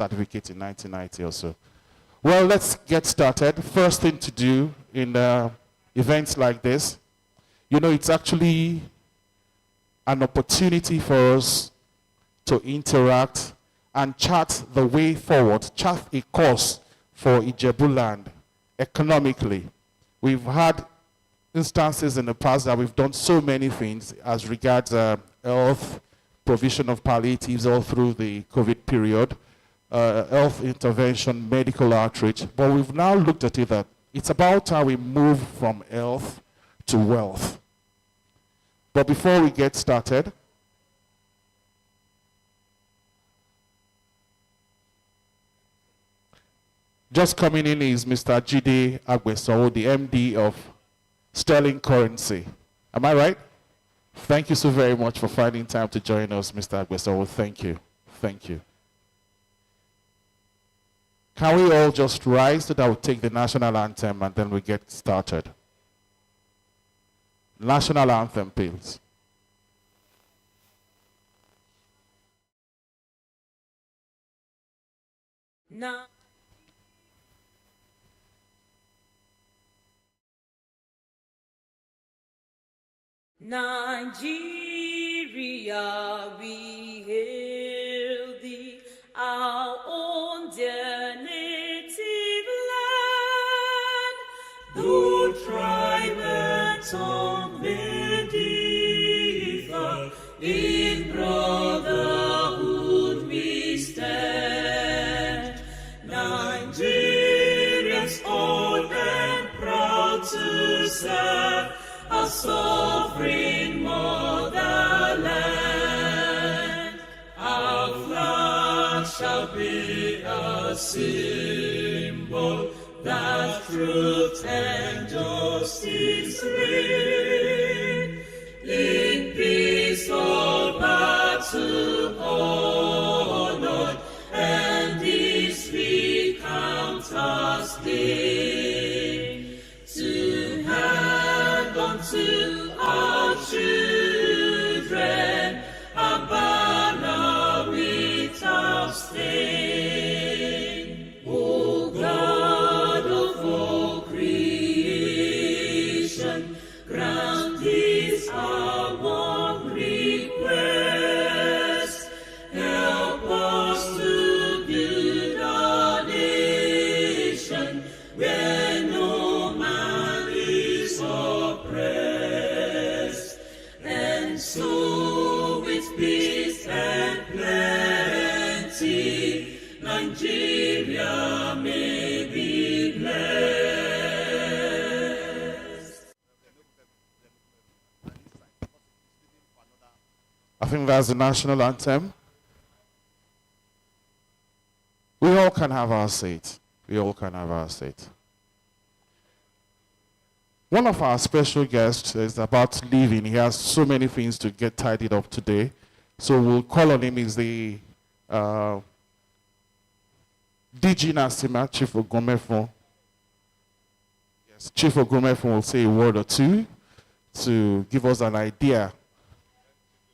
certificate in 1990 or so. Well, let's get started. First thing to do in events like this, it's actually an opportunity for us to interact and chart the way forward, chart a course for Ijebu land economically. We've had instances in the past that we've done so many things as regards health, provision of palliatives all through the COVID period, health intervention, medical outreach. But we've now looked at it that it's about how we move from health to wealth. But before we get started, just coming in is Mr. IJBoys, the MD of Sterling Currency. Am I right? Thank you so very much for finding time to join us, Mr. IJBoys. Thank you. Thank you. Can we all just rise so that we'll take the national anthem and then we get started? National anthem, please. No. Nigeria, we hail thee, our own dear native land. Though tribe and tongue may differ, in brotherhood we stand. Nigerians old and proud to serve our sovereign motherland. Our flag shall be a symbol that truth and justice reign. In peace all battle honored, and this we count as gain. To hand unto our children a banner without stain. O God of all creation, grant this our one request. Help us to build our nation where no man is oppressed, and so with peace and plenty Nigeria may be blessed. I think that's the national anthem. We all can have our seat. We all can have our seat. One of our special guests is about leaving. He has so many things to get tidied up today. So we'll call on him. He's the DG Nasima, Chief Ogumefo. Yes, Chief Ogumefo will say a word or two to give us an idea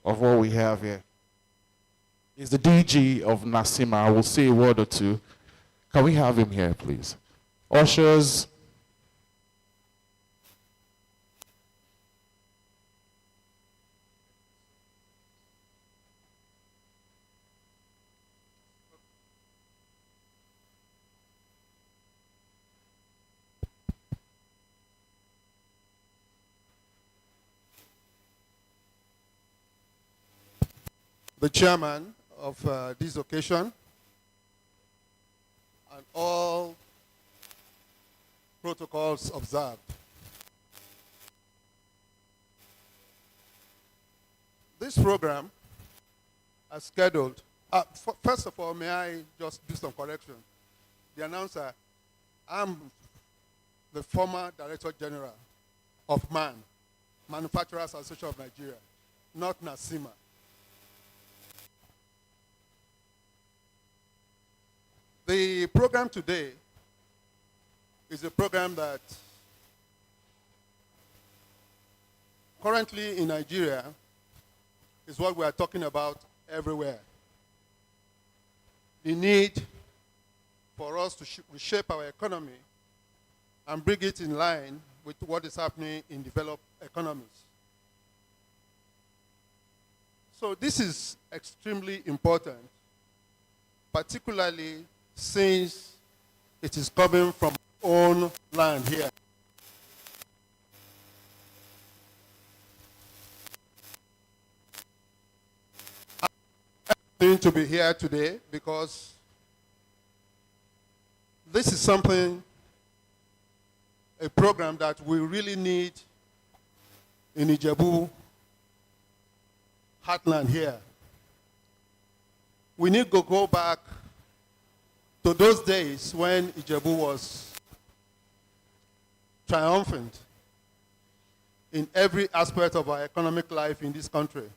of what we have here. He's the DG of Nasima. I will say a word or two. Can we have him here, please? Ushers. The chairman of this occasion, and all protocols observed. This program, as scheduled, first of all, may I just do some correction? The announcer, I'm the former Director General of MAN, Manufacturers Association of Nigeria, not NASIMA. The program today is a program that currently in Nigeria is what we are talking about everywhere. The need for us to reshape our economy and bring it in line with what is happening in developed economies. So this is extremely important, particularly since it is coming from our own land here. I'm going to be here today because this is something, a program that we really need in Ijebu heartland here. We need to go back to those days when Ijebu was triumphant in every aspect of our economic life in this country.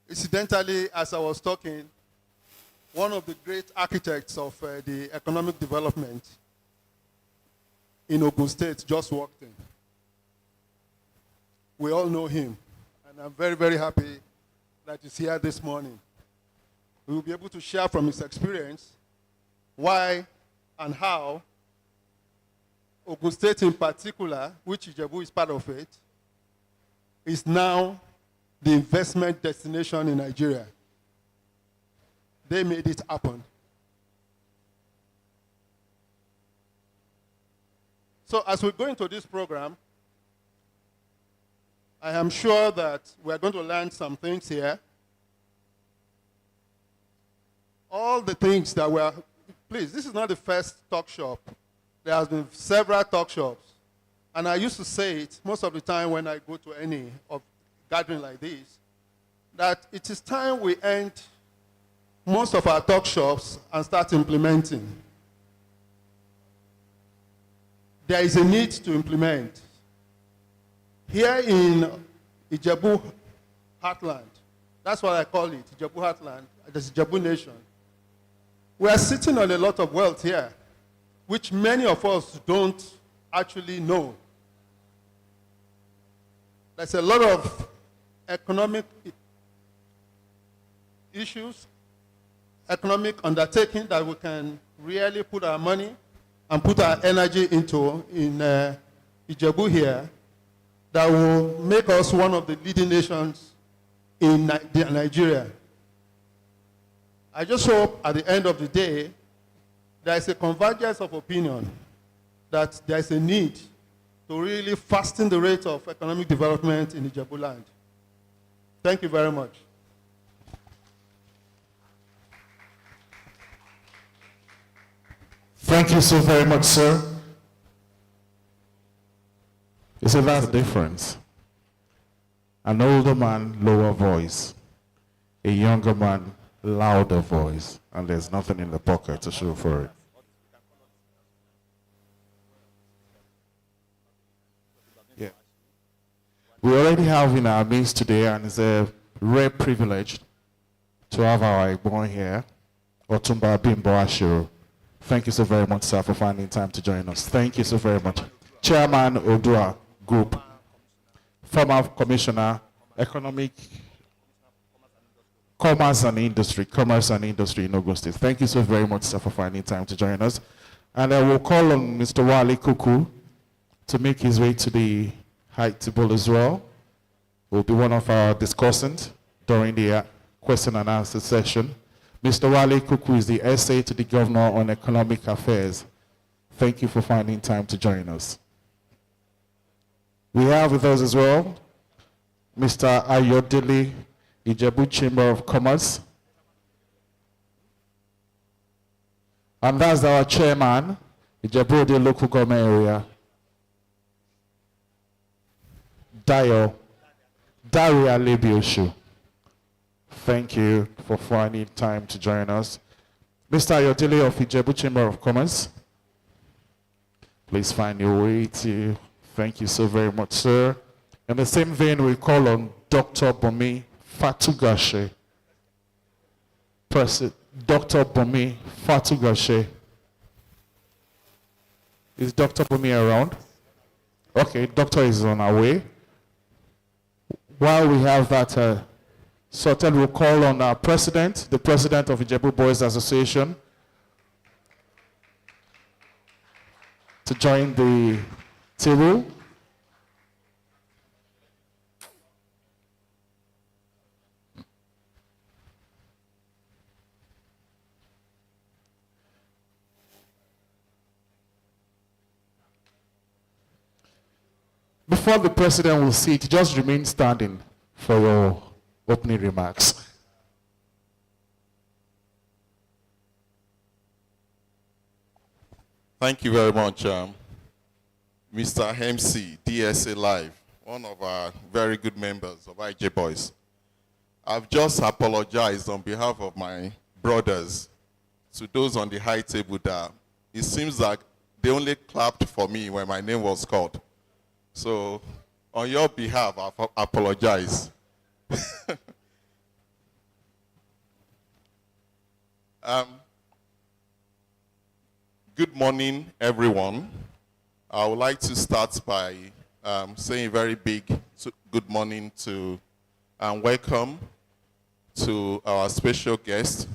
Incidentally, as I was talking, one of the great architects of the economic development in Ogun State just walked in. We all know him, and I'm very, very happy that he's here this morning. We will be able to share from his experience why and how Ogun State in particular, which Ijebu is part of it, is now the investment destination in Nigeria. They made it happen. So as we go into this program, I am sure that we're going to learn some things here. All the things that were, please, this is not the first talk shop. There has been several talk shops. And I used to say it most of the time when I go to any of gathering like this, that it is time we end most of our talk shops and start implementing. There is a need to implement. Here in Ijebu Heartland, that's what I call it, Ijebu Heartland, the Ijebu Nation. We are sitting on a lot of wealth here, which many of us don't actually know. There's a lot of economic issues, economic undertaking that we can really put our money and put our energy into in Ijebu here that will make us one of the leading nations in Nigeria. I just hope at the end of the day, there is a convergence of opinion that there is a need to really fasten the rate of economic development in Ijebu land. Thank you very much. Thank you so very much, sir. You see, that's the difference. An older man, lower voice. A younger man, louder voice. And there's nothing in the pocket to show for it. Yeah. We already have in our midst today, and it's a rare privilege to have our boy here, Otumba Bimbo Ashiro. Thank you so very much, sir, for finding time to join us. Thank you so very much. Chairman Odua Group, former Commissioner, Economic, Commerce and Industry in Ogun State. Thank you so very much, sir, for finding time to join us. And I will call on Mr. Wale Kuku to make his way to the height table as well. Will be one of our discussants during the question and answer session. Mr. Wale Kuku is the SA to the Governor on Economic Affairs. Thank you for finding time to join us. We have with us as well Mr. Ayodele, Ijebu Chamber of Commerce. And that's our chairman, Ijebu the local government area, Daria Lebioshu. Thank you for finding time to join us. Mr. Ayodele of Ijebu Chamber of Commerce, please find your way to. Thank you so very much, sir. In the same vein, we call on Dr. Bomi Fatugashe, Dr. Bumi Fatugashe. Is Dr. Bumi around? Okay, doctor is on our way. While we have that sorted, we'll call on our president, the president of Ijebu Boys Association, to join the table. Before the president will sit, just remain standing for your opening remarks. Thank you very much, Mr. MC, DSA Live, one of our very good members of IJBoys. I've just apologized on behalf of my brothers to those on the high table that it seems like they only clapped for me when my name was called. So on your behalf, I apologize. Good morning, everyone. I would like to start by saying a very big good morning to and welcome to our special guest.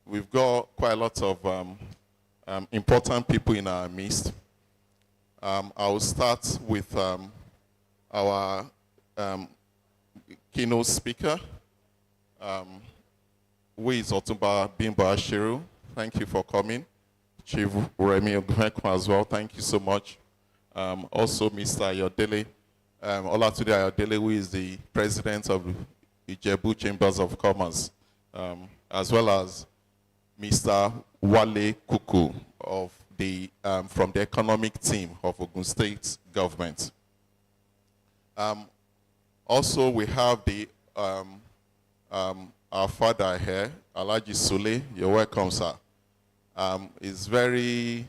We've got quite a lot of important people in our midst. I will start with our keynote speaker, who is Otumba Bimbo Ashiru. Thank you for coming. Chief Remi Ogumekun as well, thank you so much. Also, Mr. Ayodele, Olatunde Ayodele, who is the president of Ijebu Chambers of Commerce, as well as Mr. Wale Kuku of the, from the economic team of Ogun State government. Also, we have the, our father here, Alhaji Sule. You're welcome, sir. Is very,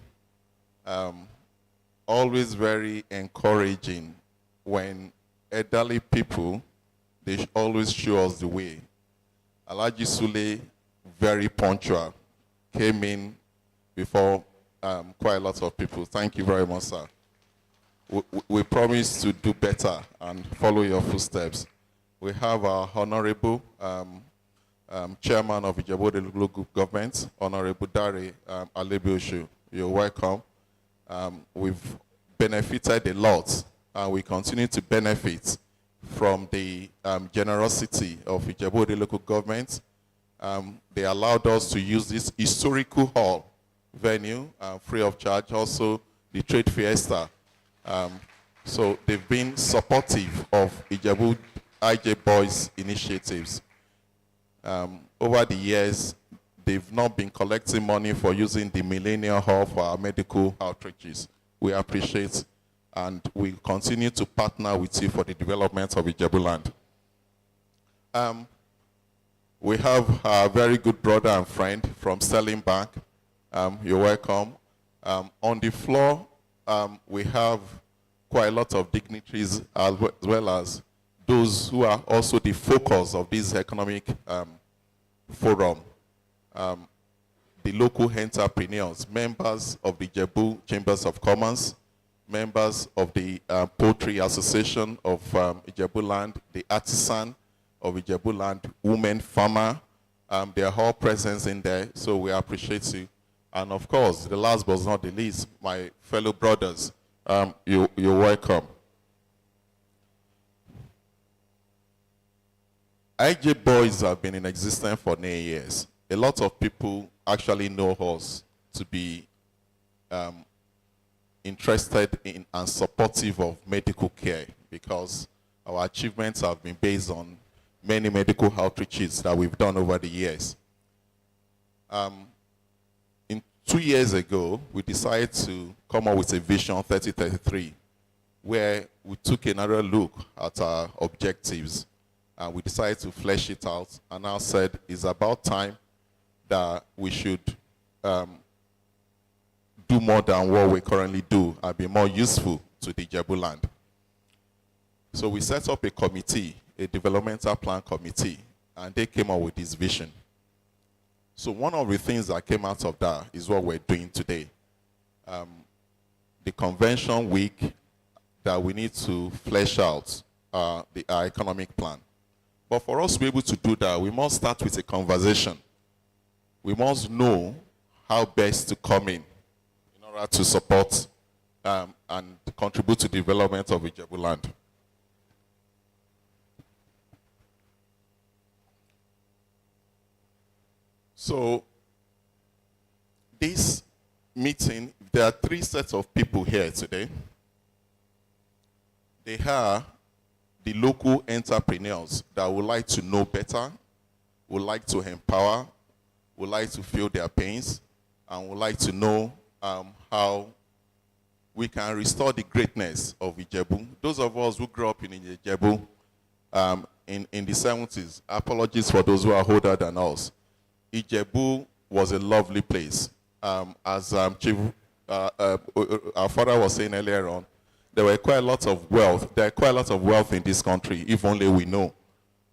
always very encouraging when elderly people, they always show us the way. Alhaji Sule, very punctual, came in before quite a lot of people. Thank you very much, sir. We promise to do better and follow your footsteps. We have our honorable chairman of Ijebu local government, Honorable Dare Alebioshu. You're welcome. We've benefited a lot, and we continue to benefit from the generosity of Ijebu local government. They allowed us to use this historical hall venue free of charge, also the trade fiesta. So they've been supportive of Ijebu IJBoys initiatives. Over the years, they've not been collecting money for using the Millennium Hall for our medical outreaches. We appreciate, and we continue to partner with you for the development of Ijebu land. We have a very good brother and friend from Sterling Bank. You're welcome. On the floor, we have quite a lot of dignitaries as well as those who are also the focus of this economic forum. The local entrepreneurs, members of the Ijebu Chambers of Commerce, members of the Poultry Association of Ijebu Land, the artisan of Ijebu Land, women farmer, they are all present in there, so we appreciate you. And of course, the last but not the least, my fellow brothers, you're welcome. IJBoys have been in existence for 9 years. A lot of people actually know us to be interested in and supportive of medical care because our achievements have been based on many medical outreaches that we've done over the years. 2 years ago, we decided to come up with a Vision 3033, where we took another look at our objectives, and we decided to flesh it out, and now said it's about time that we should do more than what we currently do and be more useful to the Ijebu land. So we set up a committee, a developmental plan committee, and they came up with this vision. So one of the things that came out of that is what we're doing today. The convention week that we need to flesh out our economic plan. But for us to be able to do that, we must start with a conversation. We must know how best to come in order to support and contribute to the development of Ijebu land. So this meeting, there are 3 sets of people here today. They are the local entrepreneurs that would like to know better, would like to empower, would like to feel their pains, and would like to know how we can restore the greatness of Ijebu. Those of us who grew up in Ijebu in the 70s, apologies for those who are older than us. Ijebu was a lovely place. As Chief, our father was saying earlier on, there were quite a lot of wealth. There are quite a lot of wealth in this country, if only we know.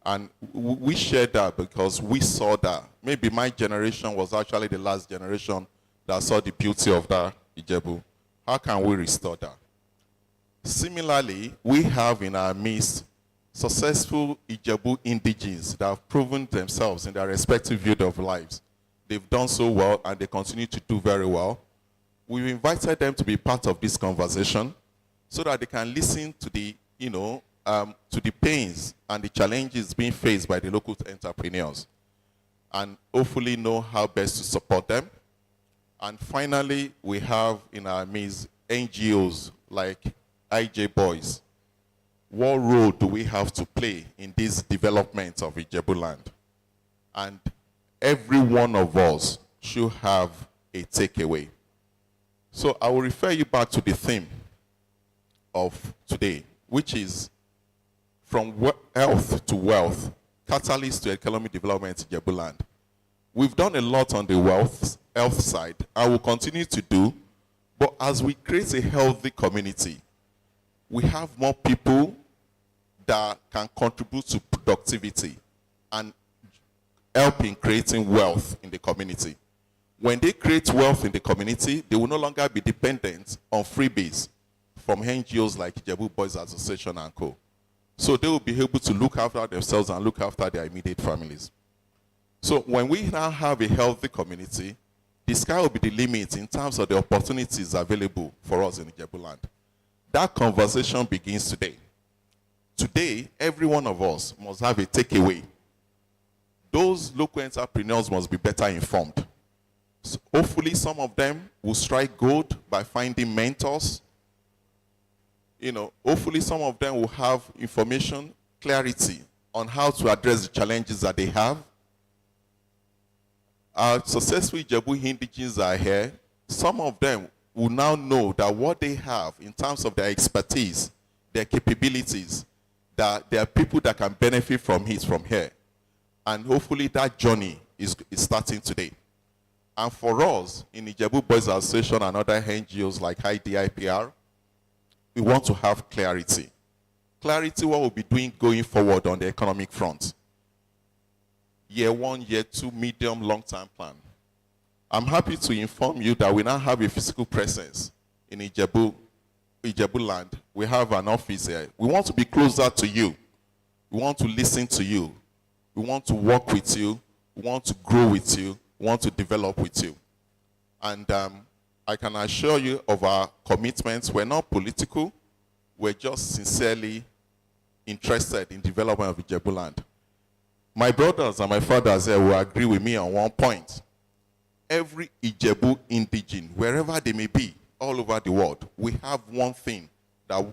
And we shared that because we saw that. Maybe my generation was actually the last generation that saw the beauty of that Ijebu. How can we restore that? Similarly, we have in our midst successful Ijebu indigenes that have proven themselves in their respective field of lives. They've done so well and they continue to do very well. We've invited them to be part of this conversation so that they can listen to the, to the pains and the challenges being faced by the local entrepreneurs and hopefully know how best to support them. And finally, we have in our midst NGOs like IJBoys. What role do we have to play in this development of Ijebu land? And every one of us should have a takeaway. So I will refer you back to the theme of today, which is from health to wealth, catalyst to economic development in Ijebu land. We've done a lot on the health side, and will continue to do, but as we create a healthy community, we have more people that can contribute to productivity and help in creating wealth in the community. When they create wealth in the community, they will no longer be dependent on freebies from NGOs like IJBoys Association and Co. So they will be able to look after themselves and look after their immediate families. So when we now have a healthy community, the sky will be the limit in terms of the opportunities available for us in Ijebu land. That conversation begins today. Today, every one of us must have a takeaway. Those local entrepreneurs must be better informed. So hopefully some of them will strike gold by finding mentors. Hopefully some of them will have information, clarity on how to address the challenges that they have. Our successful Ijebu indigenes are here. Some of them will now know that what they have in terms of their expertise, their capabilities, that there are people that can benefit from it from here. And hopefully that journey is starting today. And for us, in IJBoys Association and other NGOs like IDIPR, we want to have clarity. Clarity what we'll be doing going forward on the economic front. Year 1, year 2, medium, long-term plan. I'm happy to inform you that we now have a physical presence in Ijebu land. We have an office here. We want to be closer to you. We want to listen to you. We want to work with you. We want to grow with you. We want to develop with you. And I can assure you of our commitments. We're not political. We're just sincerely interested in development of Ijebu land. My brothers and my fathers here will agree with me on one point. Every Ijebu indigene, wherever they may be, all over the world, we have one thing that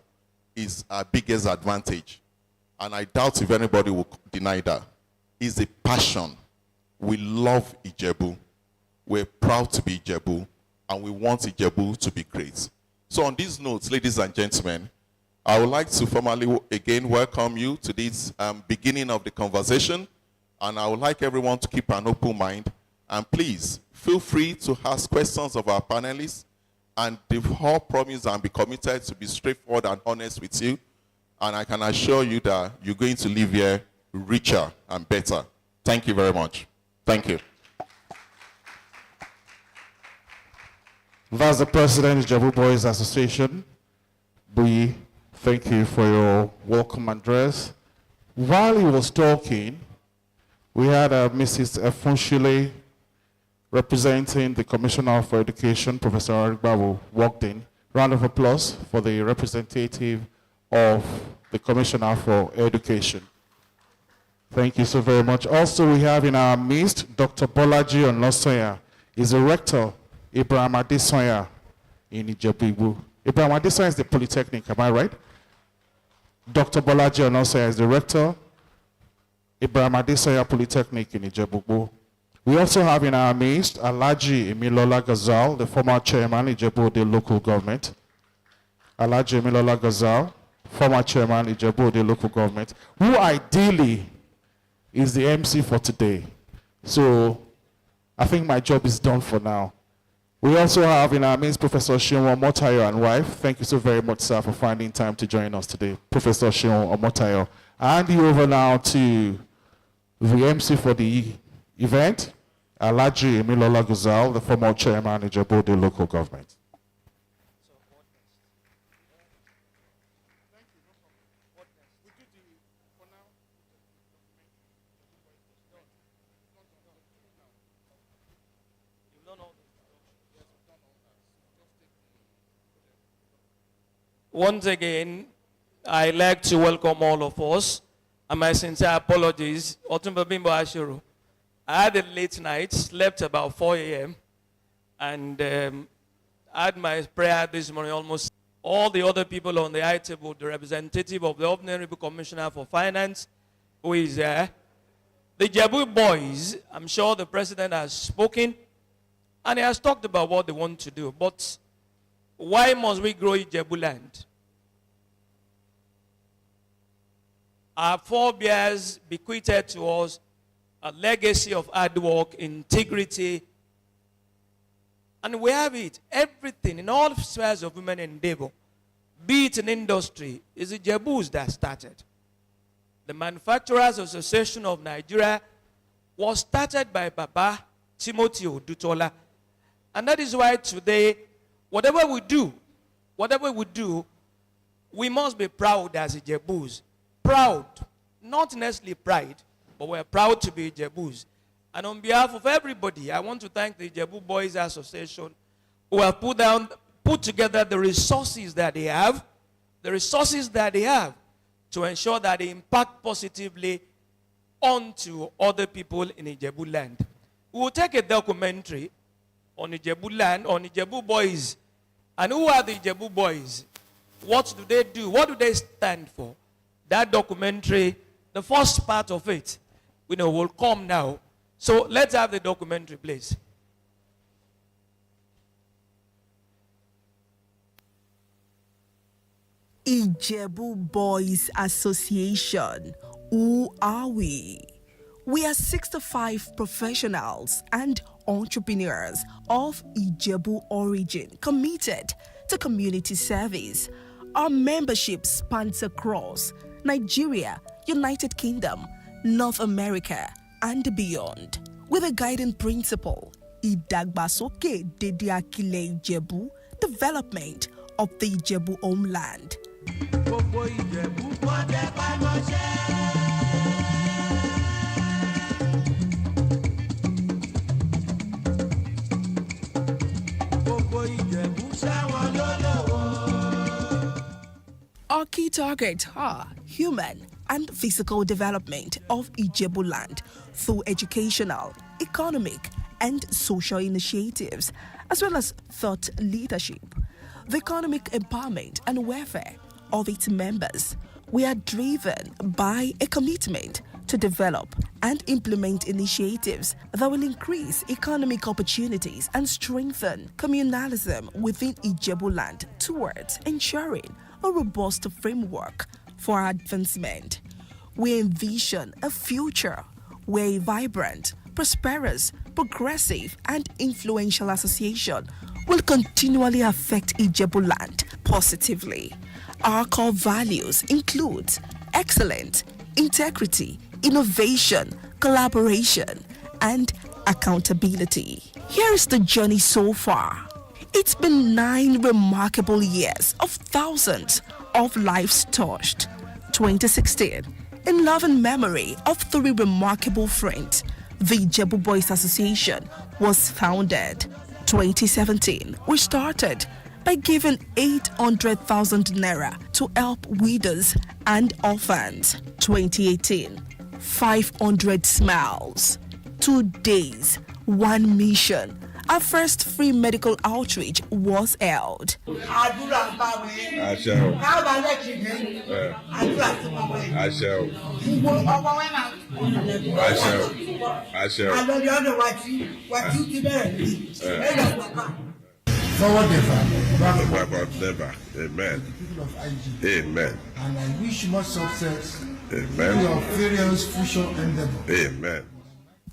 is our biggest advantage. And I doubt if anybody will deny that. Is a passion. We love Ijebu. We're proud to be Ijebu. And we want Ijebu to be great. So on these notes, ladies and gentlemen, I would like to formally again welcome you to this beginning of the conversation. And I would like everyone to keep an open mind. And please, feel free to ask questions of our panelists. And they've all promised and be committed to be straightforward and honest with you. And I can assure you that you're going to leave here richer and better. Thank you very much. Thank you. That's the President of IJBoys Association. We thank you for your welcome address. While he was talking, we had Mrs. Efunshile representing the Commissioner for Education, Professor Arigbawo, walked in. Round of applause for the representative of the Commissioner for Education. Thank you so very much. Also, we have in our midst Dr. Bolaji Onosoya. He's the rector, Ibrahim Adesoya in Ijebu. Ibrahim Adesoya is the Polytechnic, am I right? Dr. Bolaji Onosoya is the rector, Ibrahim Adesoya Polytechnic in Ijebu. We also have in our midst Alhaji Emilola Gazal, the former chairman Ijebu local government. Alhaji Emilola Gazal, former chairman Ijebu local government, who ideally is the MC for today. So I think my job is done for now. We also have in our midst Professor Shion Omotayo and wife. Thank you so very much, sir, for finding time to join us today. Professor Shion Omotayo. I hand you over now to the MC for the event, Alhaji Emilola Gazal, the former chairman of Ijebu local government. Once again, I'd like to welcome all of us, and my sincere apologies. Otumba Bimbo Ashuru. I had a late night, slept about 4 a.m., and had my prayer this morning almost. All the other people on the high table, the representative of the Honorable Commissioner for Finance, who is there, the IJBoys, I'm sure the President has spoken, and he has talked about what they want to do. But why must we grow Ijebu land? Our forebears bequeathed to us a legacy of hard work, integrity, and we have it. Everything in all spheres of human endeavor, be it in industry, is the Ijebus that started. The Manufacturers Association of Nigeria was started by Baba Timothy Odutola, and that is why today, whatever we do, we must be proud as Ijebus. Proud, not necessarily pride, but we're proud to be Ijebus. And on behalf of everybody, I want to thank the IJBoys Association who have put together the resources that they have, to ensure that they impact positively onto other people in Ijebu land. We will take a documentary on Ijebu land, on IJBoys. And who are the IJBoys? What do they do? What do they stand for? That documentary, the first part of it, will come now. So let's have the documentary, please. IJBoys Association. Who are we? We are 65 professionals and entrepreneurs of Ijebu origin committed to community service. Our membership spans across Nigeria, United Kingdom, North America, and beyond. With a guiding principle, Idagbasoke Dediakile Ijebu, development of the Ijebu homeland. Our key targets are human and physical development of Ijebu land through educational, economic, and social initiatives, as well as thought leadership, the economic empowerment and welfare of its members. We are driven by a commitment to develop and implement initiatives that will increase economic opportunities and strengthen communalism within Ijebu land towards ensuring a robust framework for our advancement. We envision a future where a vibrant, prosperous, progressive, and influential association will continually affect Ijebu land positively. Our core values include excellence, integrity, innovation, collaboration, and accountability. Here is the journey so far. It's been 9 remarkable years of thousands of lives touched. 2016, in love and memory of 3 remarkable friends, the IJBoys Association was founded. 2017, we started by giving 800,000 naira to help widows and orphans. 2018, 500 smiles. 2 days, 1 mission. Our first free medical outreach was held. 'Forward ever, backward never. Amen. people of IG. Amen. And I wish much success in Amen. your various future endeavors. Amen.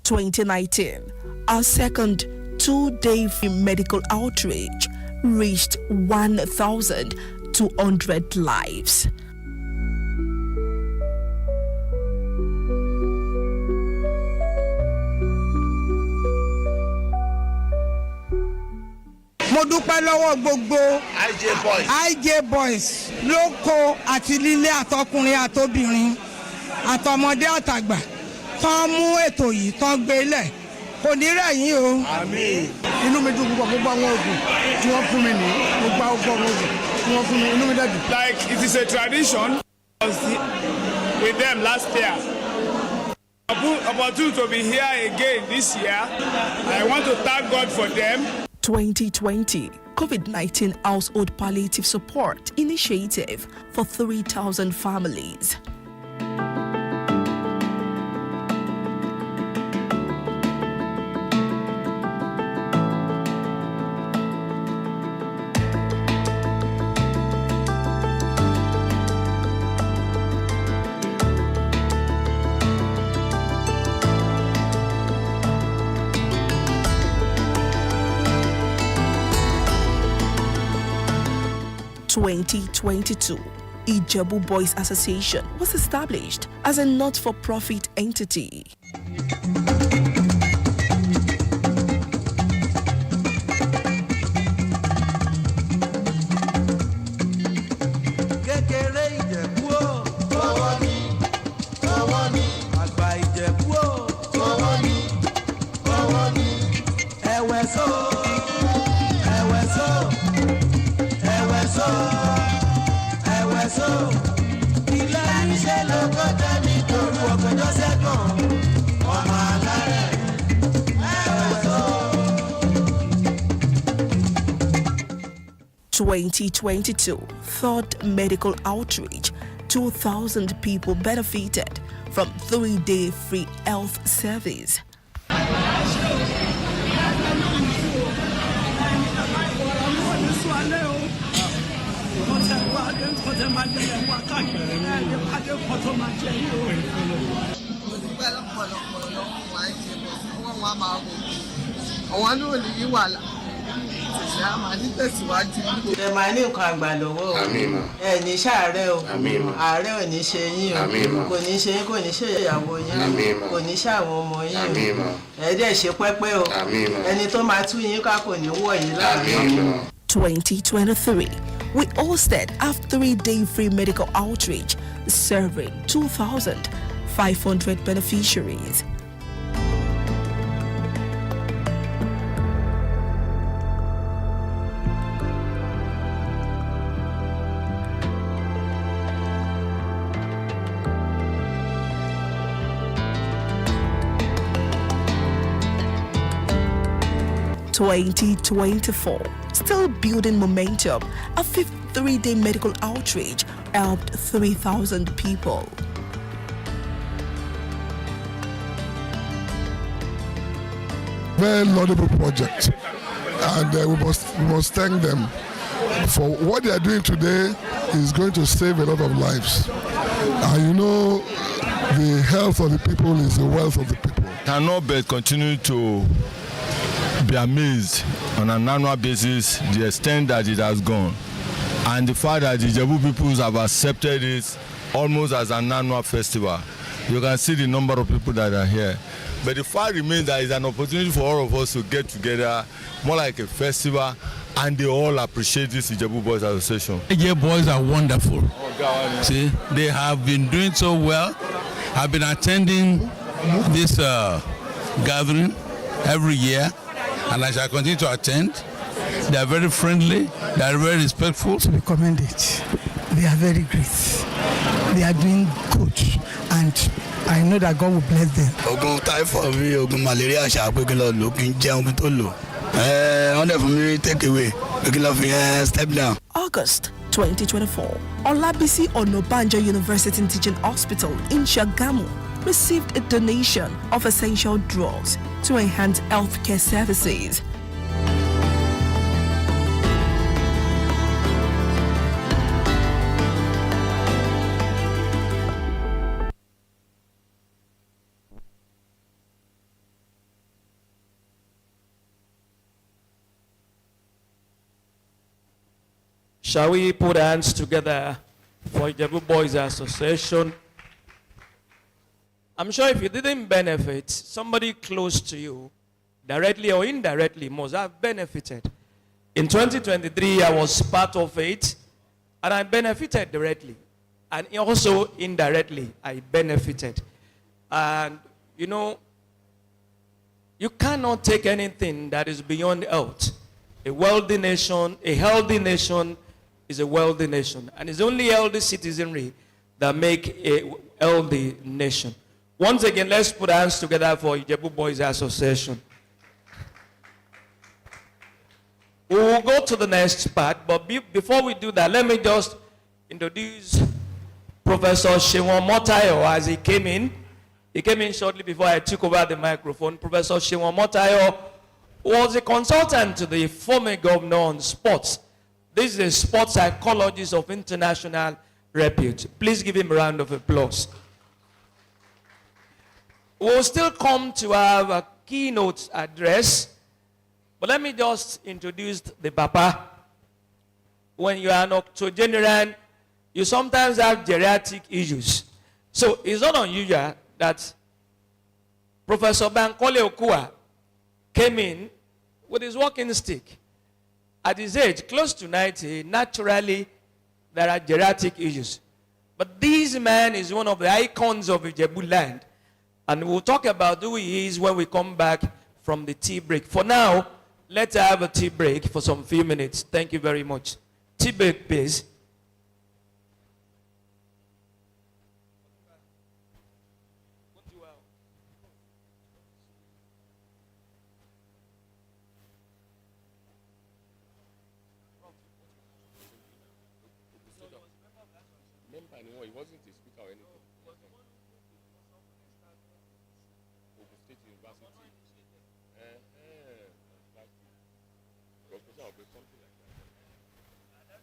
2019, our second 2-day free medical outreach reached 1,200 lives. Mo dúpẹ́ lọ́wọ́ gbogbo IJBoys lóko àti lílé àtọkùnrin àtobìnrin àtọmọdé àtàgbà tán mú ètò yìí tán gbé lẹ̀ kò ní rẹ̀yìn o. Àmín. Inú mi dùn púpọ̀ gbogbo àwọn oògùn tí wọ́n fún mi ní gbogbo àwọn oògùn tí wọ́n fún mi inú mi dẹ̀ dùn. Like it is a tradition. I was with them last year. Opportunity to be here again this year. I want to thank God for them. 2020, COVID-19 Household Palliative Support Initiative for 3,000 families. In 2022, IJBoys Association was established as a not-for-profit entity. (2022) third medical outreach, 2,000 people benefited from 3-day free health service. ẹ máa ní nǹkan àgbà lọ́wọ́ o ẹ ní ṣàárẹ̀ o àárẹ̀ ò ní ṣe yín o kò ní ṣe yín kò ní ṣe ìyàwó yín kò ní ṣe àwọn ọmọ yín o ẹ dẹ̀ ṣe pẹ́pẹ́ o ẹni tó máa tú yín ká kò ní wọ̀ yín láàrin. 2023, we hosted a 3-day free medical outreach serving 2,500 beneficiaries. In 2024, still building momentum, a 5th 3-day medical outreach helped 3,000 people. Very laudable project, and we must thank them for what they are doing today. Is going to save a lot of lives, and you know, the health of the people is the wealth of the people. Cannot but continue to be amazed on an annual basis the extent that it has gone, and the fact that the Ijebu peoples have accepted it almost as an annual festival. You can see the number of people that are here, but the fact remains that it's an opportunity for all of us to get together more like a festival and they all appreciate this Ijebu Boys Association. IJBoys are wonderful. See, they have been doing so well. I've been attending this gathering every year, and I shall continue to attend. They are very friendly. They are very respectful. To be commended. They are very great. They are doing good, and I know that God will bless them. Ogun typhoid mi, ogun malaria ṣàpèkìlọ lò kí n jẹun kí n tó lò. Wọ́n dẹ̀ fún mi take away kí n lọ fi step down. August 2024, Olabisi Onabanjo University Teaching Hospital in Shagamu received a donation of essential drugs to enhance healthcare services. Shall we put hands together for Ijebu Boys Association? I'm sure if you didn't benefit, somebody close to you, directly or indirectly, must have benefited. In 2023, I was part of it, and I benefited directly. And also indirectly, I benefited. And, you know, you cannot take anything that is beyond health. A wealthy nation, a healthy nation, is a wealthy nation. And it's only healthy citizenry that make a healthy nation. Once again, let's put our hands together for Ijebu Boys Association. We will go to the next part, but before we do that, let me just introduce Professor Shewon Motayo as he came in. He came in shortly before I took over the microphone. Professor Shewon Motayo was a consultant to the former governor on sports. This is a sports psychologist of international repute. Please give him a round of applause. We'll still come to have a keynote address, but let me just introduce the Papa. When you are an octogenarian, you sometimes have geriatric issues. So it's not unusual that Professor Bankole Okua came in with his walking stick. At his age, close to 90, naturally, there are geriatric issues. But this man is one of the icons of Ijebu land. And we'll talk about who he is when we come back from the tea break. For now, let's have a tea break for some few minutes. Thank you very much. Tea break, please. He wasn't a speaker or anything. Ogun State University. Professor of something like that.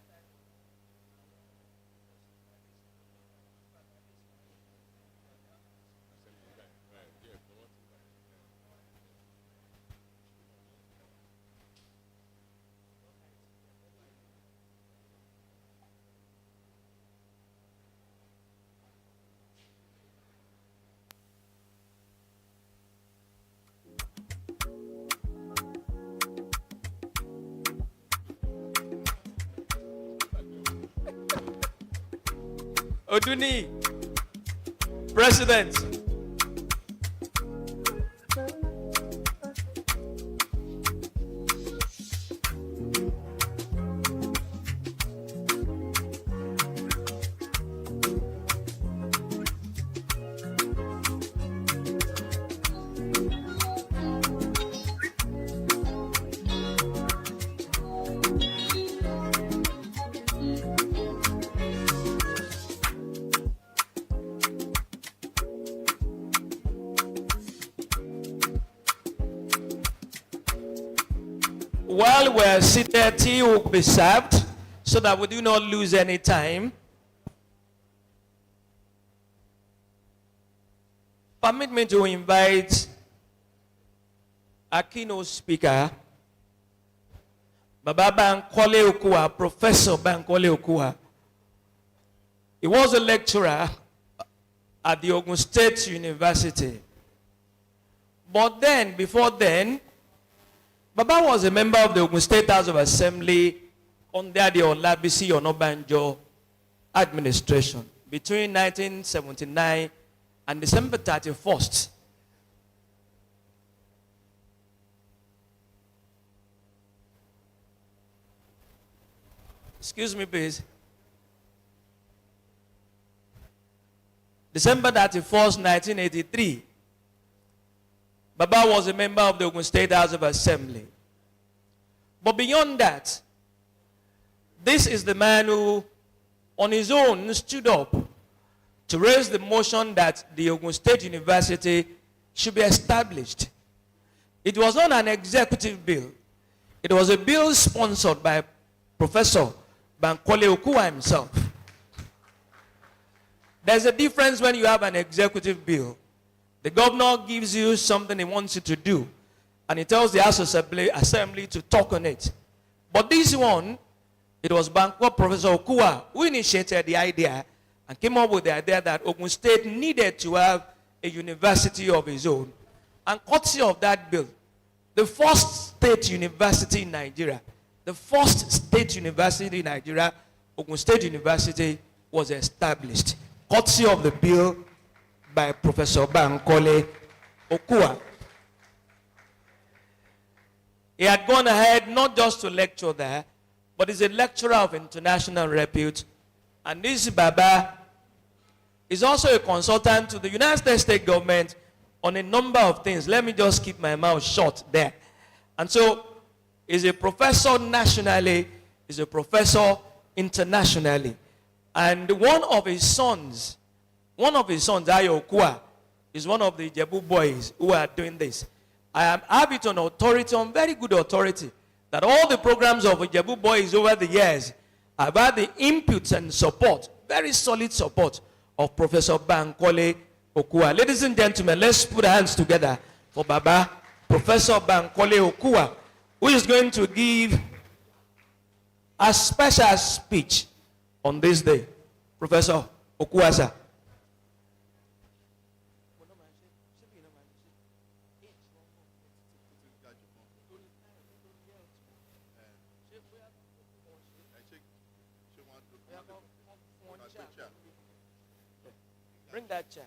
Oduni, President. While we're seated, tea will be served so that we do not lose any time. Permit me to invite our keynote speaker, Baba Bankole Okua, Professor Bankole Okua. He was a lecturer at the Ogun State University. But then, before then, Baba was a member of the Ogun State House of Assembly under the Olabisi Onabanjo administration between 1979 and December 31st. Excuse me, please. December 31st, 1983. Baba was a member of the Ogun State House of Assembly. But beyond that, this is the man who, on his own, stood up to raise the motion that the Ogun State University should be established. It was not an executive bill. It was a bill sponsored by Professor Bankole Okuwa himself. There's a difference when you have an executive bill. The governor gives you something he wants you to do, and he tells the House Assembly to talk on it. But this one, it was Professor Okuwa who initiated the idea and came up with the idea that Ogun State needed to have a university of its own. And courtesy of that bill, the first state university in Nigeria, Ogun State University, was established. Courtesy of the bill by Professor Bankole Okuwa. He had gone ahead not just to lecture there, but is a lecturer of international repute. And this Baba is also a consultant to the United States state government on a number of things. Let me just keep my mouth shut there. And so, he's a professor nationally, he's a professor internationally. And one of his sons, Ayo Okuwa, is one of the Ijebu boys who are doing this. I have it on authority, on very good authority, that all the programs of Ijebu boys over the years have had the inputs and support, very solid support, of Professor Bankole Okuwa. Ladies and gentlemen, let's put our hands together for Baba, Professor Bankole Okuwa, who is going to give a special speech on this day. Professor Okuwa, sir. Bring that chair.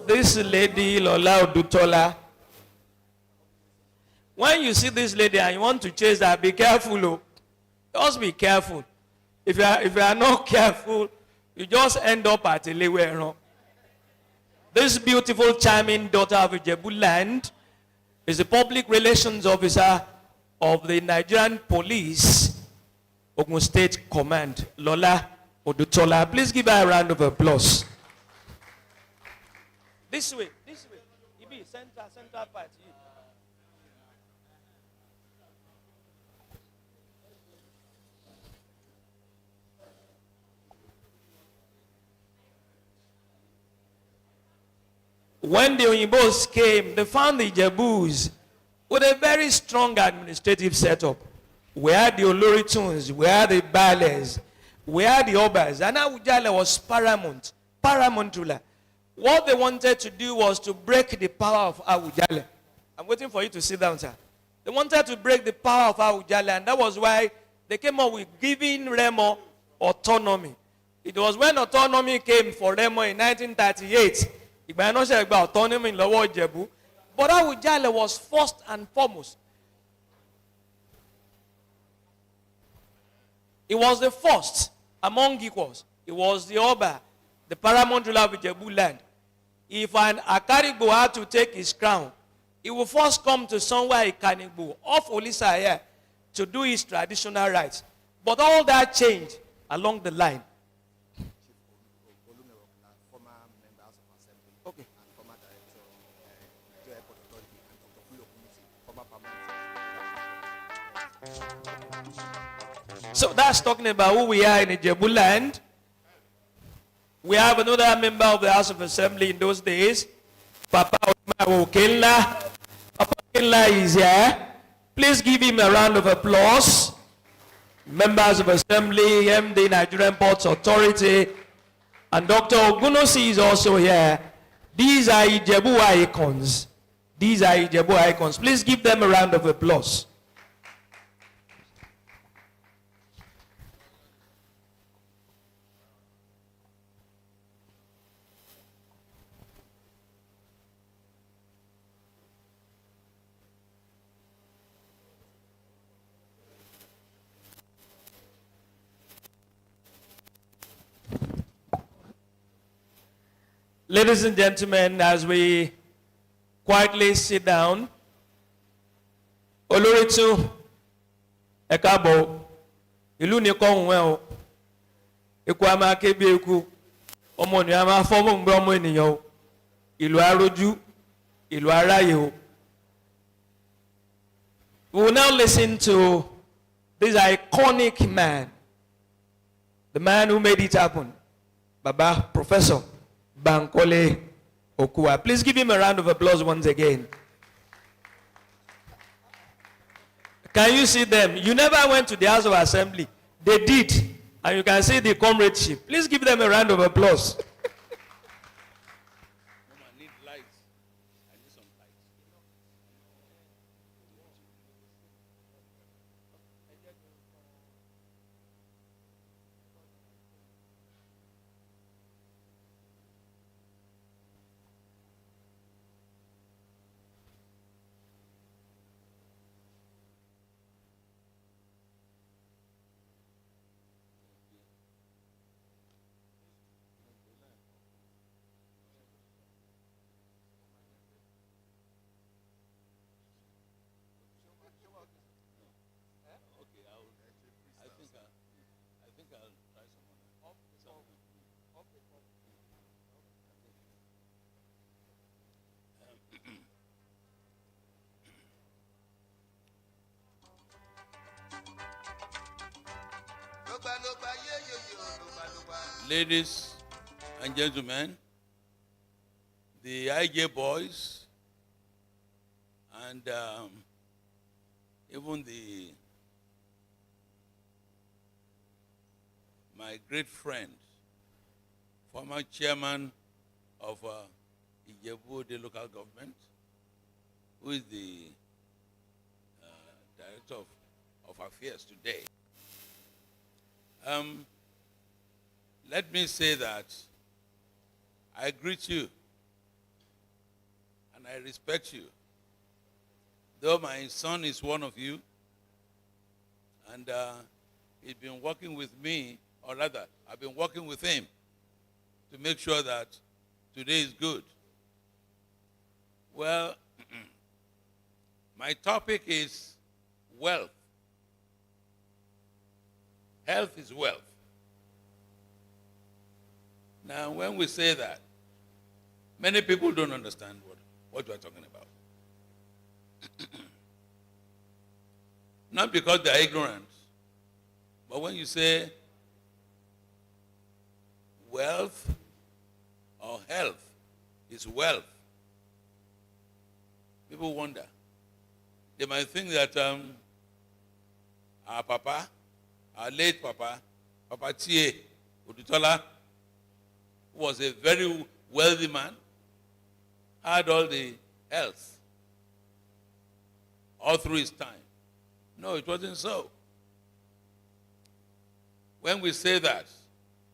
This lady, Lola Odutola. When you see this lady and you want to chase her, be careful. Oh. Just be careful. If you are not careful, you just end up at Ilewero. This beautiful, charming daughter of Ijebu land is the public relations officer of the Nigerian Police, Ogun State Command, Lola Odutola. Please give her a round of applause. This way. Ibi, center part. When the Ijebu's came, they found the Ijebus with a very strong administrative setup. We had the Olorituns, we had the Bales, we had the Obas, and Awujale was paramount ruler. What they wanted to do was to break the power of Awujale. I'm waiting for you to sit down, sir. They wanted to break the power of Awujale, and that was why they came up with giving Remo autonomy. It was when autonomy came for Remo in 1938. About autonomy in Lower Ijebu. But Awujale was first and foremost. He was the first among equals. He was the Oba, the paramount ruler of Ijebu land. If an Akarigbo had to take his crown, he will first come to somewhere in Kanigbo, off Olisa here, to do his traditional rites. But all that changed along the line. So that's talking about who we are in Ijebu land. We have another member of the House of Assembly in those days, Papa Okenla. Papa Okenla is here. Please give him a round of applause. Members of Assembly, MD, Nigerian Ports Authority, And Dr. Ogunosi is also here. These are Ijebu icons. These are Ijebu icons. Please give them a round of applause. Ladies and gentlemen, as we quietly sit down, Oloritu Ekabo, ìlú ni kohun o. Eku ama kebe eku, ọmọ ni ama fomo ngbe ọmọ ènìyàn o. Ìlú aroju, ìlú aráyé o. We will now listen to this iconic man, the man who made it happen, Baba Professor Bankole Okua. Please give him a round of applause once again. Can you see them? You never went to the House of Assembly. They did. And you can see the comradeship. Please give them a round of applause. Ladies and gentlemen, the IJBoys and even my great friend, former chairman of Ijebu, the local government, who is the director of affairs today. Let me say that I greet you and I respect you. Though my son is one of you, and he's been working with me, or rather, I've been working with him to make sure that today is good. Well, my topic is wealth. Health is wealth. Now, when we say that, many people don't understand what we're talking about. Not because they're ignorant, but when you say wealth or health is wealth, people wonder. They might think that our papa, our late papa, Papa T.A. Odutola, was a very wealthy man, had all the health all through his time. No, it wasn't so. When we say that,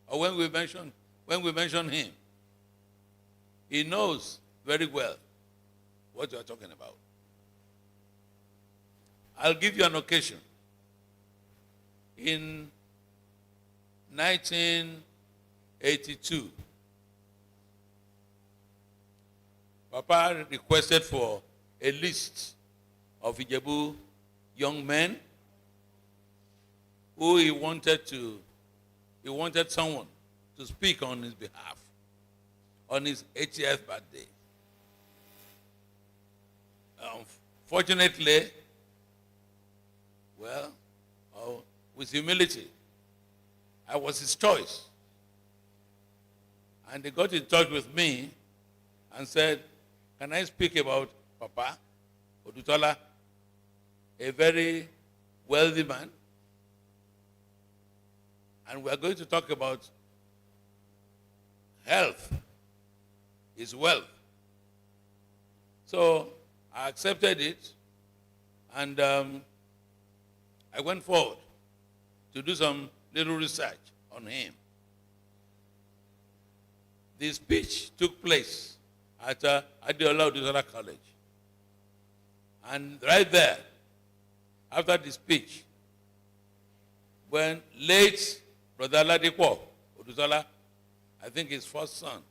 or when we mention him, he knows very well what you are talking about. I'll give you an occasion. In 1982, Papa requested for a list of Ijebu young men who he wanted someone to speak on his behalf on his 80th birthday. Fortunately, well, with humility, I was his choice. And they got in touch with me and said, can I speak about Papa Odutola, a very wealthy man? And we are going to talk about health is wealth. So I accepted it, and I went forward to do some little research on him. The speech took place at Adeola Odusola College. And right there, after the speech, when late Brother Ladipo Odusola, I think his first son,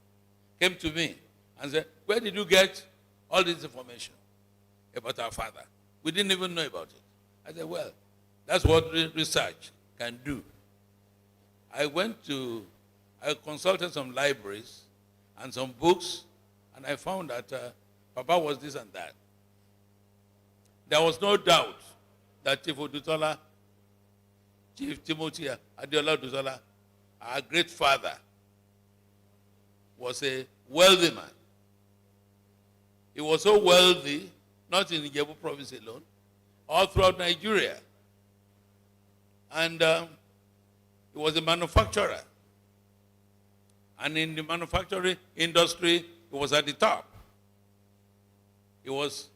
came to me and said, "Where did you get all this information about our father? We didn't even know about it." I said, "Well, that's what research can do." I consulted some libraries and some books, and I found that Papa was this and that. There was no doubt that Chief Odusola, Chief Timothy Adeola Odusola, our great father, was a wealthy man. He was so wealthy, not in Ijebu province alone, all throughout Nigeria. And he was a manufacturer. And in the manufacturing industry, he was at the top. He was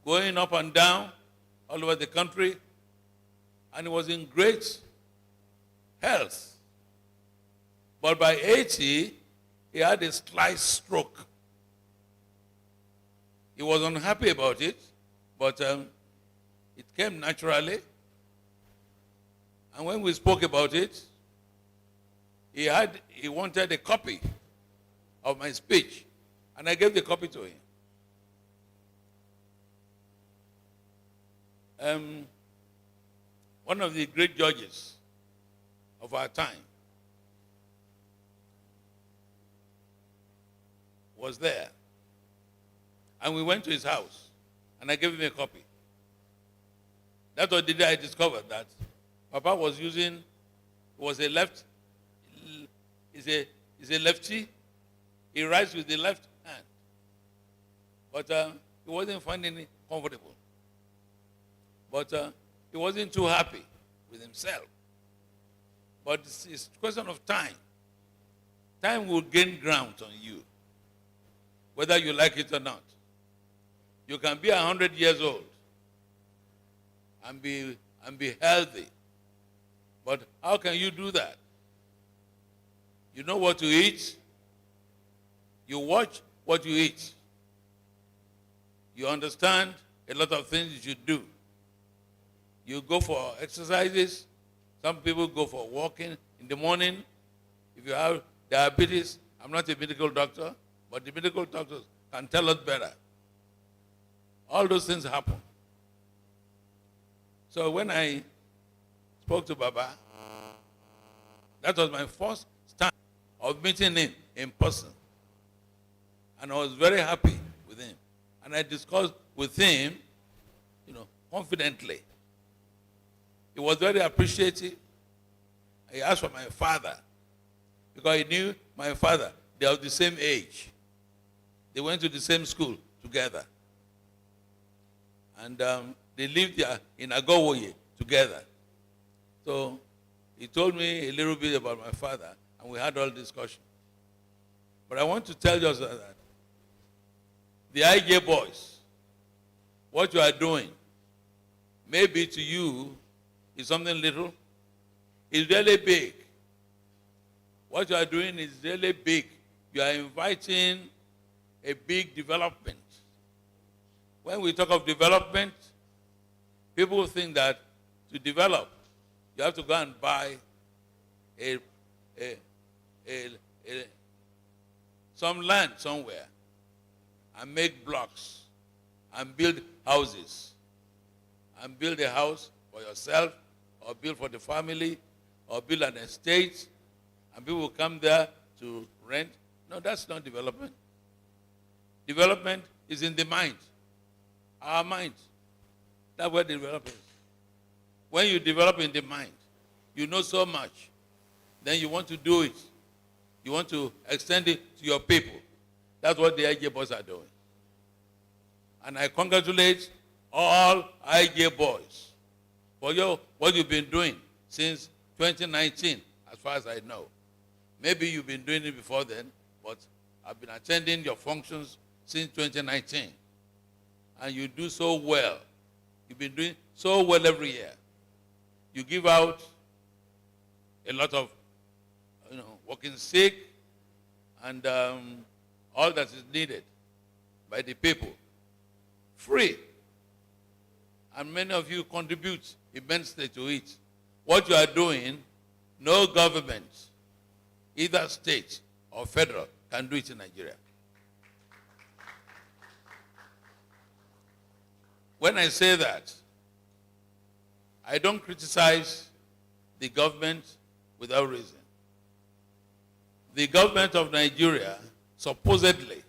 going up and down all over the country, and he was in great health. But by 80, he had a slight stroke. He was unhappy about it, but it came naturally. And when we spoke about it, he wanted a copy of my speech, and I gave the copy to him. One of the great judges of our time was there, and we went to his house, and I gave him a copy. That was the day I discovered that Papa was using, was a lefty. He writes with the left hand. But he wasn't finding it comfortable. But he wasn't too happy with himself. But it's a question of time. Time will gain ground on you, whether you like it or not. You can be 100 years old and be healthy. But how can you do that? You know what to eat. You watch what you eat. You understand a lot of things you should do. You go for exercises. Some people go for walking in the morning. If you have diabetes, I'm not a medical doctor, but the medical doctors can tell us better. All those things happen. So when I spoke to Baba, that was my first time of meeting him in person. And I was very happy with him. And I discussed with him, confidently. He was very appreciative. He asked for my father, because he knew my father. They are the same age. They went to the same school together. And they lived there in Agowoye together. So he told me a little bit about my father, and we had all discussion. But I want to tell you also that the IJBoys, what you are doing, maybe to you is something little. It's really big. What you are doing is really big. You are inviting a big development. When we talk of development, people think that to develop, you have to go and buy some land somewhere and make blocks and build houses and build a house for yourself or build for the family or build an estate and people will come there to rent. No, that's not development. Development is in the mind, our mind. That's where development is. When you develop in the mind, you know so much, then you want to do it. You want to extend it to your people. That's what the IJBoys are doing. And I congratulate all IJBoys for what you've been doing since 2019, as far as I know. Maybe you've been doing it before then, but I've been attending your functions since 2019. And you do so well. You've been doing so well every year. You give out a lot of, walking sick and all that is needed by the people. Free. And many of you contribute immensely to it. What you are doing, no government, either state or federal, can do it in Nigeria. When I say that, I don't criticize the government without reason. The government of Nigeria supposedly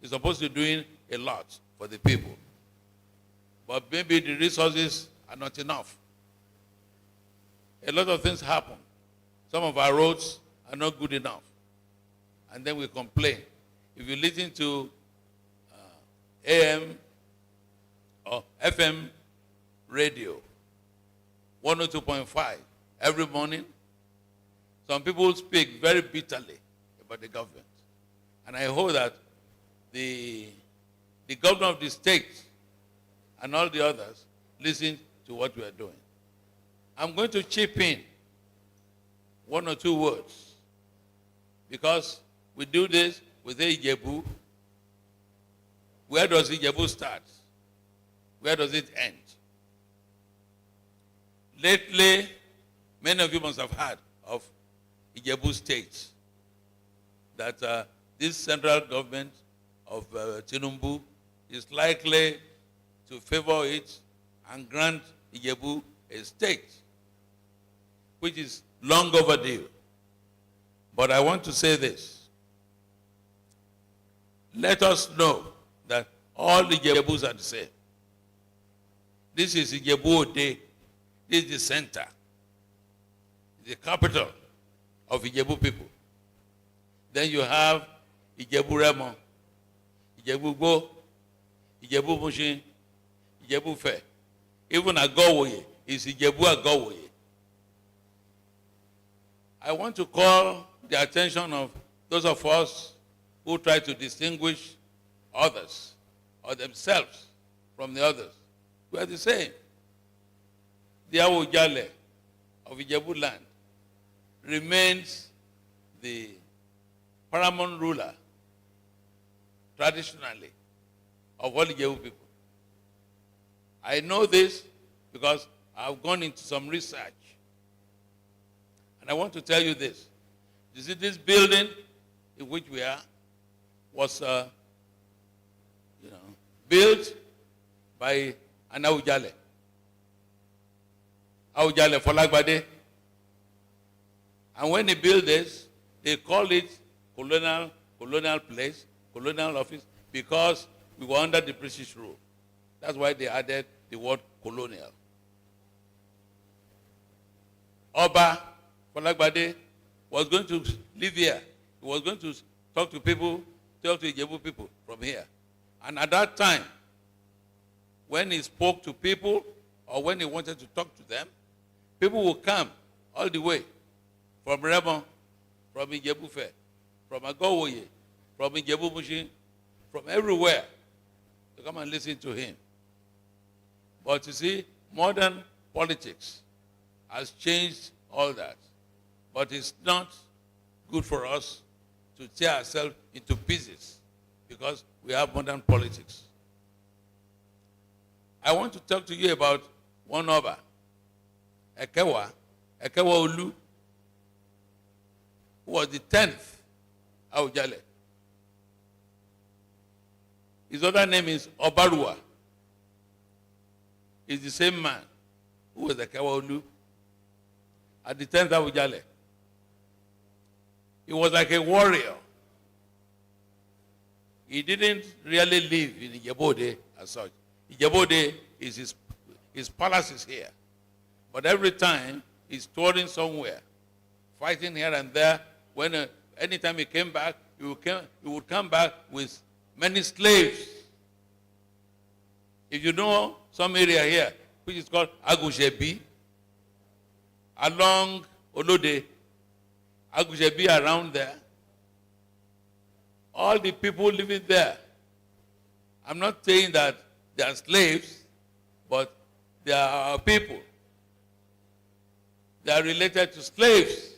is supposed to be doing a lot for the people. But maybe the resources are not enough. A lot of things happen. Some of our roads are not good enough. And then we complain. If you listen to AM or FM radio, 102.5 every morning, some people speak very bitterly about the government. And I hope that the governor of the state and all the others listen to what we are doing. I'm going to chip in one or two words because we do this with Ijebu. Where does Ijebu start? Where does it end? Lately, many of you must have heard of Ijebu State, that this central government of Tinubu is likely to favor it and grant Ijebu a state, which is long overdue. But I want to say this. Let us know that all Ijebus are the same. This is Ijebu Ode. This is the center, the capital of Ijebu people. Then you have Ijebu Remo, Ijebu Go, Ijebu Mushin, Ijebu Fe. Even Agowoye is Ijebu Agowoye. I want to call the attention of those of us who try to distinguish others or themselves from the others. We are the same. The Awujale of Ijebu land remains the paramount ruler traditionally of all Ijebu people. I know this because I've gone into some research. And I want to tell you this. You see, this building in which we are was built by an Awujale. Awujale Folagbade. And when he built this, they called it colonial place, colonial office, because we were under the British rule. That's why they added the word colonial. Oba Folagbade was going to live here. He was going to talk to people, talk to Ijebu people from here. And at that time, when he spoke to people or when he wanted to talk to them, people would come all the way from Remo, from Ijebu Fe, from Agowoye, from Ijebu Mushin, from everywhere to come and listen to him. But you see, modern politics has changed all that. But it's not good for us to tear ourselves into pieces because we have modern politics. I want to talk to you about one Oba, Ekewa Olu, who was the 10th Awujale. His other name is Obarua. He's the same man who was Ekewa Olu at the 10th Awujale. He was like a warrior. He didn't really live in Ijebu as such. Ijebu is his palace is here. But every time he's touring somewhere, fighting here and there. When anytime he came back, he would come back with many slaves. If you know some area here, which is called Agushebi, along Olode, Ijebu around there, all the people living there. I'm not saying that they are slaves, but they are our people. They are related to slaves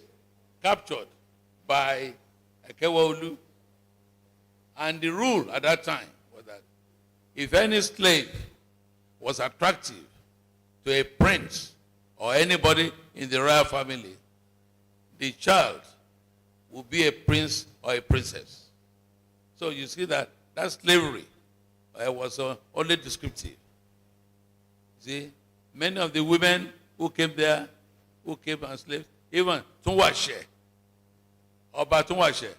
captured by Ekewolu. And the rule at that time was that if any slave was attractive to a prince or anybody in the royal family, the child would be a prince or a princess. So you see that slavery was only descriptive. See, many of the women who came there, who came as slaves, even Tunwashe, Oba Tunwashe,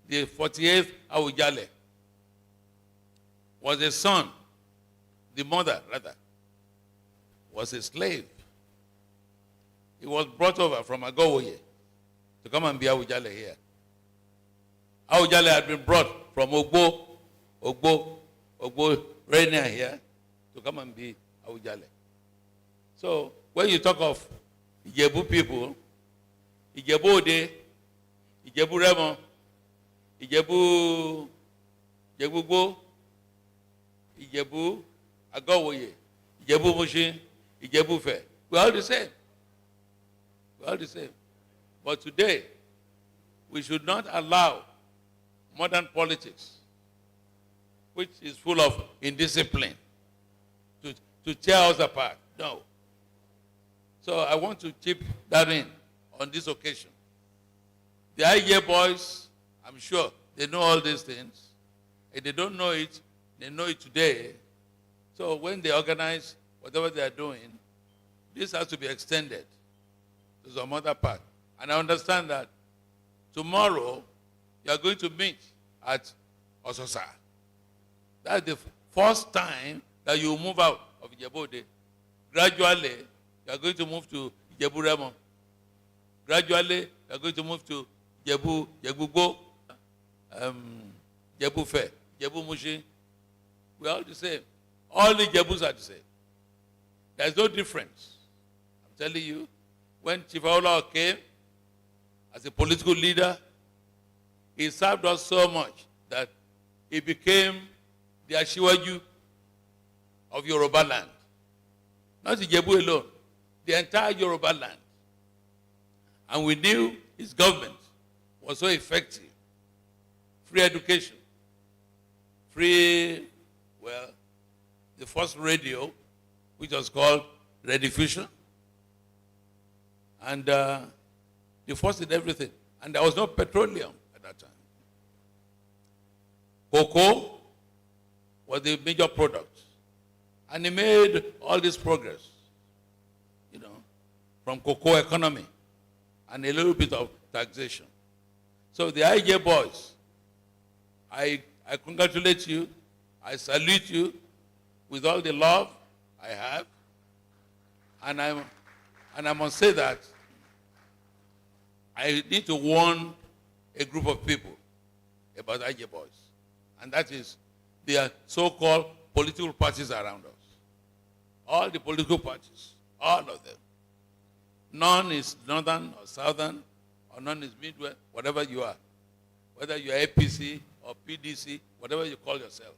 the 48th Awujale, was a son, the mother rather, was a slave. He was brought over from Agowoye to come and be Awujale here. Awujale had been brought from Ogbo, Rainier here to come and be Awujale. So when you talk of Ijebu people, Ijebu Ode, Ijebu Remo, Ijebu Go, Ijebu Agowoye, Ijebu Mushin, Ijebu Fe, we're all the same. We're all the same. But today, we should not allow modern politics, which is full of indiscipline, to tear us apart. No. So I want to chip that in on this occasion. The IJBoys, I'm sure they know all these things. If they don't know it, they know it today. So when they organize whatever they are doing, this has to be extended to some other part. And I understand that tomorrow you are going to meet at Ososa. That's the first time that you move out of Ijebu. Gradually, you are going to move to Ijebu Remo. Gradually, you are going to move to Ijebu Go, Ijebu Fe, Ijebu Mushin. We are all the same. All the Ijebus are the same. There is no difference. I'm telling you, when Chief Aola came as a political leader, he served us so much that he became the Ashiwaju of Yoruba land. Not Ijebu alone, the entire Yoruba land. And we knew his government was so effective. Free education, free, the first radio, which was called Rediffusion, and the first in everything. And there was no petroleum at that time. Cocoa was the major product. And he made all this progress, from cocoa economy and a little bit of taxation. So the IJBoys, I congratulate you, I salute you with all the love I have, and I must say that I need to warn a group of people about IJBoys, and that is the so-called political parties around us. All the political parties, all of them. None is northern or southern, or none is midwest, whatever you are. Whether you are APC or PDC, whatever you call yourself.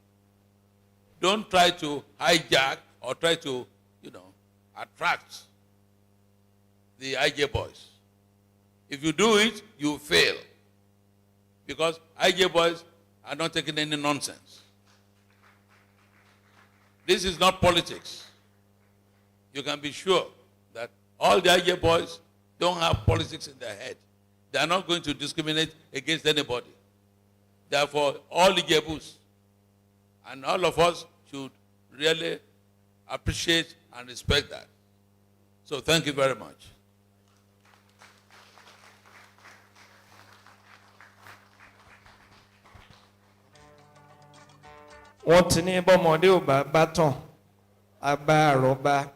Don't try to hijack or try to, attract the IJBoys. If you do it, you fail. Because IJBoys are not taking any nonsense. This is not politics. You can be sure that all the IJBoys don't have politics in their head. They are not going to discriminate against anybody. Therefore, all Ijebus and all of us should really appreciate and respect that. So thank you very much. Wọ́n ti ní bọ́mọdé ò bá bá tàn, á bá àrọ́bá.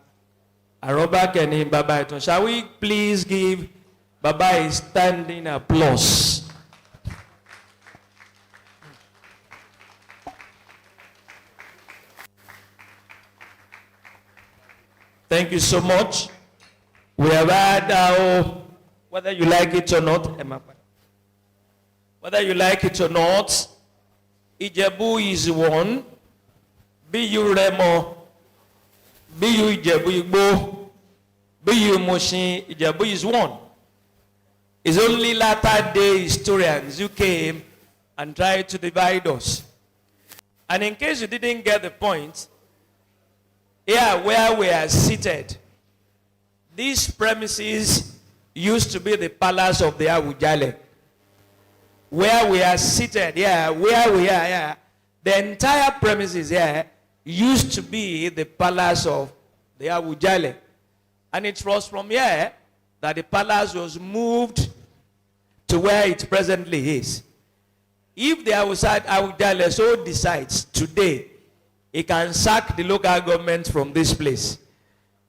Àrọ́bá kẹ́ni bàbá ìtàn. Shall we please give Baba a standing applause? Thank you so much. We have had whether you like it or not, Whether you like it or not, Ijebu is one. Be you Remo, be you Ijebu Igbo, be you Moshin, Ijebu is one. It's only latter day historians who came and tried to divide us. And in case you didn't get the point, here where we are seated, these premises used to be the palace of the Awujale. Where we are seated, where we are here, the entire premises here used to be the palace of the Awujale. And it was from here that the palace was moved to where it presently is. If the Awujale so decides today, he can sack the local government from this place.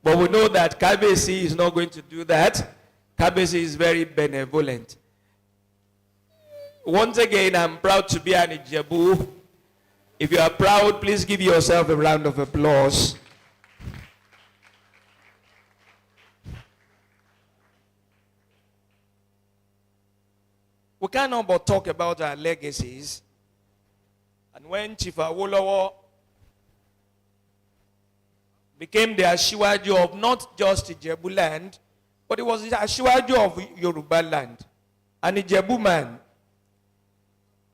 But we know that Kabesi is not going to do that. Kabesi is very benevolent. Once again, I'm proud to be an Ijebu. If you are proud, please give yourself a round of applause. We cannot but talk about our legacies. And when Chief Awolowo became the Ashiwaju of not just Ijebu land, but he was the Ashiwaju of Yoruba land. An Ijebu man.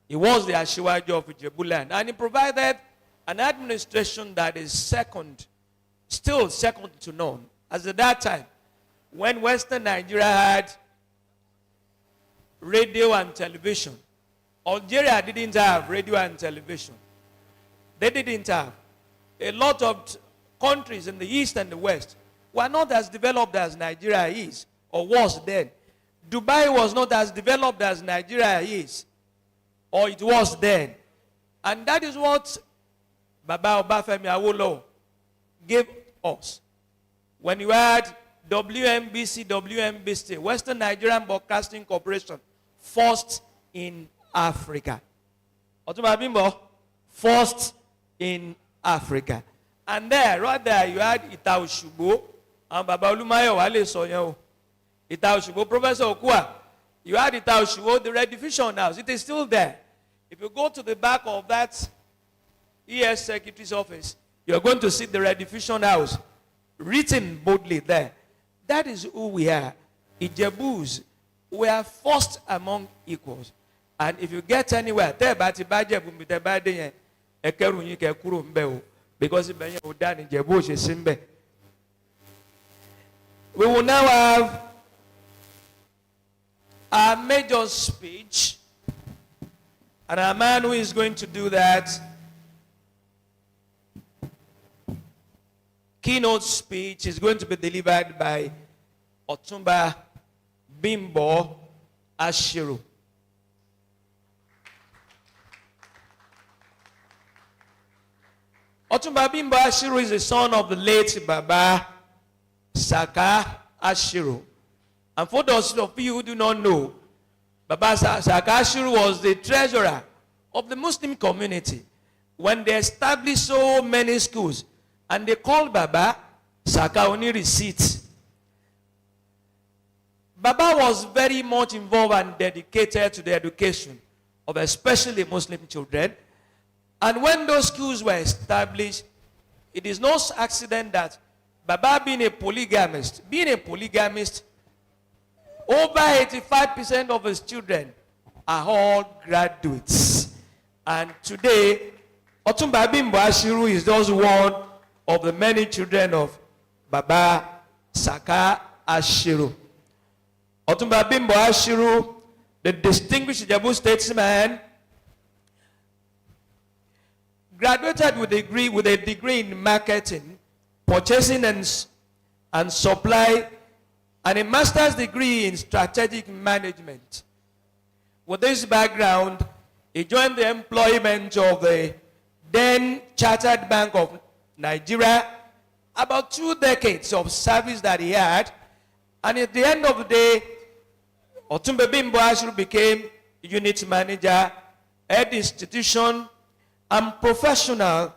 He was the Ashiwaju of Ijebu land. And he provided an administration that is still second to none. As at that time, when Western Nigeria had radio and television, Algeria didn't have radio and television. They didn't have. A lot of countries in the East and the West were not as developed as Nigeria is, or was then. Dubai was not as developed as Nigeria is, or it was then. And that is what Baba Obafemi Awolowo gave us. When you had WMBC, Western Nigerian Broadcasting Corporation, first in Africa. Otumba Bimbo, first in Africa. And there, right there, you had Ita Oshubo, and Baba Olumayo Wale Soyo. Ita Oshubo, Professor Okua. You had Ita Oshubo, the Red Division House. It is still there. If you go to the back of that ES Secretary's office, you're going to see the Red Division House written boldly there. That is who we are. Ijebus, we are first among equals. And if you get anywhere, because we will now have our major speech, and our man who is going to do that keynote speech is going to be delivered by Otumba Bimbo Ashiru. Otumba Bimbo Ashiru is the son of the late Baba Saka Ashiru. And for those of you who do not know, Baba Saka Ashiru was the treasurer of the Muslim community when they established so many schools. And they called Baba Saka Oni Receipts. Baba was very much involved and dedicated to the education of especially Muslim children. And when those schools were established, it is no accident that Baba being a polygamist, over 85% of his children are all graduates. And today, Otumba Bimbo Ashiru is just one of the many children of Baba Saka Ashiru. Otumba Bimbo Ashiru, the distinguished Ijebu statesman, graduated with a degree in marketing, purchasing and supply, and a master's degree in strategic management. With this background, he joined the employment of the then Chartered Bank of Nigeria, about 2 decades of service that he had, and at the end of the day, Otumba Bimbo Ashiru became unit manager, head institution, and professional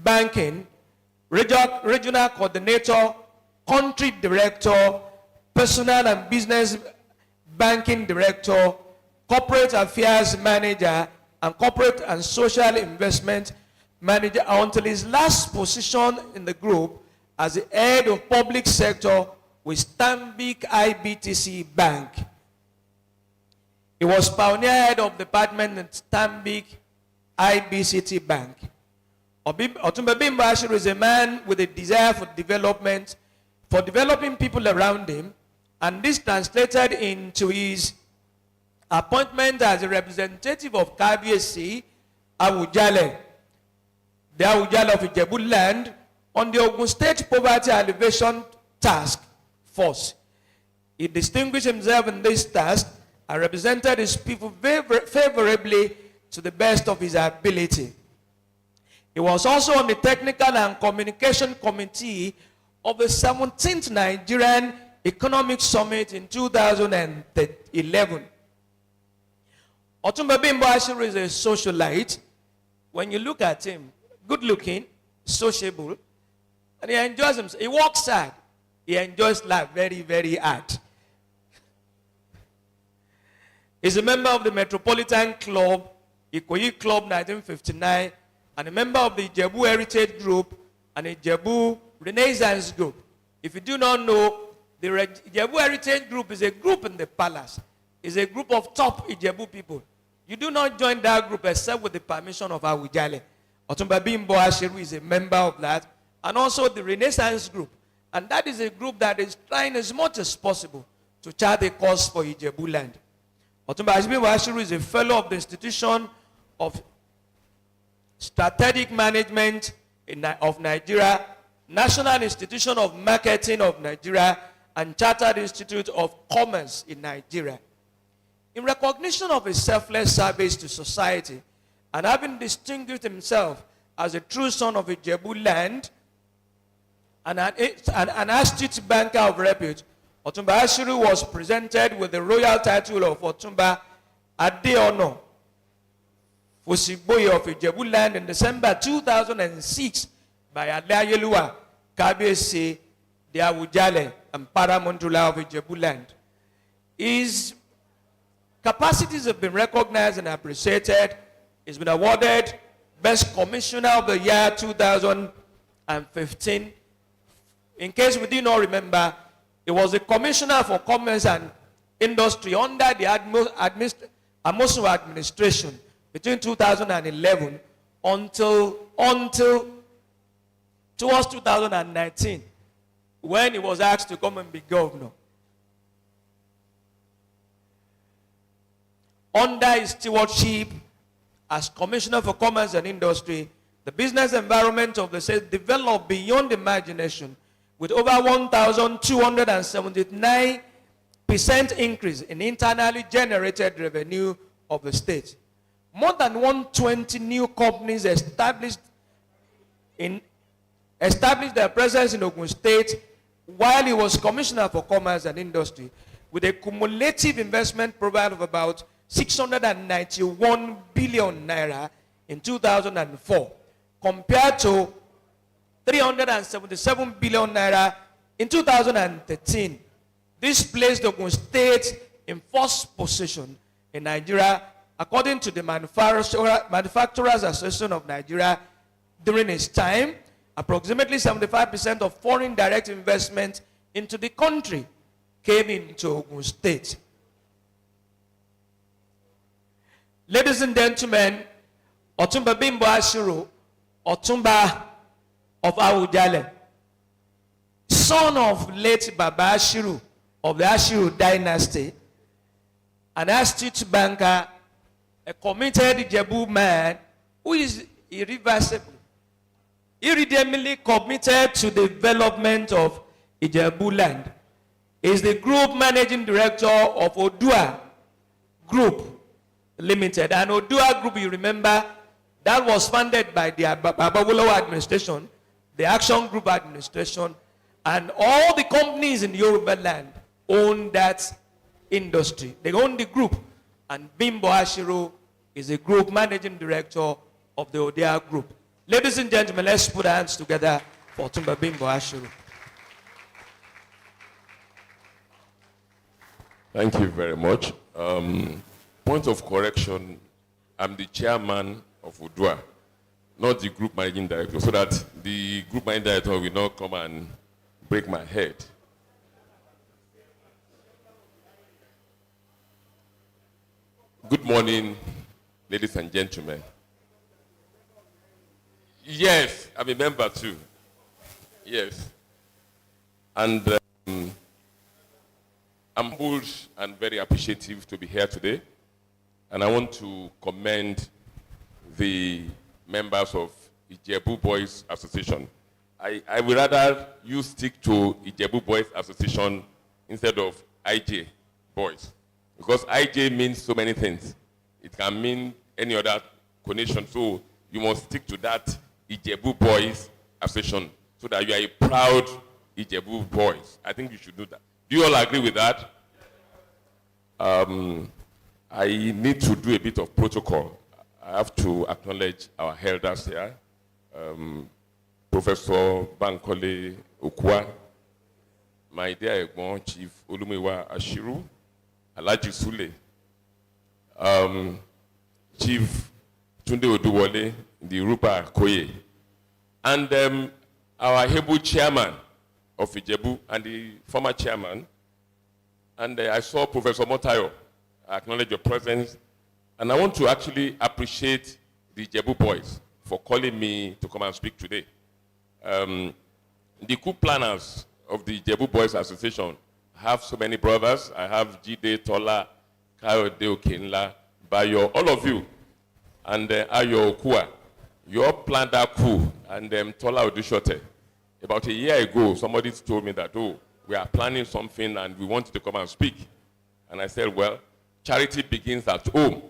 banking, regional coordinator, country director, personal and business banking director, corporate affairs manager, and corporate and social investment manager until his last position in the group as the head of public sector with Stanbic IBTC Bank. He was pioneer head of department at Stanbic IBCT Bank. Otumba Bimbo Ashiru is a man with a desire for development, for developing people around him, and this translated into his appointment as a representative of Kabiyesi Awujale, the Awujale of Ijebu land, on the Ogun State Poverty Alleviation Task Force. He distinguished himself in this task and represented his people favorably to the best of his ability. He was also on the Technical and Communication Committee of the 17th Nigerian Economic Summit in 2011. Otumba Bimbo Ashiru is a socialite. When you look at him, good looking, sociable, and he enjoys himself. He works hard. He enjoys life very, very hard. He's a member of the Metropolitan Club, Ikoyi Club 1959, and a member of the Ijebu Heritage Group and Ijebu Renaissance Group. If you do not know, the Ijebu Heritage Group is a group in the palace. It's a group of top Ijebu people. You do not join that group except with the permission of Awujale. Otumba Bimbo Ashiru is a member of that, and also the Renaissance Group. And that is a group that is trying as much as possible to chart a course for Ijebu land. Otumba Bimbo Ashiru is a fellow of the Institution of Strategic Management of Nigeria, National Institution of Marketing of Nigeria, and Chartered Institute of Commerce in Nigeria. In recognition of his selfless service to society and having distinguished himself as a true son of Ijebu land and an astute banker of repute, Otumba Ashiru was presented with the royal title of Otumba Adeono Fosiboye of Ijebu land in December 2006 by Alayeluwa Kabiyesi the Awujale and Paramount ruler of Ijebu land. His capacities have been recognized and appreciated. He's been awarded Best Commissioner of the Year 2015. In case we do not remember, he was the Commissioner for Commerce and Industry under the Amosu administration between 2011 until towards 2019, when he was asked to come and be governor. Under his stewardship as Commissioner for Commerce and Industry, the business environment of the state developed beyond imagination, with over 1,279% increase in internally generated revenue of the state. More than 120 new companies established their presence in Ogun State while he was Commissioner for Commerce and Industry, with a cumulative investment profile of about 691 billion naira in 2004, compared to 377 billion naira in 2013. This placed Ogun State in first position in Nigeria, according to the Manufacturers Association of Nigeria. During its time, approximately 75% of foreign direct investment into the country came into Ogun State. Ladies and gentlemen, Otumba Bimbo Ashiru, Otumba of Awujale, son of late Baba Ashiru of the Ashiru dynasty, an astute banker, a committed Ijebu man who is irredeemably committed to the development of Ijebu land. He is the group managing director of Odua Group Limited. And Odua Group, you remember, that was funded by the Babawolowo administration, the Action Group administration, and all the companies in Yoruba land own that industry. They own the group. And Bimbo Ashiru is the group managing director of the Odua Group. Ladies and gentlemen, let's put our hands together for Otumba Bimbo Ashiru. Thank you very much. Point of correction, I'm the chairman of UDUA, not the group managing director, so that the group managing director will not come and break my head. Good morning, ladies and gentlemen. Yes, I'm a member too. Yes. And I'm humbled and very appreciative to be here today. And I want to commend the members of IJBoys Association. I would rather you stick to IJBoys Association instead of IJBoys. Because IJ means so many things. It can mean any other connection. So you must stick to that IJBoys Association so that you are a proud IJBoys. I think you should do that. Do you all agree with that? I need to do a bit of protocol. I have to acknowledge our elders here. Professor Bankole Okwa, my dear Egbon, Chief Olumiwa Ashiru, Alaji Sule, Chief Tunde Oduwole, the Rupa Koye, and our Ijebu chairman of Ijebu and the former chairman. And I saw Professor Motayo. I acknowledge your presence. And I want to actually appreciate the Ijebu boys for calling me to come and speak today. The co-planners of the Ijebu Boys Association have so many brothers. I have Jide Tola, Kayode Okenla, Bayo, all of you, and Ayo Okua. You all planned that coup, and Tola Odushote. About a year ago, somebody told me that, oh, we are planning something and we want you to come and speak. And I said, well, charity begins at home.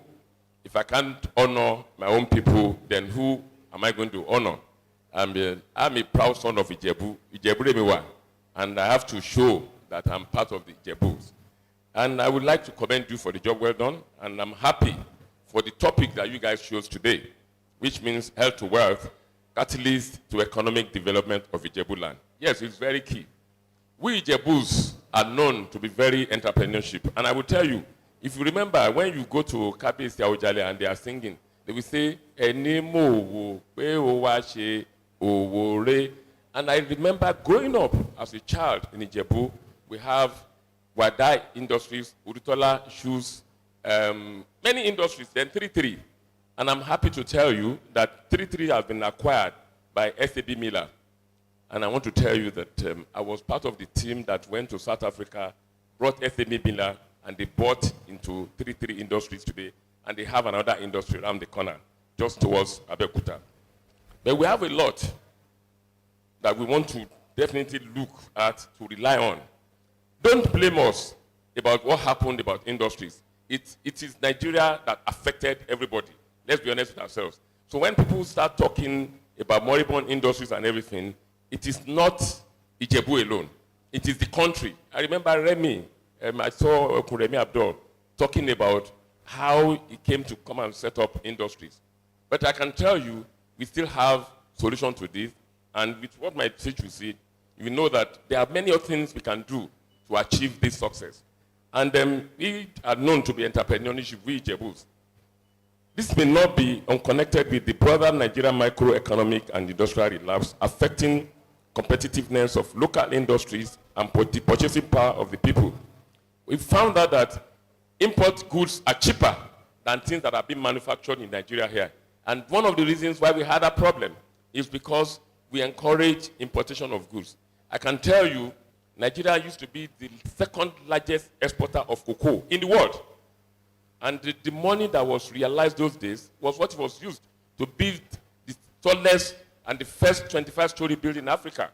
If I can't honor my own people, then who am I going to honor? I'm a proud son of Ijebu, Ijebu Remiwa, and I have to show that I'm part of the Ijebus. And I would like to commend you for the job well done, and I'm happy for the topic that you guys chose today, which means health to wealth, catalyst to economic development of Ijebu land. Yes, it's very key. We Ijebus are known to be very entrepreneurship, and I will tell you, if you remember, when you go to Kabisi Aujale and they are singing, they will say, Enimo wo owore. And I remember growing up as a child in Ijebu, we have Wadai Industries, Urutola Shoes, many industries, then 33. And I'm happy to tell you that 33 has been acquired by SAB Miller. And I want to tell you that I was part of the team that went to South Africa, brought SAB Miller, and they bought into 33 Industries today. And they have another industry around the corner, just towards Abeokuta. But we have a lot that we want to definitely look at, to rely on. Don't blame us about what happened about industries. It is Nigeria that affected everybody. Let's be honest with ourselves. So when people start talking about moribund industries and everything, it is not Ijebu alone. It is the country. I remember Remy, I saw Remy Abdul talking about how he came to come and set up industries. But I can tell you, we still have solution to this. And with what my teacher will say, you know that there are many other things we can do to achieve this success. And we are known to be entrepreneurship, we Ijebus. This may not be unconnected with the broader Nigerian microeconomic and industrial relapse affecting competitiveness of local industries and the purchasing power of the people. We found out that import goods are cheaper than things that are being manufactured in Nigeria here. And one of the reasons why we had a problem is because we encourage importation of goods. I can tell you, Nigeria used to be the second largest exporter of cocoa in the world. And the money that was realized those days was what was used to build the tallest and the first 25-story building in Africa,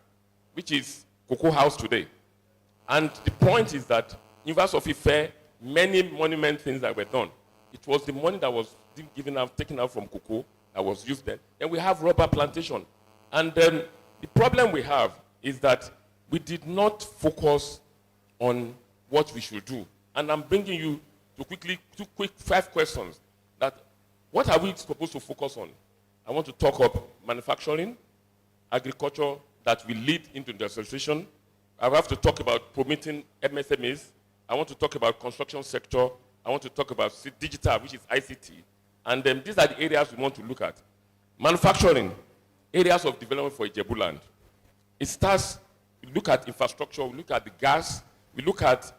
which is Cocoa House today. And the point is that University of Ife, many monument things that were done, it was the money that was taken out from cocoa that was used then. And we have rubber plantation. And then the problem we have is that we did not focus on what we should do. And I'm bringing you to two quick 5 questions. That what are we supposed to focus on? I want to talk about manufacturing, agriculture that will lead into industrialization. I have to talk about promoting MSMEs, I want to talk about construction sector. I want to talk about digital, which is ICT. And these are the areas we want to look at. Manufacturing, areas of development for Ijebu land. It starts, we look at infrastructure, we look at the gas, we look at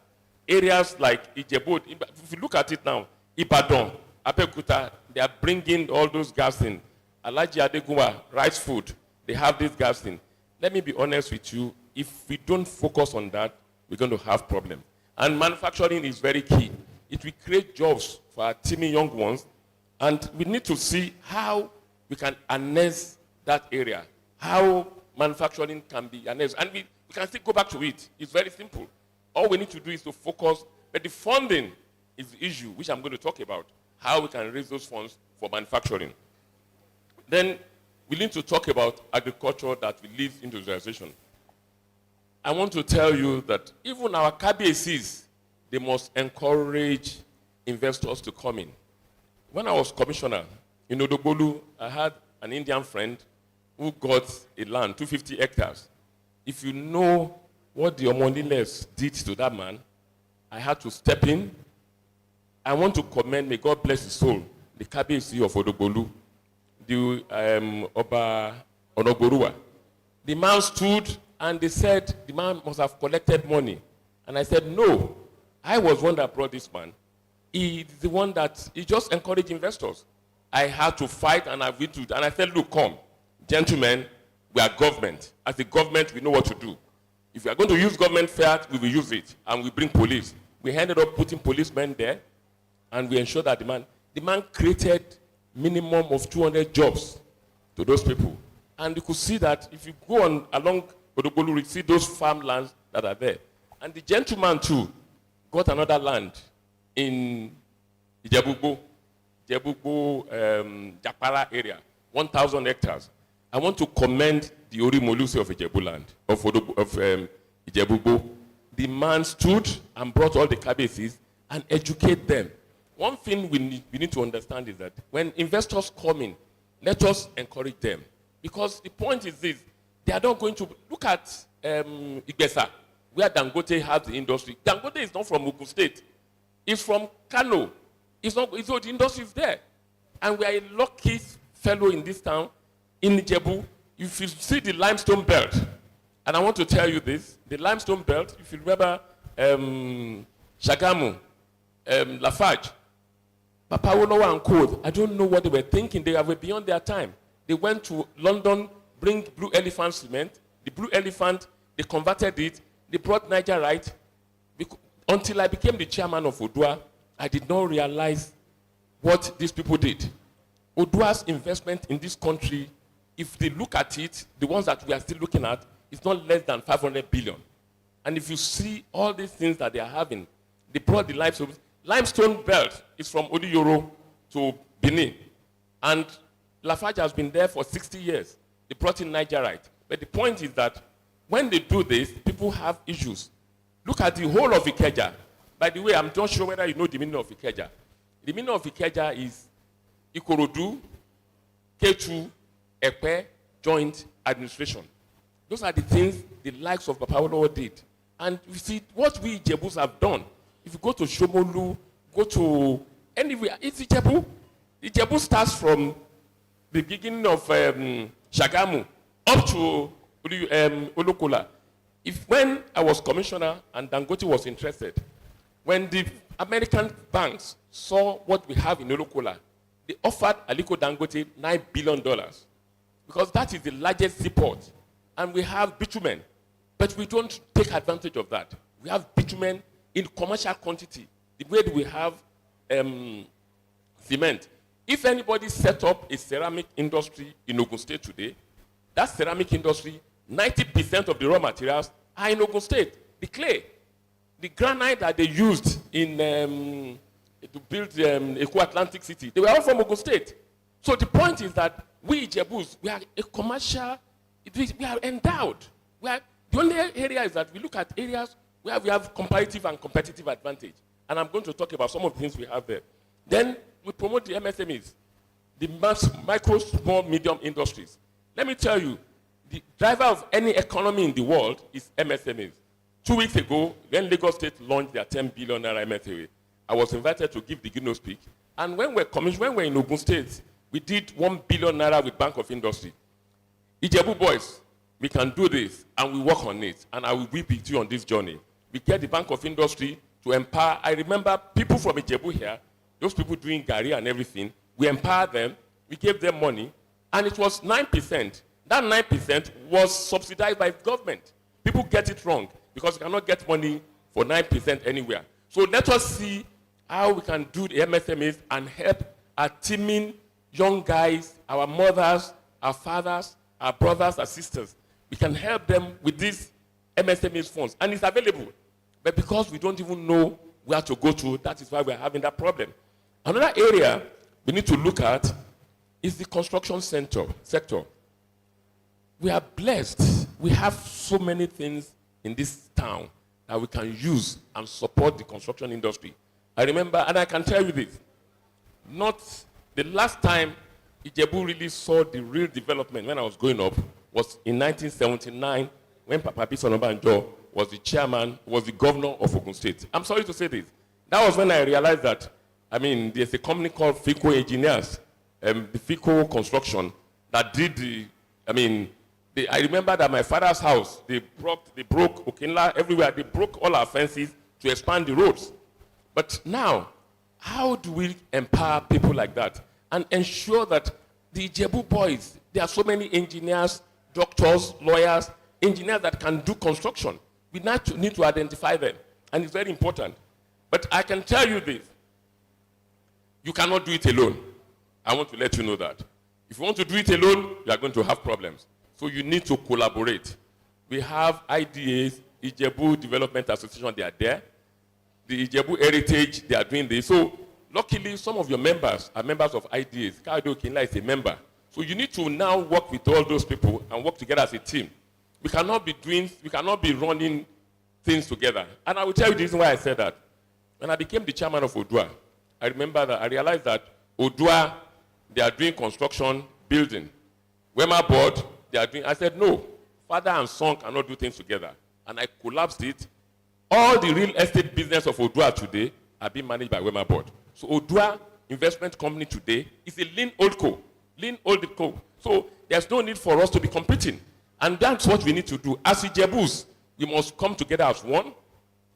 areas like Ijebu. If you look at it now, Ibadan, Apekuta, they are bringing all those gas in. Alaji Adegunwa, rice food, they have this gas in. Let me be honest with you, if we don't focus on that, we're going to have problems. And manufacturing is very key. It will create jobs for our teeming young ones, and we need to see how we can harness that area, how manufacturing can be harnessed. And we can still go back to it. It's very simple. All we need to do is to focus, but the funding is the issue, which I'm going to talk about, how we can raise those funds for manufacturing. Then we need to talk about agriculture that will lead industrialization. I want to tell you that even our KBACs, they must encourage investors to come in. When I was commissioner in Odobolu, I had an Indian friend who got a land, 250 hectares. If you know what the Omoniles did to that man, I had to step in. I want to commend, may God bless his soul, the KBAC of Odobolu, the Oba Onogorua. The man stood and they said the man must have collected money. And I said, no, I was one that brought this man. He's the one that, he just encouraged investors. I had to fight and I went to, and I said, look, come, gentlemen, we are government. As a government, we know what to do. If we are going to use government fair, we will use it, and we bring police. We ended up putting policemen there, and we ensured that the man created minimum of 200 jobs to those people. And you could see that if you go on along Odobolu, you see those farmlands that are there. And the gentleman too got another land in Ijebu, Japara area, 1,000 hectares. I want to commend the Orimolusi of Ijebu land, of Ijebu. The man stood and brought all the KBACs and educate them. One thing we need to understand is that when investors come in, let us encourage them. Because the point is this, they are not going to, look at Igbesa, where Dangote has the industry. Dangote is not from Ogun State. It's from Kano. The industry is there. And we are a lucky fellow in this town, in Ijebu. If you see the limestone belt, and I want to tell you this, the limestone belt, if you remember Shagamu, Lafarge, Papa Olowa and Co., I don't know what they were thinking. They were beyond their time. They went to London, bring Blue Elephant cement. The Blue Elephant, they converted it. They brought Nigerite. Until I became the chairman of Odua, I did not realize what these people did. Odua's investment in this country, if they look at it, the ones that we are still looking at, is not less than 500 billion. And if you see all these things that they are having, they brought the limestone belt is from Odiyoro to Benin. And Lafarge has been there for 60 years. They brought in Nigerite. But the point is that when they do this, people have issues. Look at the whole of Ikeja. By the way, I'm not sure whether you know the meaning of Ikeja. The meaning of Ikeja is Ikorodu, Ketu, Epe, Joint Administration. Those are the things the likes of Papa Olowo did. And you see what we Ijebus have done. If you go to Shomolu, go to anywhere, it's Ijebu. Ijebu starts from the beginning of Shagamu up to Olokola. When I was commissioner and Dangote was interested, when the American banks saw what we have in Olokola, they offered Aliko Dangote $9 billion because that is the largest seaport. And we have bitumen, but we don't take advantage of that. We have bitumen in commercial quantity, the way we have cement. If anybody set up a ceramic industry in Ogun State today, that ceramic industry, 90% of the raw materials are in Ogun State. The clay, the granite that they used in to build Eko Atlantic City, they were all from Ogun State. So the point is that we Ijebus, we are a commercial, we are endowed. The only area is that we look at areas where we have comparative and competitive advantage. And I'm going to talk about some of the things we have there. Then we promote the MSMEs, the micro, small, medium industries. Let me tell you, the driver of any economy in the world is MSMEs. 2 weeks ago, when Lagos State launched their 10 billion naira MSA, I was invited to give the keynote speak. And when we're in Ogun State, we did 1 billion naira with Bank of Industry. Ijebu boys, we can do this, and we work on it, and I will be with you on this journey. We get the Bank of Industry to empower. I remember people from Ijebu here, those people doing Gari and everything, we empowered them, we gave them money, and it was 9%. That 9% was subsidized by the government. People get it wrong, because you cannot get money for 9% anywhere. So let us see how we can do the MSMEs and help our teaming young guys, our mothers, our fathers, our brothers, our sisters. We can help them with these MSMEs funds, and it's available. But because we don't even know where to go to, that is why we're having that problem. Another area we need to look at is the construction sector. We are blessed. We have so many things in this town that we can use and support the construction industry. I remember, and I can tell you this, not the last time Ijebu really saw the real development when I was growing up was in 1979 when Papa Bison Obanjo was the chairman, was the governor of Ogun State. I'm sorry to say this. That was when I realized that, there's a company called FICO Engineers, the FICO Construction, that did I remember that my father's house, they broke Okinla everywhere. They broke all our fences to expand the roads. But now, how do we empower people like that and ensure that the Ijebu boys, there are so many engineers, doctors, lawyers, engineers that can do construction. We need to identify them, and it's very important. But I can tell you this, you cannot do it alone. I want to let you know that. If you want to do it alone, you are going to have problems. So you need to collaborate. We have IDAs, Ijebu Development Association, they are there. The Ijebu Heritage, they are doing this. So luckily, some of your members are members of IDAs. Kado Kinla is a member. So you need to now work with all those people and work together as a team. We cannot be running things together. And I will tell you the reason why I said that. When I became the chairman of Odua, I realized that Odua, they are doing construction, building. Wema board, they are doing, I said, no, father and son cannot do things together. And I collapsed it. All the real estate business of Odua today are being managed by Wema board. So Odua Investment Company today is a lean old co. So there's no need for us to be competing. And that's what we need to do. As Ijebus, we must come together as one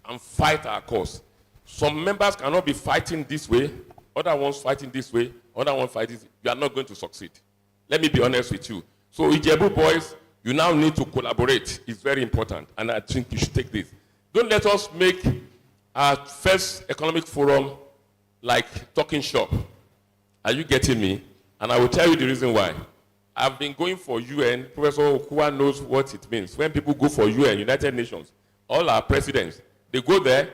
and fight our cause. Some members cannot be fighting this way, other ones fighting this way, other ones fighting this way. You are not going to succeed. Let me be honest with you. So Ijebu boys, you now need to collaborate. It's very important, and I think you should take this. Don't let us make our first economic forum like talking shop. Are you getting me? And I will tell you the reason why. I've been going for UN. Professor Okua knows what it means. When people go for UN, United Nations, all our presidents, they go there,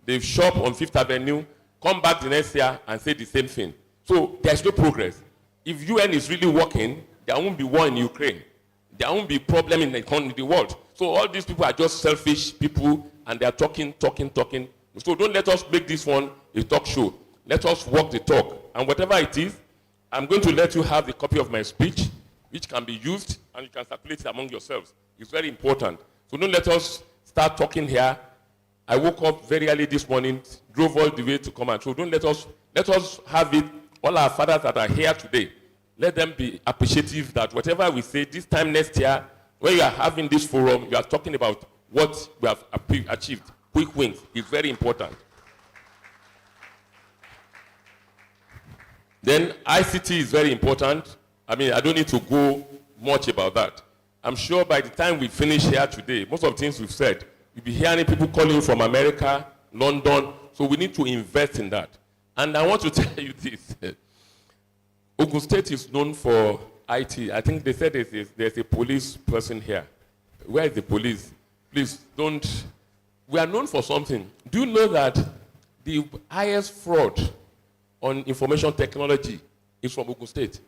they shop on Fifth Avenue, come back the next year and say the same thing. So there's no progress. If UN is really working, there won't be war in Ukraine. There won't be problem in the world. So all these people are just selfish people, and they are talking. So don't let us make this one a talk show. Let us walk the talk. And whatever it is, I'm going to let you have the copy of my speech, which can be used, and you can circulate it among yourselves. It's very important. So don't let us start talking here. I woke up very early this morning, drove all the way to come out. So don't let us have it. All our fathers that are here today, let them be appreciative that whatever we say this time next year, when you are having this forum, you are talking about what we have achieved. Quick wins is very important. Then ICT is very important. I don't need to go much about that. I'm sure by the time we finish here today, most of the things we've said, you'll be hearing people calling from America, London, so we need to invest in that. And I want to tell you this. Ogun State is known for IT. I think they said there's a police person here. Where is the police? Please don't. We are known for something. Do you know that the highest fraud on information technology is from Ogun State?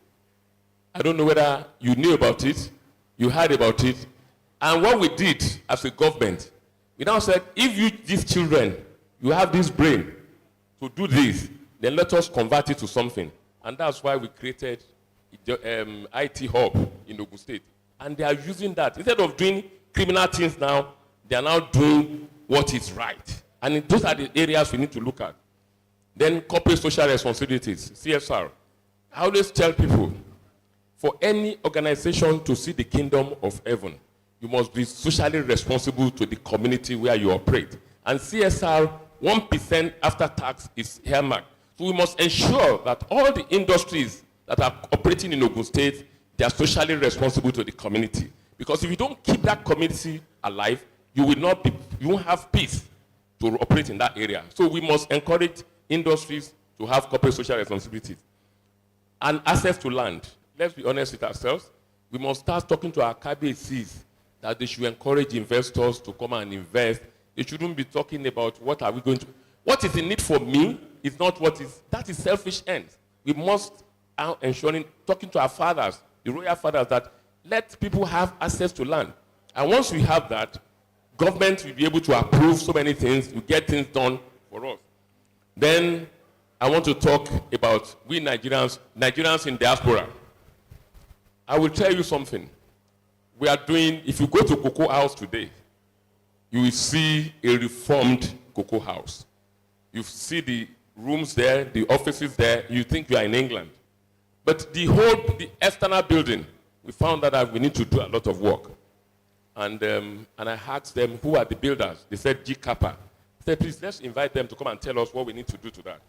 I don't know whether you knew about it, you heard about it. And what we did as a government, we now said, if these children, you have this brain to do this, then let us convert it to something. And that's why we created the IT hub in Ogun State. And they are using that. Instead of doing criminal things now, they are now doing what is right. And those are the areas we need to look at. Then corporate social responsibilities, CSR. I always tell people, for any organization to see the kingdom of heaven, you must be socially responsible to the community where you operate. And CSR, 1% after tax is earmarked. So we must ensure that all the industries that are operating in Ogun State, they are socially responsible to the community. Because if you don't keep that community alive, you won't have peace to operate in that area. So we must encourage industries to have corporate social responsibilities. And access to land. Let's be honest with ourselves. We must start talking to our KBCs that they should encourage investors to come and invest. They shouldn't be talking about what are we going to... What is in need for me is not what is... That is selfish ends. We must ensuring, talking to our fathers, the royal fathers, that let people have access to land. And once we have that, government will be able to approve so many things, to get things done for us. Then I want to talk about we Nigerians in diaspora. I will tell you something. We are doing, if you go to Cocoa House today, you will see a reformed Cocoa House. You see the rooms there, the offices there, you think you are in England. But the external building, we found that we need to do a lot of work. And I asked them, who are the builders? They said, G Kappa. I said, please, let's invite them to come and tell us what we need to do to that.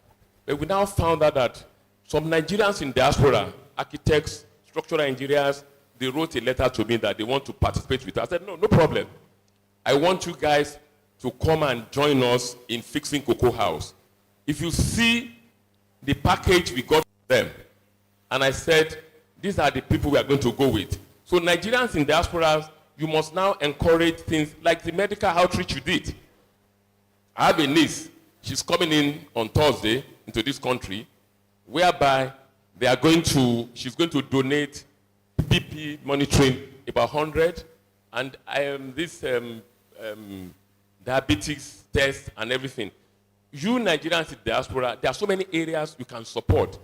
But we now found out that some Nigerians in diaspora, architects, structural engineers, they wrote a letter to me that they want to participate with us. I said, no problem. I want you guys to come and join us in fixing Cocoa House. If you see the package we got from them, and I said, these are the people we are going to go with. So Nigerians in diaspora, you must now encourage things like the medical outreach you did. I have a niece. She's coming in on Thursday into this country, whereby she's going to donate BP monitoring, about 100, and this diabetes test and everything. You Nigerians in diaspora, there are so many areas you can support.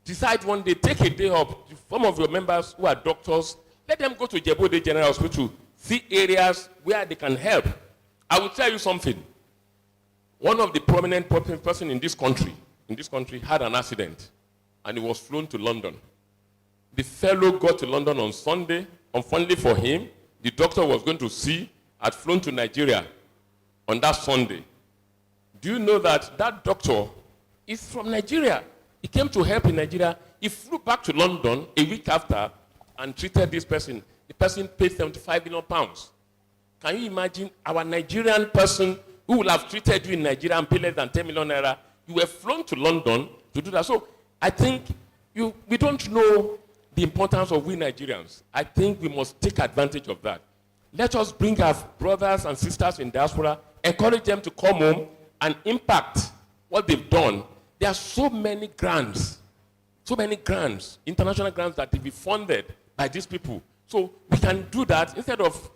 Decide one day, take a day off. Some of your members who are doctors, let them go to Ijebu General Hospital, see areas where they can help. I will tell you something. One of the prominent person in this country had an accident, and he was flown to London. The fellow got to London on Sunday. Unfortunately for him, the doctor was going to see, had flown to Nigeria on that Sunday. Do you know that that doctor is from Nigeria? He came to help in Nigeria. He flew back to London a week after and treated this person. The person paid 75 million pounds. Can you imagine our Nigerian person who will have treated you in Nigeria and pay less than 10 million naira? You were flown to London to do that. So I think we don't know the importance of we Nigerians. I think we must take advantage of that. Let us bring our brothers and sisters in diaspora, encourage them to come home and impact what they've done. There are so many grants, international grants that will be funded by these people. So we can do that instead of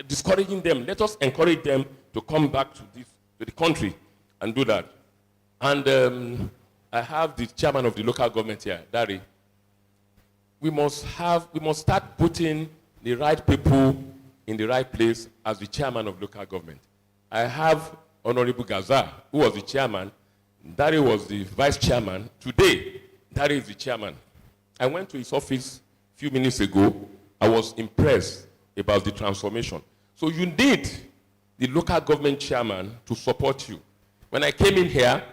discouraging them. Let us encourage them to come back to the country and do that. And I have the chairman of the local government here, Dari. We must start putting the right people in the right place as the chairman of local government. I have Honorable Gaza, who was the chairman. Dari was the vice chairman. Today, Dari is the chairman. I went to his office a few minutes ago. I was impressed about the transformation. So you need the local government chairman to support you. When I came in here,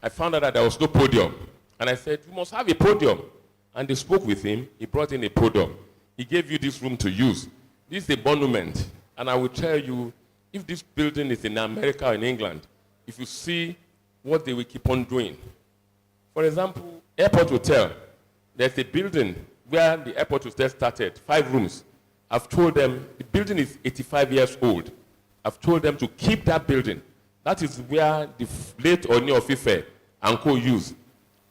I found out that there was no podium. And I said, we must have a podium. And they spoke with him. He brought in a podium. He gave you this room to use. This is a monument. And I will tell you, if this building is in America or in England, if you see what they will keep on doing. For example, Airport Hotel. There's a building where the Airport Hotel started, 5 rooms. I've told them, the building is 85 years old. I've told them to keep that building. That is where the late Oni of Ife and co used.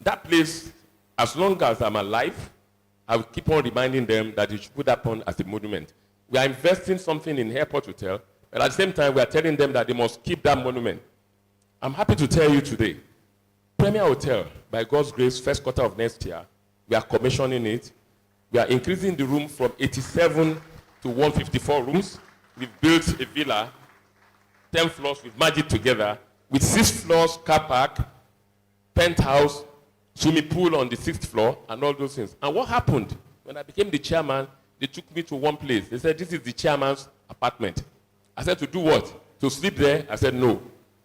That place, as long as I'm alive, I will keep on reminding them that they should put that on as a monument. We are investing something in Airport Hotel, but at the same time, we are telling them that they must keep that monument. I'm happy to tell you today, Premier Hotel, by God's grace, first quarter of next year, we are commissioning it. We are increasing the room from 87 to 154 rooms. we've built a villa, 10 floors, we've merged it together, with 6 floors, car park, penthouse, swimming pool on the 6th floor, and all those things. And what happened? When I became the chairman, they took me to one place. They said, this is the chairman's apartment. I said, to do what? To sleep there? I said, no.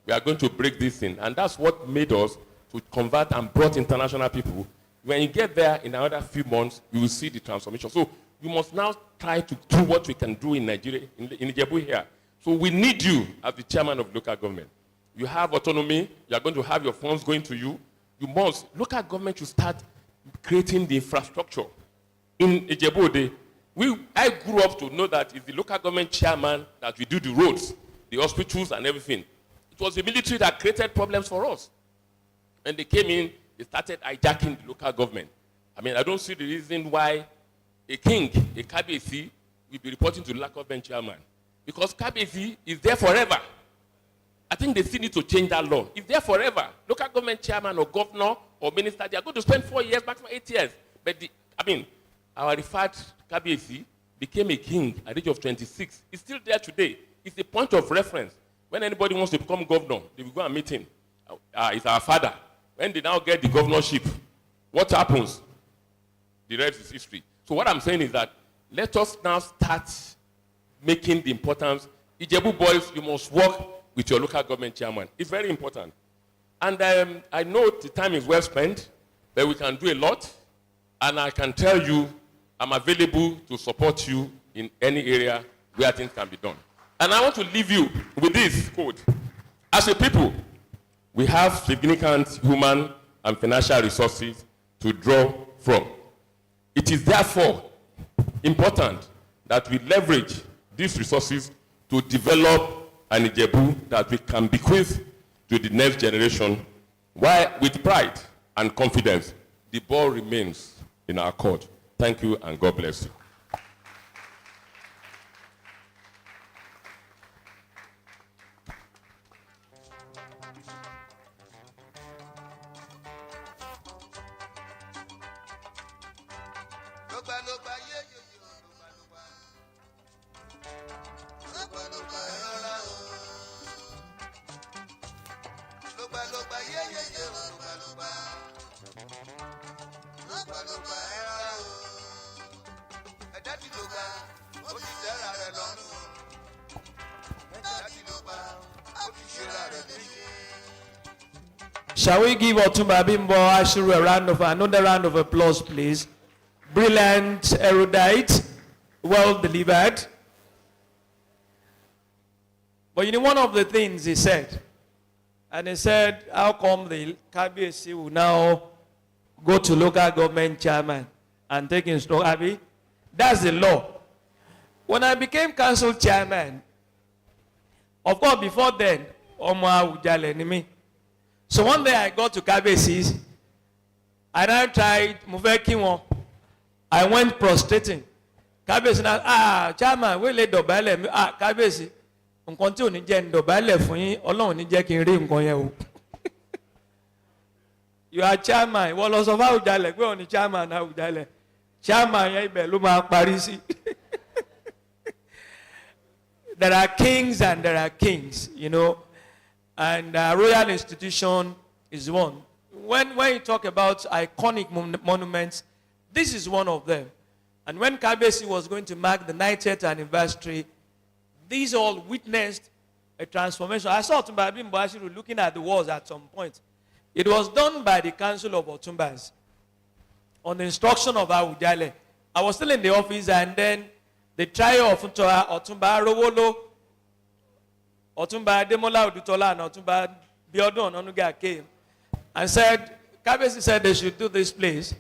We are going to break this thing. And that's what made us to convert and brought international people. When you get there in another few months, you will see the transformation. So you must now try to do what we can do in Nigeria, in Ijebu here. So we need you as the chairman of local government. You have autonomy. You are going to have your funds going to you. You must, local government should start creating the infrastructure. In Ijebu, I grew up to know that it's the local government chairman that we do the roads, the hospitals and everything. It was the military that created problems for us. When they came in, they started hijacking the local government. I mean, I don't see the reason why a king, a Kabiyesi, will be reporting to the local government chairman. Because Kabiyesi is there forever. I think they still need to change that law. It's there forever. Local government chairman or governor or minister, they are going to spend 4 years, maximum 8 years. But our referred Kabiyesi became a king at the age of 26. He's still there today. It's a point of reference. When anybody wants to become governor, they will go and meet him. He's our father. When they now get the governorship, what happens? The rest is history. So what I'm saying is that let us now start making the importance. Ijebu boys, you must work with your local government chairman. It's very important. And I know the time is well spent, but we can do a lot. And I can tell you, I'm available to support you in any area where things can be done. And I want to leave you with this code. As a people, we have significant human and financial resources to draw from. It is therefore important that we leverage these resources to develop an Ijebu that we can bequeath to the next generation, while with pride and confidence, the ball remains in our court. Thank you and God bless you. Shall we give Otumba Bimbo Ashiru another round of applause, please? Brilliant, erudite, well delivered. But you know, one of the things he said, and he said, how come the Kabiyesi will now go to local government chairman and take instruction? That's the law. When I became council chairman, of course, before then, Omo Awujale ni mi. So one day I got to Kabiyesi, and I tried Muvekiwon. I went prostrating. Kabiyesi na, chairman, we lay dobale mi. Kabiyesi, nǹkan tí ò ní jẹ́ ndobale fún yín, Ọlọ́run ní jẹ́ kí n rí nǹkan yẹn o. You are chairman. Ìwọ lọ sọ fún Awujale pé òun ni chairman Awujale. Chairman yẹn ibẹ̀ ló máa parí sí. There are kings and there are kings, you know. And royal institution is one. When you talk about iconic monuments, this is one of them. And when Kabiyesi was going to mark the 90th anniversary, these all witnessed a transformation. I saw Otumba Bimbo Ashiru looking at the walls at some point. It was done by the Council of Otumbas on the instruction of Awujale. I was still in the office, and then the trio of Otumba Arowolo, Otumba Ademola Odutola, and Otumba Biodun Onuga came and said, Kabiyesi said they should do this place.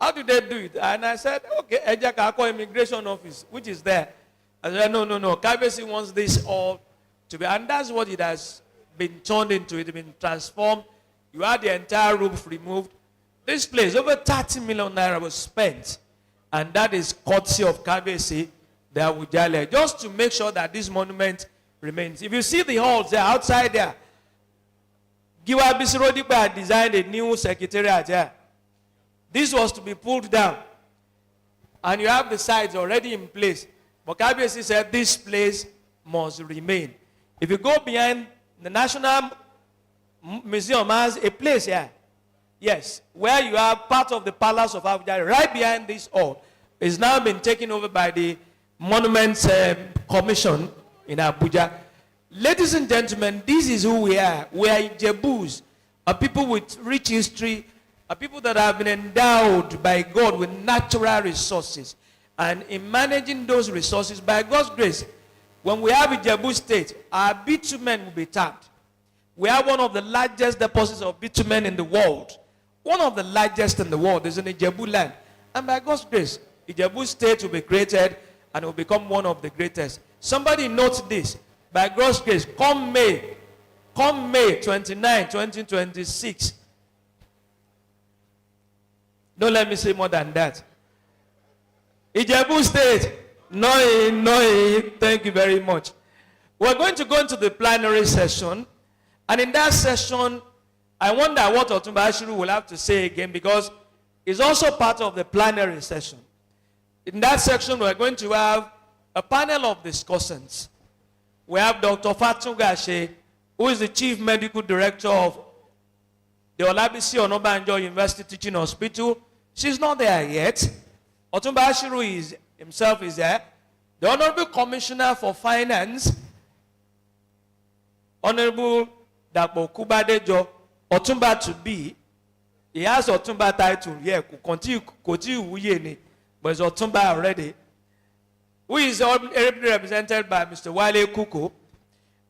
How do they do it? And I said, okay, Ejaka Immigration Office, which is there. I said, no. Kabiyesi wants this all to be, and that's what it has been turned into. It has been transformed. You had the entire roof removed. This place, over 30 million naira was spent, and that is courtesy of Kabiyesi, the Awujale, just to make sure that this monument remains. If you see the halls there, outside there, Giwa Bisirodipa designed a new secretariat there. This was to be pulled down, and you have the sides already in place. But Kabiyesi said this place must remain. If you go behind the National Museum, has a place here. Yes, where you have part of the Palace of Abuja, right behind this hall, is now been taken over by the Monuments Commission in Abuja. Ladies and gentlemen, this is who we are. We are Ijebus, a people with rich history, a people that have been endowed by God with natural resources. And in managing those resources, by God's grace, when we have Ijebu State, our bitumen will be tapped. We have one of the largest deposits of bitumen in the world. One of the largest in the world is in Ijebu land. And by God's grace, Ijebu State will be created and will become one of the greatest. Somebody note this. By God's grace, come May 29, 2026. Don't let me say more than that. Ijebu State, no, thank you very much. We're going to go into the plenary session. And in that session, I wonder what Otumba Ashiru will have to say again, because it's also part of the plenary session. In that section, we're going to have a panel of discussants. We have Dr. Fatunga Ashe, who is the Chief Medical Director of the Olabisi Onabanjo University Teaching Hospital. She's not there yet. Otumba Ashiru himself is there. The Honorable Commissioner for Finance, Honorable Dapo Kubadejo, Otumba to be. He has Otumba title, yeah, but it's Otumba already. Who is represented by Mr. Wale Kuku,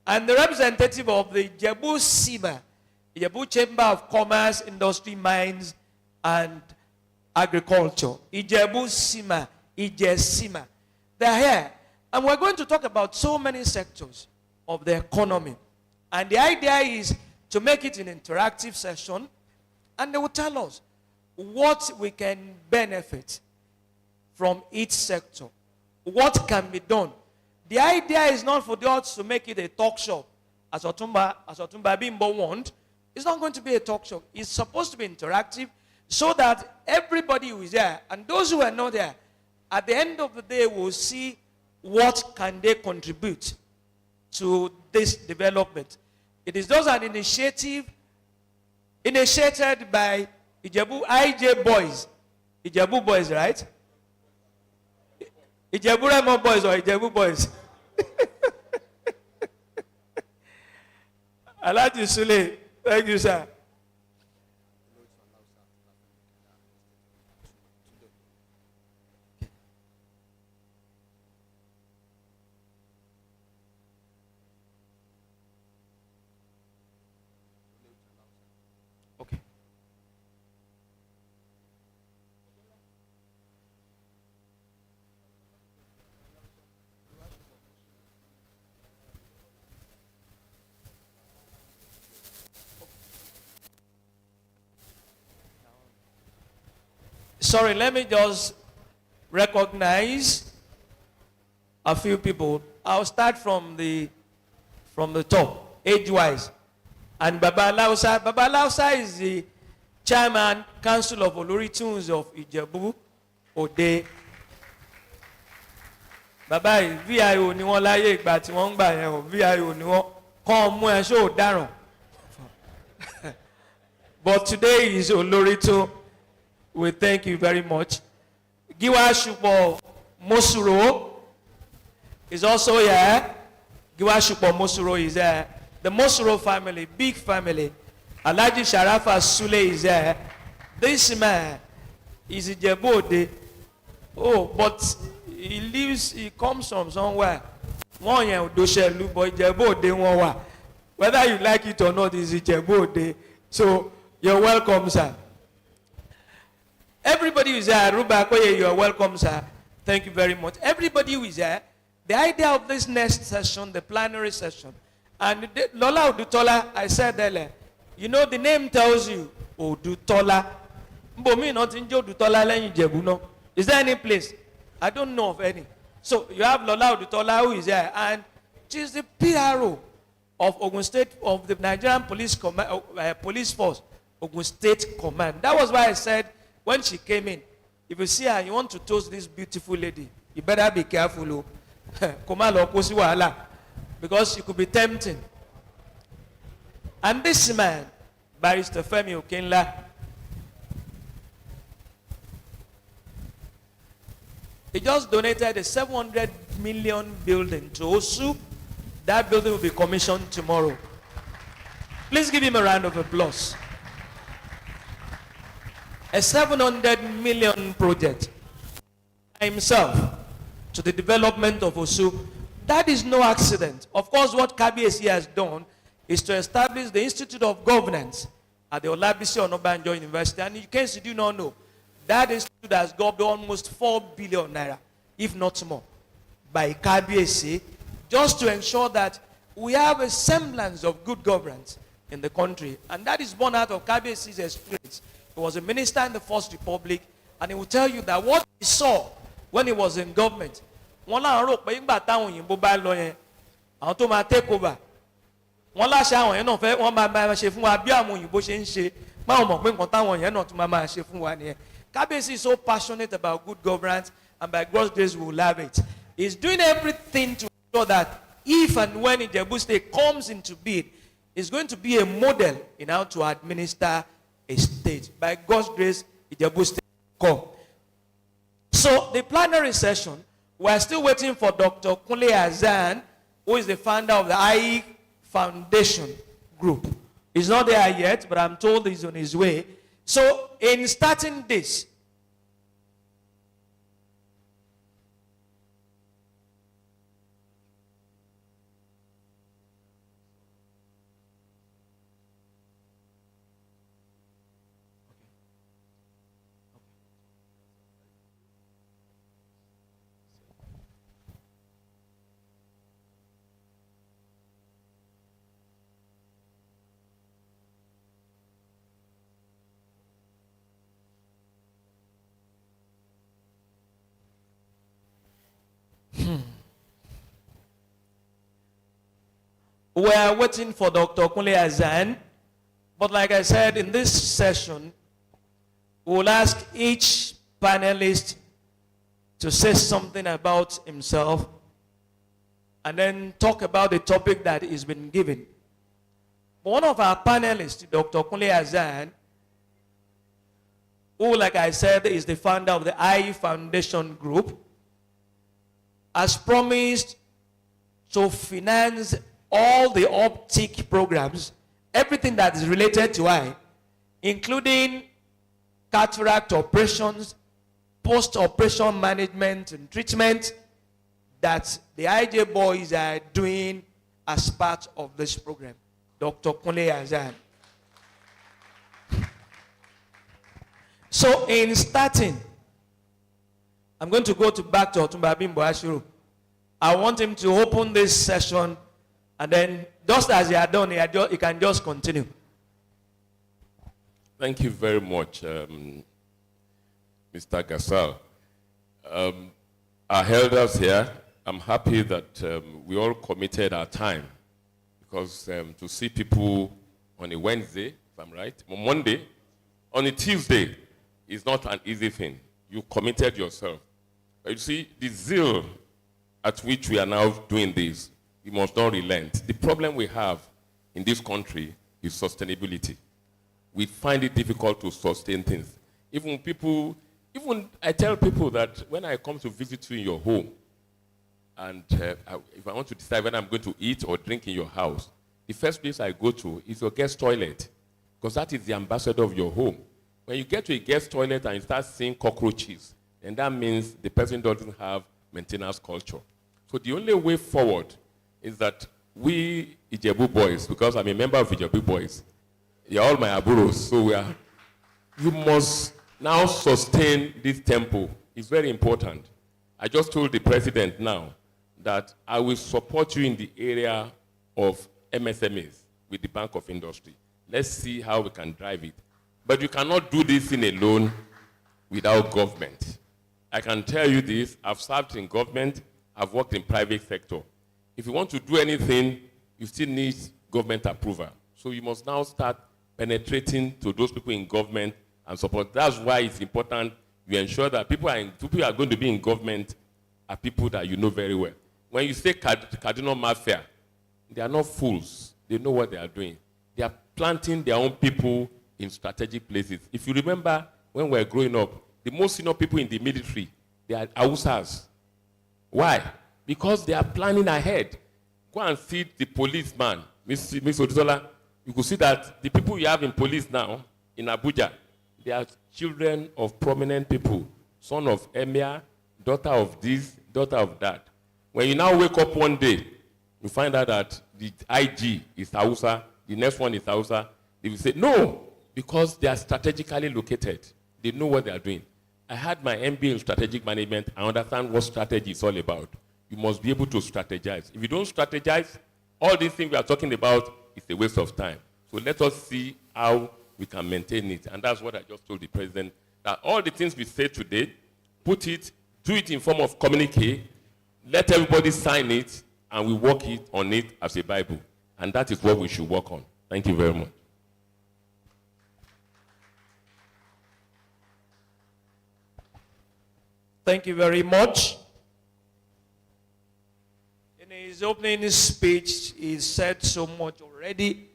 and the representative of the Ijebu SIMA, Ijebu Chamber of Commerce, Industry, Mines, and Agriculture. Ijebu SIMA, IJSIMA. They're here. And we're going to talk about so many sectors of the economy. And the idea is to make it an interactive session, and they will tell us what we can benefit from each sector. What can be done. The idea is not for us to make it a talk show, as Otumba Bimbo want. It's not going to be a talk show. It's supposed to be interactive, so that everybody who is there and those who are not there, at the end of the day, will see what can they contribute to this development. It is just an initiative initiated by Ijebu IJBoys. Ijebu boys, right? Ijebu Remo boys or Ijebu boys? Alaji Sule, thank you, sir. Sorry, let me just recognize a few people. I'll start from the top, age-wise. And Baba Lausa. Baba Lausa is the chairman, Council of Olorituns of Ijebu Ode. Baba is VIO ni wọ́n láyé ìgbà tí wọ́n ń gbà yẹn o. VIO ni wọ́n kàn mú ẹ ṣó dáràn. But today is Olorito. We thank you very much. Giwa Shupo Mosuro is also here. Giwa Shupo Mosuro is here. The Mosuro family, big family. Alaji Sharafa Sule is here. This man is Ijebu. Oh, but he comes from somewhere. Whether you like it or not, is Ijebu. So you're welcome, sir. Everybody who is there, Ruba Akoye, you are welcome, sir. Thank you very much. Everybody who is there, the idea of this next session, the plenary session, and Lola Odutola, I said earlier, you know the name tells you, Odutola. Mbomi not in Odutola len Ijebu, no. Is there any place? I don't know of any. So you have Lola Odutola who is there, and she is the PRO of Ogun State, of the Nigerian Police Force, Ogun State Command. That was why I said, when she came in, if you see her, you want to toast this beautiful lady, you better be careful. because it could be tempting. And this man, Barrister Femi Okenla, he just donated a 700 million building to OSU. That building will be commissioned tomorrow. Please give him a round of applause. A 700 million project himself to the development of OSU. That is no accident. Of course, what KBSC has done is to establish the Institute of Governance at the Olabisi Onabanjo University. And in case you do not know, that institute has got almost 4 billion naira, if not more, by KBSC, just to ensure that we have a semblance of good governance in the country. And that is born out of KBSC's experience. He was a minister in the First Republic, and he will tell you that what he saw when he was in government, wọ́n láwọn rò pé ńgbà táwọn òyìnbó bá lọ yẹn, àwọn tó máa take over, wọ́n láṣẹ àwọn yẹn náà fẹ́ wọ́n máa ṣe fún wa bí àwọn òyìnbó ṣe ń ṣe, báwọn mọ̀ pé nǹkan táwọn yẹn náà tún máa ṣe fún wa nìyẹn. KBSC is so passionate about good governance, and by God's grace we will have it. He's doing everything to ensure that if and when Ijebu State comes into being, it's going to be a model in how to administer a state. By God's grace, Ijebu State will come. So the plenary session, we're still waiting for Dr. Kunle Azan, who is the founder of the IE Foundation Group. He's not there yet, but I'm told he's on his way. So in starting this, we are waiting for Dr. Kunle Azan, but like I said, in this session, we will ask each panelist to say something about himself and then talk about the topic that is been given. One of our panelists, Dr. Kunle Azan, who, like I said, is the founder of the IE Foundation Group, has promised to finance all the optic programs, everything that is related to eye, including cataract operations, post-operation management and treatment that the IJBoys are doing as part of this program. Dr. Kunle Azan. So in starting, I'm going to go back to Otumba Bimbo Ashiru. I want him to open this session, and then just as he had done, he can just continue. Thank you very much, Mr. Gasal. Our elders here, I'm happy that we all committed our time, because to see people on a Wednesday, if I'm right, on Monday, on a Tuesday, is not an easy thing. You committed yourself. But you see, the zeal at which we are now doing this, we must not relent. The problem we have in this country is sustainability. We find it difficult to sustain things. Even I tell people that when I come to visit you in your home, and if I want to decide when I'm going to eat or drink in your house, the first place I go to is your guest toilet, because that is the ambassador of your home. When you get to a guest toilet and you start seeing cockroaches, then that means the person doesn't have maintenance culture. So the only way forward is that we Ijebu boys, because I'm a member of Ijebu boys, you're all my aburos, so you must now sustain this tempo. It's very important. I just told the president now that I will support you in the area of MSMEs with the Bank of Industry. Let's see how we can drive it. But you cannot do this thing alone without government. I can tell you this, I've served in government, I've worked in private sector. If you want to do anything, you still need government approval. So you must now start penetrating to those people in government and support. That's why it's important you ensure that people who are going to be in government are people that you know very well. When you say Cardinal Mafia, They are not fools. They know what they are doing. They are planting their own people in strategic places. If you remember when we were growing up, the most senior people in the military, they are Hausas. Why? Because they are planning ahead. Go and see the policeman, Ms. Odizola. You could see that the people you have in police now, in Abuja, they are children of prominent people. Son of Emir, daughter of this, daughter of that. When you now wake up one day, you find out that the IG is Hausa, the next one is Hausa. They will say, no, because they are strategically located. They know what they are doing. I had my MBA in strategic management. I understand what strategy is all about. You must be able to strategize. If you don't strategize, all these things we are talking about is a waste of time. So let us see how we can maintain it. And that's what I just told the president, that all the things we say today, put it, do it in form of communique, let everybody sign it, and we work on it as a Bible. And that is what we should work on. Thank you very much. Thank you very much. In his opening speech, he said so much already,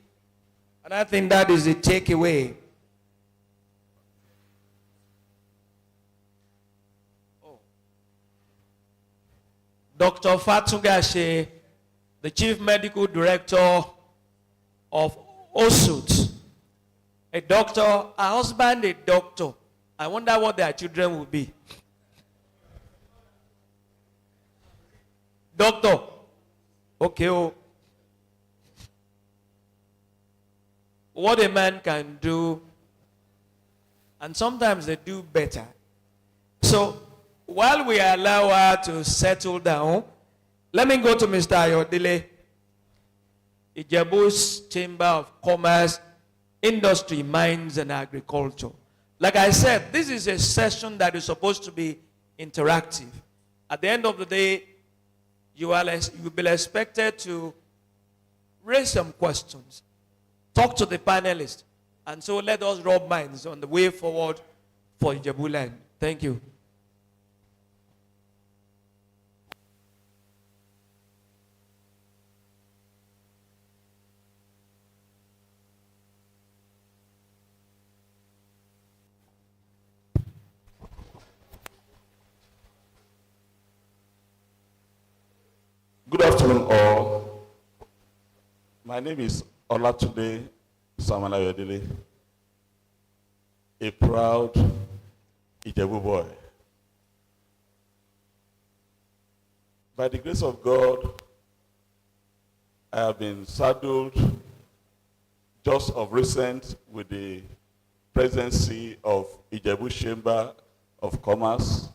and I think that is the takeaway. Dr. Fatugashe, the Chief Medical Director of OSUT, a doctor, a husband, a doctor. I wonder what their children will be. Doctor, okay, oh. What a man can do, and sometimes they do better. So, while we allow her to settle down, let me go to Mr. Ayodele, Ijebu's Chamber of Commerce, Industry, Mines, and Agriculture. Like I said, this is a session that is supposed to be interactive. At the end of the day, you will be expected to raise some questions, talk to the panelists, and so let us rub minds on the way forward for Ijebu land. Thank you. Good afternoon, all. My name is Olatunde Samuel Ayodele, a proud Ijebu boy. By the grace of God, I have been saddled just of recent with the presidency of Ijebu Chamber of Commerce,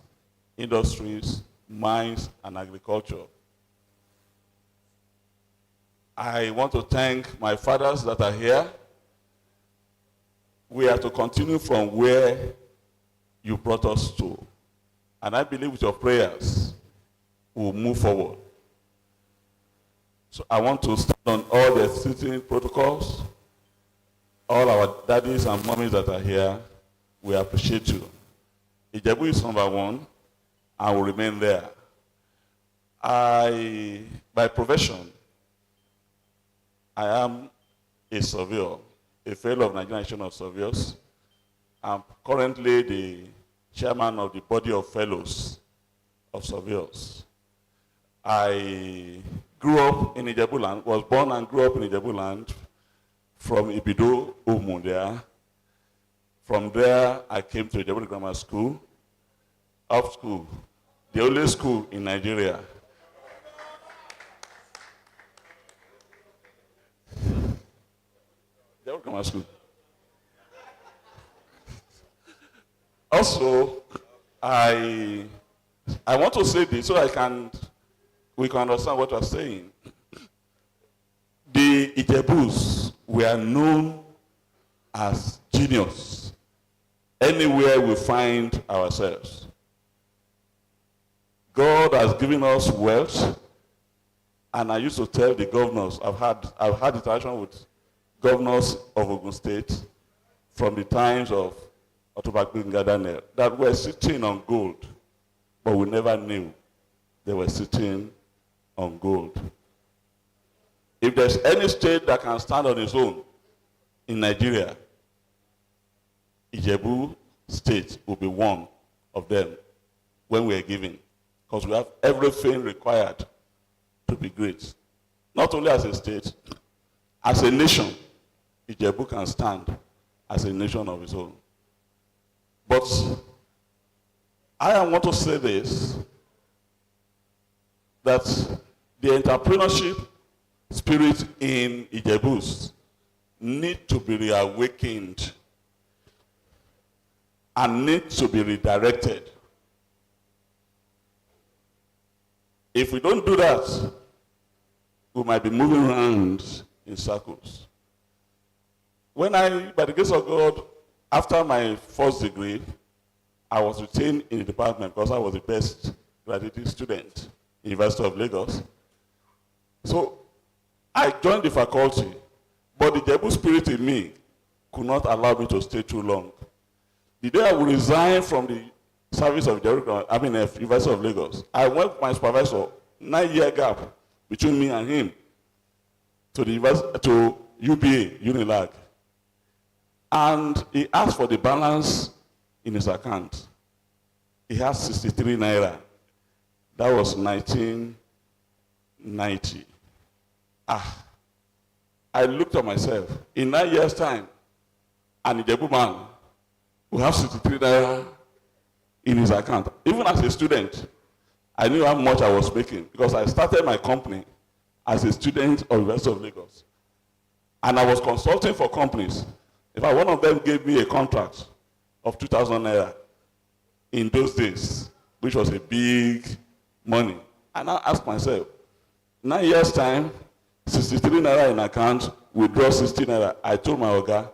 Industries, Mines, and Agriculture. I want to thank my fathers that are here. We are to continue from where you brought us to. And I believe with your prayers, we'll move forward. So I want to stand on all the sitting protocols. All our daddies and mommies that are here, we appreciate you. Ijebu is number one, and will remain there. By profession, I am a surveyor, a fellow of Nigerian Institute of Surveyors. I'm currently the chairman of the body of fellows of surveyors. I grew up in Ijebu land, was born and grew up in Ijebu land from Ibido, Umu there. From there, I came to Ijebu Grammar School, up school, the only school in Nigeria. Grammar School. Also, I want to say this so we can understand what you're saying. The Ijebus were known as genius anywhere we find ourselves. God has given us wealth, and I used to tell the governors, I've had interaction with governors of Ogun State from the times of Otobakbi Daniel that were sitting on gold, but we never knew they were sitting on gold. If there's any state that can stand on its own in Nigeria, Ijebu State will be one of them when we are giving. Because we have everything required to be great. Not only as a state, as a nation, Ijebu can stand as a nation of its own. But I want to say this, that the entrepreneurship spirit in Ijebus need to be reawakened and need to be redirected. If we don't do that, we might be moving around in circles. When I, by the grace of God, after my first degree, I was retained in the department because I was the best graduate student in University of Lagos. So I joined the faculty, but the Ijebu spirit in me could not allow me to stay too long. The day I would resign from the service of University of Lagos, I went with my supervisor, 9-year gap between me and him, to UPA, Unilag. And he asked for the balance in his account. He had 63 naira. That was 1990. I looked at myself. In 9 years' time, an Ijebu man will have 63 naira in his account. Even as a student, I knew how much I was making because I started my company as a student of University of Lagos. And I was consulting for companies. In fact, one of them gave me a contract of 2,000 naira in those days, which was a big money. And I asked myself, 9 years' time, 63 naira in account, withdraw 60 naira. I told my Oga,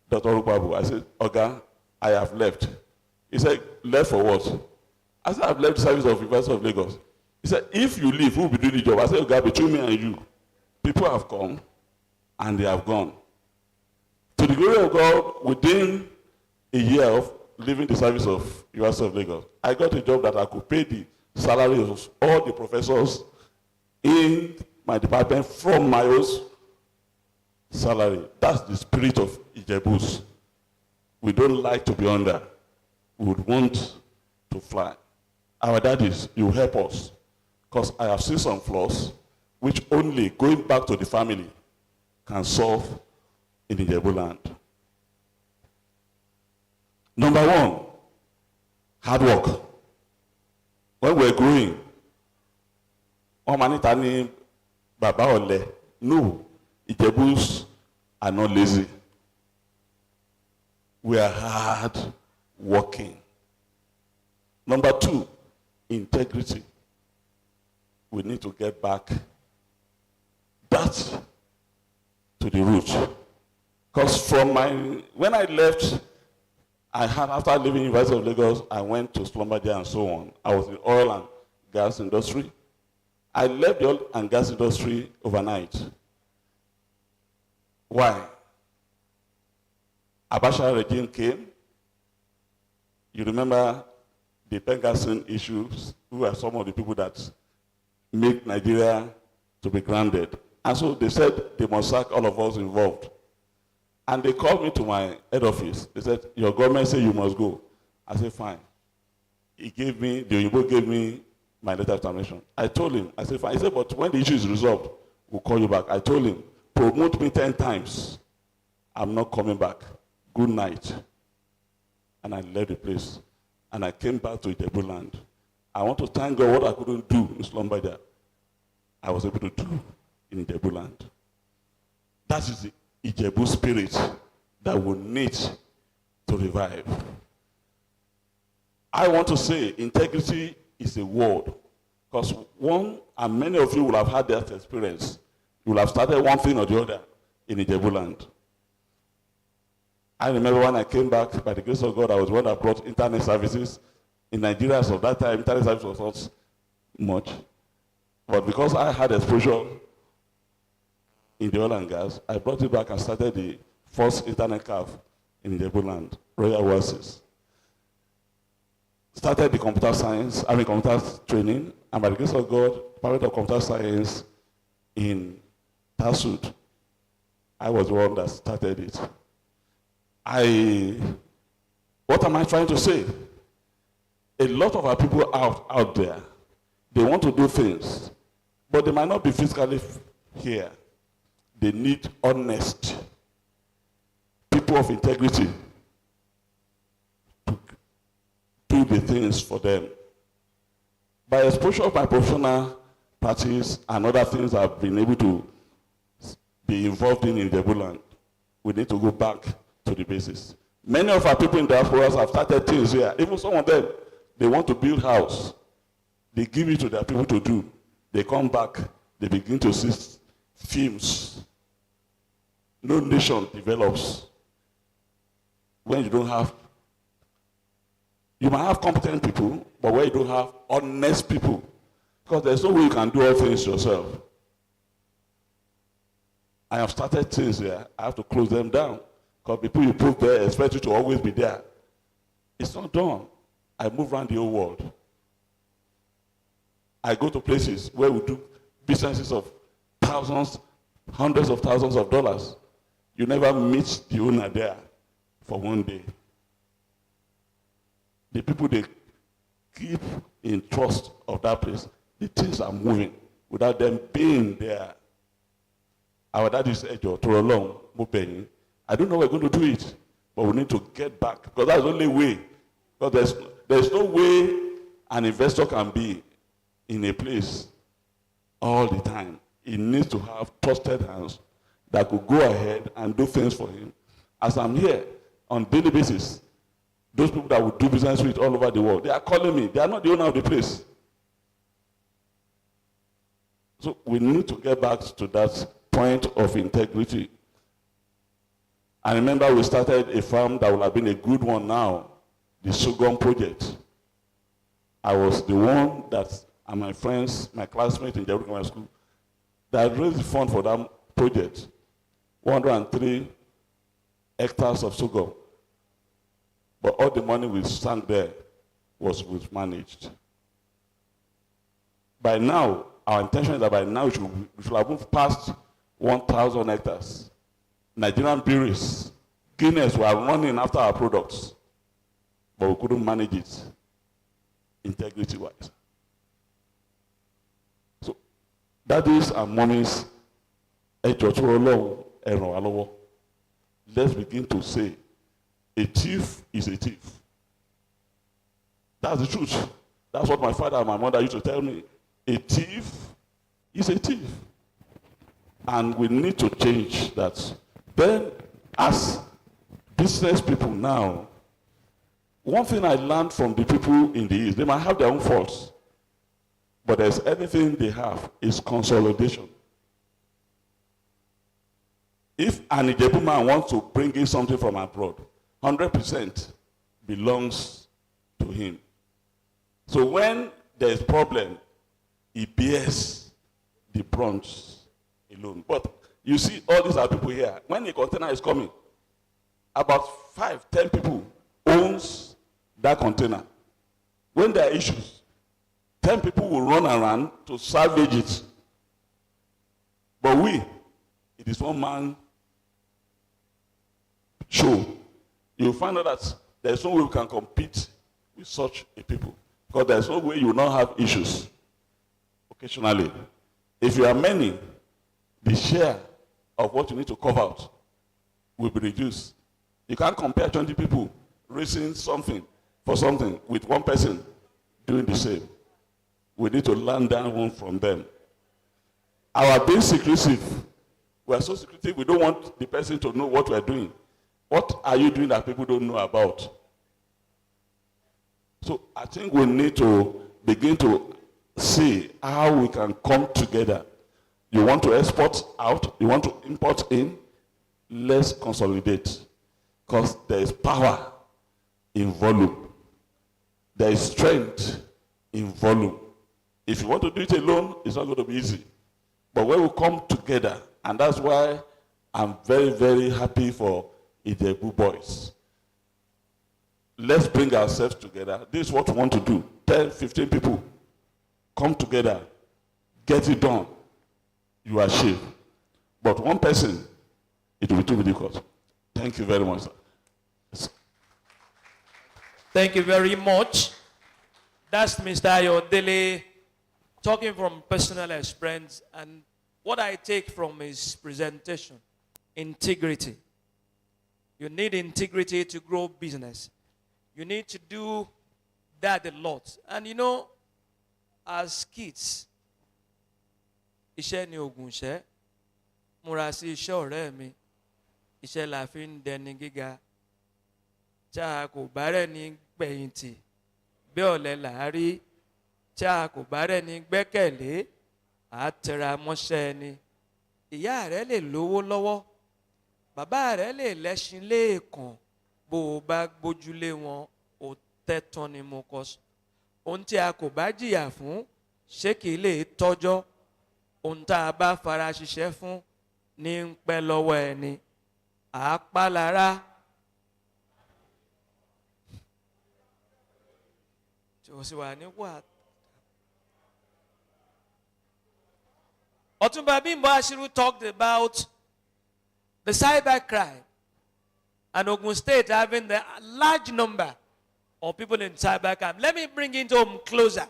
Dr. Rupabu, I said, Oga, I have left. He said, left for what? I said, I've left the service of University of Lagos. He said, if you leave, who will be doing the job? I said, Oga, between me and you, people have come and they have gone. To the glory of God, within a year of leaving the service of University of Lagos, I got a job that I could pay the salary of all the professors in my department from my own salary. That's the spirit of Ijebus. We don't like to be under. We would want to fly. Our daddies, you help us. Because I have seen some flaws which only going back to the family can solve in Ijebu land. Number one, hard work. When we're growing, no, Ijebus are not lazy. We are hard working. Number two, integrity. We need to get back that to the root. Because when I left, after leaving University of Lagos, I went to Schlumberger and so on. I was in the oil and gas industry. I left the oil and gas industry overnight. Why? Abacha regime came. You remember the Pengasin issues, who are some of the people that make Nigeria to be grounded. And so they said they must sack all of us involved. And they called me to my head office. They said, your government said you must go. I said, fine. The Oyibo gave me my letter of termination. I told him, I said, fine. He said, but when the issue is resolved, we'll call you back. I told him, promote me 10 times. I'm not coming back. Good night. And I left the place. And I came back to Ijebu land. I want to thank God what I couldn't do in Schlumberger, I was able to do in Ijebu land. That is the Ijebu spirit that we need to revive. I want to say integrity is a word. Because and many of you will have had that experience. You will have started one thing or the other in Ijebu land. I remember when I came back, by the grace of God, I was the one that brought internet services. In Nigeria, so at that time, internet service was not much. But because I had exposure in the oil and gas, I brought it back and started the first internet cafe in Ijebu land, Royal Oasis. Started the computer training, and by the grace of God, Department of Computer Science in tasseled. I was the one that started it. What am I trying to say? A lot of our people out there, they want to do things, but they might not be physically here. They need honest people of integrity to do the things for them. By exposure of my professional practice and other things I've been able to be involved in Ijebu land, we need to go back to the basis. Many of our people in diasporas have started things here. Even some of them, they want to build house. They give it to their people to do. They come back, they begin to see films. No nation develops when you don't have, you might have competent people, but where you don't have honest people, because there's no way you can do all things yourself. I have started things here, I have to close them down, because people you put there expect you to always be there. It's not done. I move around the whole world. I go to places where we do businesses of thousands, hundreds of thousands of dollars. You never meet the owner there for one day. The people they keep in trust of that place, the things are moving without them being there. Our daddy said, Torolong, Mupeni. I don't know how we're going to do it, but we need to get back, because that's the only way. Because there's no way an investor can be in a place all the time. He needs to have trusted hands that could go ahead and do things for him. As I'm here on a daily basis, those people that we do business with all over the world, they are calling me. They are not the owner of the place. So we need to get back to that point of integrity. I remember we started a farm that would have been a good one now, the Sorghum project. I was the one that, and my friends, my classmates in Ijebu Grammar School, that raised the fund for that project. 103 hectares of sorghum. But all the money we sank there was managed. By now, our intention is that by now we should have moved past 1,000 hectares. Nigerian breweries, Guinness were running after our products, but we couldn't manage it integrity-wise. So, daddies and mommies, let's begin to say, a thief is a thief. That's the truth. That's what my father and my mother used to tell me. A thief is a thief. And we need to change that. Then, as business people now, one thing I learned from the people in the East, they might have their own faults, but there's anything they have is consolidation. If an Ijebu man wants to bring in something from abroad, 100% belongs to him. So when there is problem, he bears the brunt alone. But you see, all these are people here. When a container is coming, about 5, 10 people owns that container. When there are issues, 10 people will run around to salvage it. But it is one man show. You'll find out that there's no way we can compete with such a people, because there's no way you will not have issues occasionally. If you are many, the share of what you need to cover out will be reduced. You can't compare 20 people raising something for something with one person doing the same. We need to learn that one from them. Our being secretive, we are so secretive, we don't want the person to know what we are doing. What are you doing that people don't know about? So I think we need to begin to see how we can come together. You want to export out, you want to import in, let's consolidate. Because there is power in volume. There is strength in volume. If you want to do it alone, it's not going to be easy. But when we come together, and that's why I'm very, very happy for IJBoys. Let's bring ourselves together. This is what we want to do. 10, 15 people come together, get it done. You are safe. But one person, it will be too difficult. Thank you very much, sir. Yes. Thank you very much. That's Mr. Ayodele talking from personal experience, and what I take from his presentation, integrity. You need integrity to grow business. You need to do that a lot. And you know, as kids, iṣẹ́ ni ògùn iṣẹ́, múra sí iṣẹ́ ọ̀rẹ́ mi, iṣẹ́ la fi ń dẹni gíga, tí a kò bá rẹ̀ ní gbẹ̀yìntì, bí ọ̀lẹ là á rí, tí a kò bá rẹ̀ ní gbẹ́kẹ̀lé, à á tẹra mọ́ṣẹ́ ẹni. Ìyá rẹ̀ lè lówó lọ́wọ́, bàbá rẹ̀ lè lẹ́ṣin léèkàn, bó o bá gbójúlé wọn, ó tẹ́tán ni mo kọ sọ. Ohun tí a kò bá jìyà fún, ṣé kìí lè tọ́jọ́? Ohun tá a bá fara ṣiṣẹ́ fún ní ń pẹ́ lọ́wọ́ ẹni. À á pa lára. Otumba Bimbo Ashiru talked about the cybercrime and Ogun State having the large number of people in cybercrime. Let me bring it home closer.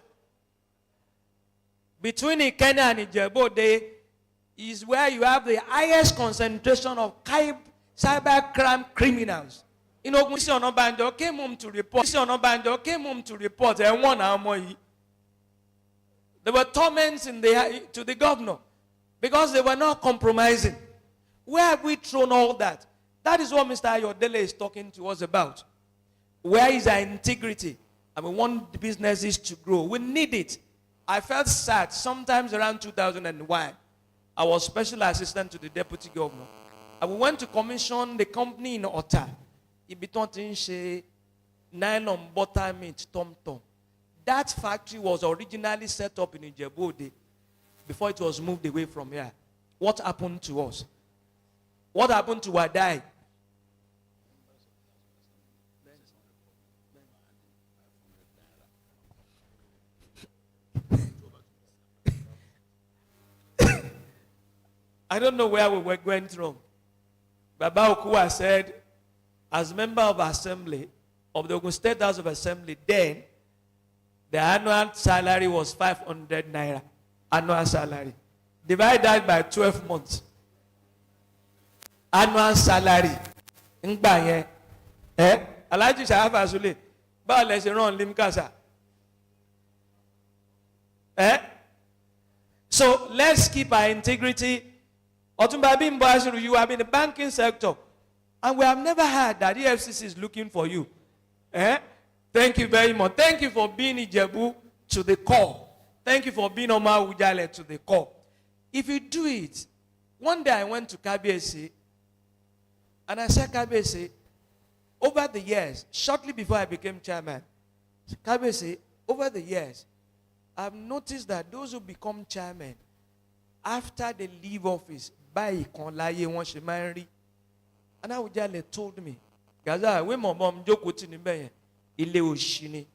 Between Ikena and Ijebu is where you have the highest concentration of cybercrime criminals. In Ogun State, Onabanjo came home to report and one hour. There were torments to the governor because they were not compromising. Where have we thrown all that? That is what Mr. Ayodele is talking to us about. Where is our integrity? And we want the businesses to grow. We need it. I felt sad sometimes around 2001. I was special assistant to the deputy governor. And we went to commission the company in Ota. Ibitontinche nylon butter meat Tom Tom. That factory was originally set up in Ijebu before it was moved away from here. What happened to us? What happened to Wadai? I don't know where we were going wrong. Baba Okuwa said, as member of assembly, of the Ogun State House of Assembly, then, the annual salary was 500 naira. Annual salary. Divide that by 12 months. Annual salary. Ngba yen. Alaji Shahafa Sule. Ba le se ran limkasa. So let's keep our integrity. Otumba Bimbo Ashiru, you have in the banking sector. And we have never heard that EFCC is looking for you. Thank you very much. Thank you for being Ijebu to the core. Thank you for being Omar Ujale to the core. If you do it, one day I went to KBSC and I said, KBSC, over the years, shortly before I became chairman, KBSC, over the years, I've noticed that those who become chairman, after they leave office, by Konlaye won se man ri. And Ujale told me, Gaza, we mo mom joko ti ni be ile osi ni.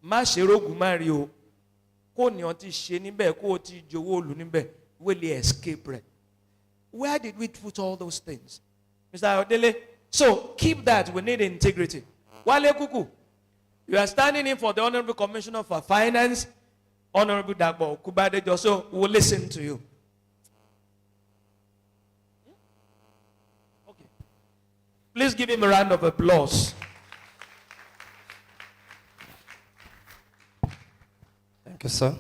Ma se rogun ma ri o. Ko ni on ti se ni be ko ti jowo olu ni be. Will he escape re? Where did we put all those things? Mr. Ayodele, so keep that. We need integrity. Wale Kuku, you are standing in for the Honorable Commissioner for Finance, Honorable Dagbo Kubade Joso, will listen to you. Okay. Please give him a round of applause. Thank you, sir.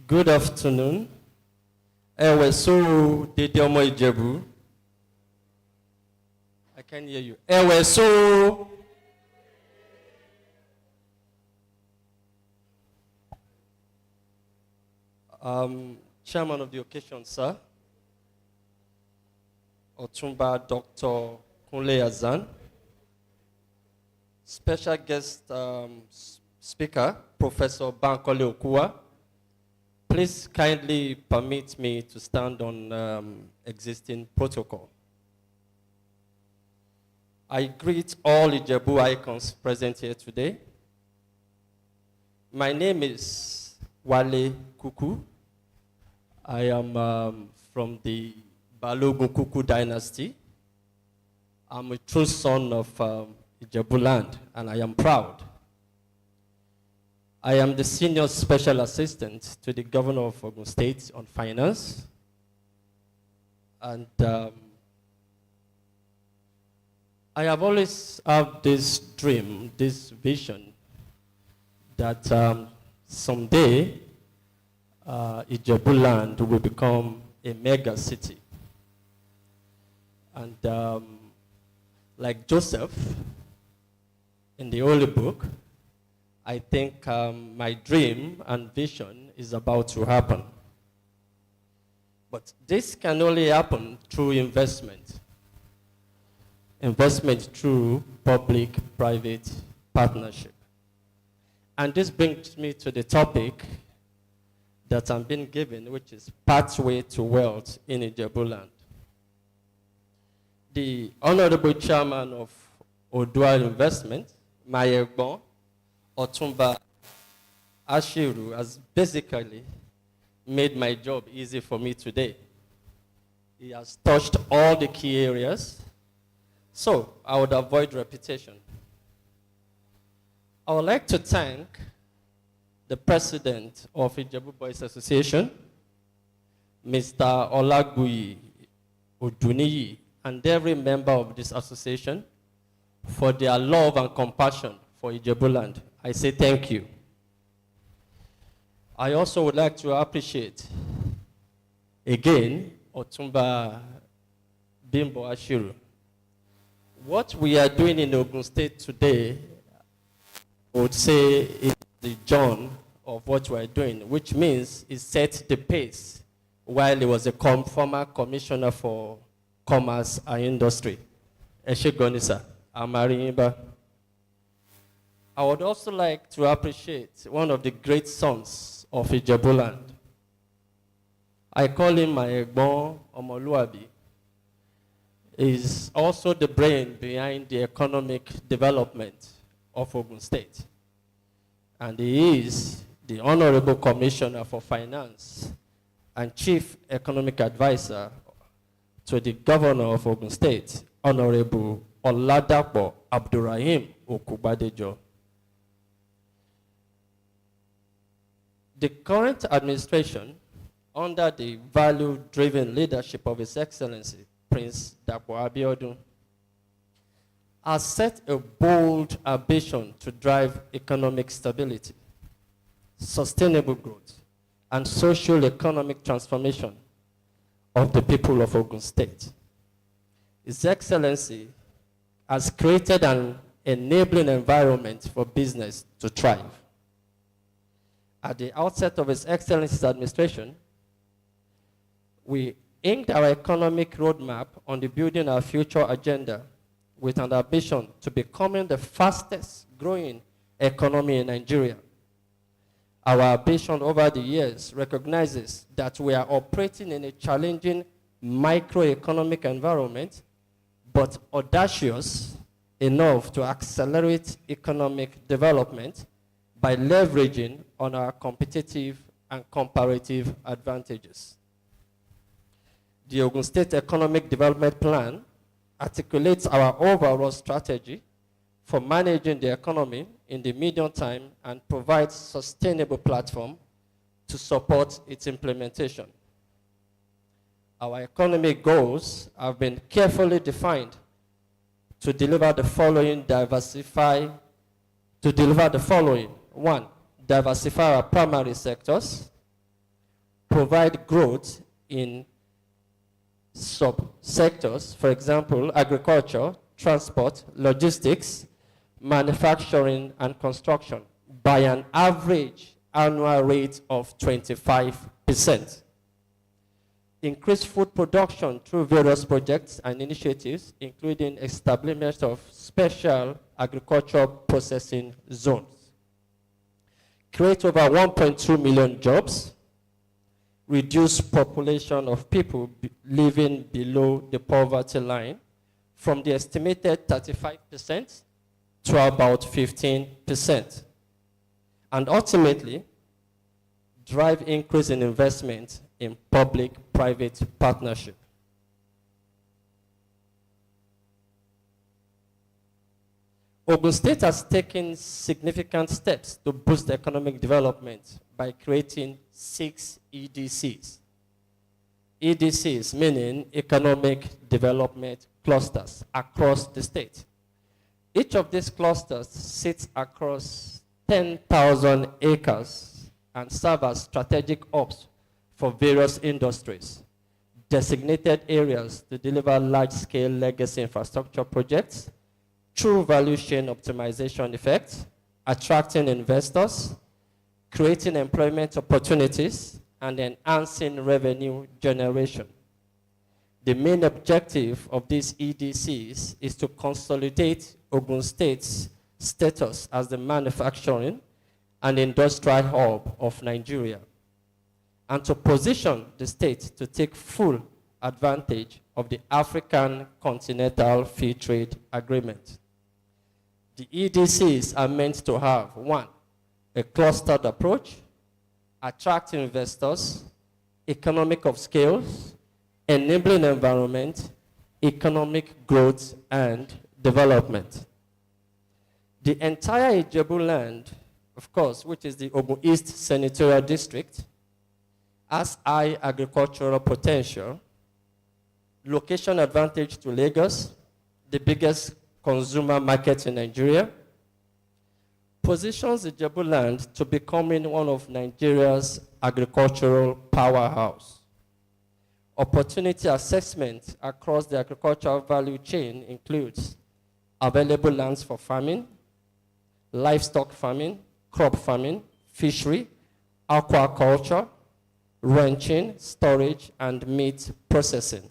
Good afternoon. Ewe so dede omo Ijebu. I can't hear you. Ewe so. Chairman of the occasion, sir. Otumba Dr. Kunle Azan. Special guest speaker, Professor Bankole Okuwa. Please kindly permit me to stand on existing protocol. I greet all Ijebu icons present here today. My name is Wale Kuku. I am from the Balogun Kuku dynasty. I'm a true son of Ijebu land, and I am proud. I am the senior special assistant to the governor of Ogun State on finance. And I have always had this dream, this vision, that someday Ijebu land will become a mega city. And like Joseph in the Holy Book, I think my dream and vision is about to happen. But this can only happen through investment. Investment through public-private partnership. And this brings me to the topic that I'm being given, which is Pathway to Wealth in Ijebu land. The Honorable Chairman of Odua Investment, Mayegbon Otumba Ashiru, has basically made my job easy for me today. He has touched all the key areas, so I would avoid repetition. I would like to thank the president of IJBoys Association, Mr. Olaguyi Oduniyi, and every member of this association for their love and compassion for Ijebu land. I say thank you. I also would like to appreciate, again, Otumba Bimbo Ashiru. What we are doing in Ogun State today, I would say, is the John of what we are doing, which means it set the pace while he was a former commissioner for commerce and industry. Eshe Gonisa, Amarimba. I would also like to appreciate one of the great sons of Ijebu land. I call him my Egbon Omoluabi. He is also the brain behind the economic development of Ogun State. And he is the Honorable Commissioner for Finance and Chief Economic Advisor to the Governor of Ogun State, Honorable Oladapo Abdurrahim Okubadejo. The current administration, under the value-driven leadership of His Excellency, Prince Dapo Abiodun, has set a bold ambition to drive economic stability, sustainable growth, and social economic transformation of the people of Ogun State. His Excellency has created an enabling environment for business to thrive. At the outset of His Excellency's administration, we inked our economic roadmap on the building our future agenda with an ambition to becoming the fastest growing economy in Nigeria. Our ambition over the years recognizes that we are operating in a challenging microeconomic environment, but audacious enough to accelerate economic development by leveraging on our competitive and comparative advantages. The Ogun State Economic Development Plan articulates our overall strategy for managing the economy in the medium time and provides sustainable platform to support its implementation. Our economic goals have been carefully defined to deliver the following. One, diversify our primary sectors, provide growth in sub-sectors, for example, agriculture, transport, logistics, manufacturing, and construction, by an average annual rate of 25%. Increase food production through various projects and initiatives, including establishment of special agricultural processing zones. Create over 1.2 million jobs. Reduce population of people living below the poverty line from the estimated 35% to about 15%. And ultimately, drive increase in investment in public-private partnership. Ogun State has taken significant steps to boost economic development by creating 6 EDCs. EDCs meaning Economic Development Clusters across the state. Each of these clusters sits across 10,000 acres and serve as strategic hubs for various industries, designated areas to deliver large-scale legacy infrastructure projects, true value chain optimization effects, attracting investors, creating employment opportunities, and enhancing revenue generation. The main objective of these EDCs is to consolidate Ogun State's status as the manufacturing and industrial hub of Nigeria, and to position the state to take full advantage of the African Continental Free Trade Agreement. The EDCs are meant to have, 1, a clustered approach, attract investors, economic of scales, enabling environment, economic growth, and development. The entire Ijebu land, of course, which is the Ogun East Senatorial District, has high agricultural potential, location advantage to Lagos, the biggest consumer market in Nigeria, positions Ijebu land to becoming one of Nigeria's agricultural powerhouse. Opportunity assessment across the agricultural value chain includes available lands for farming, livestock farming, crop farming, fishery, aquaculture, ranching, storage, and meat processing.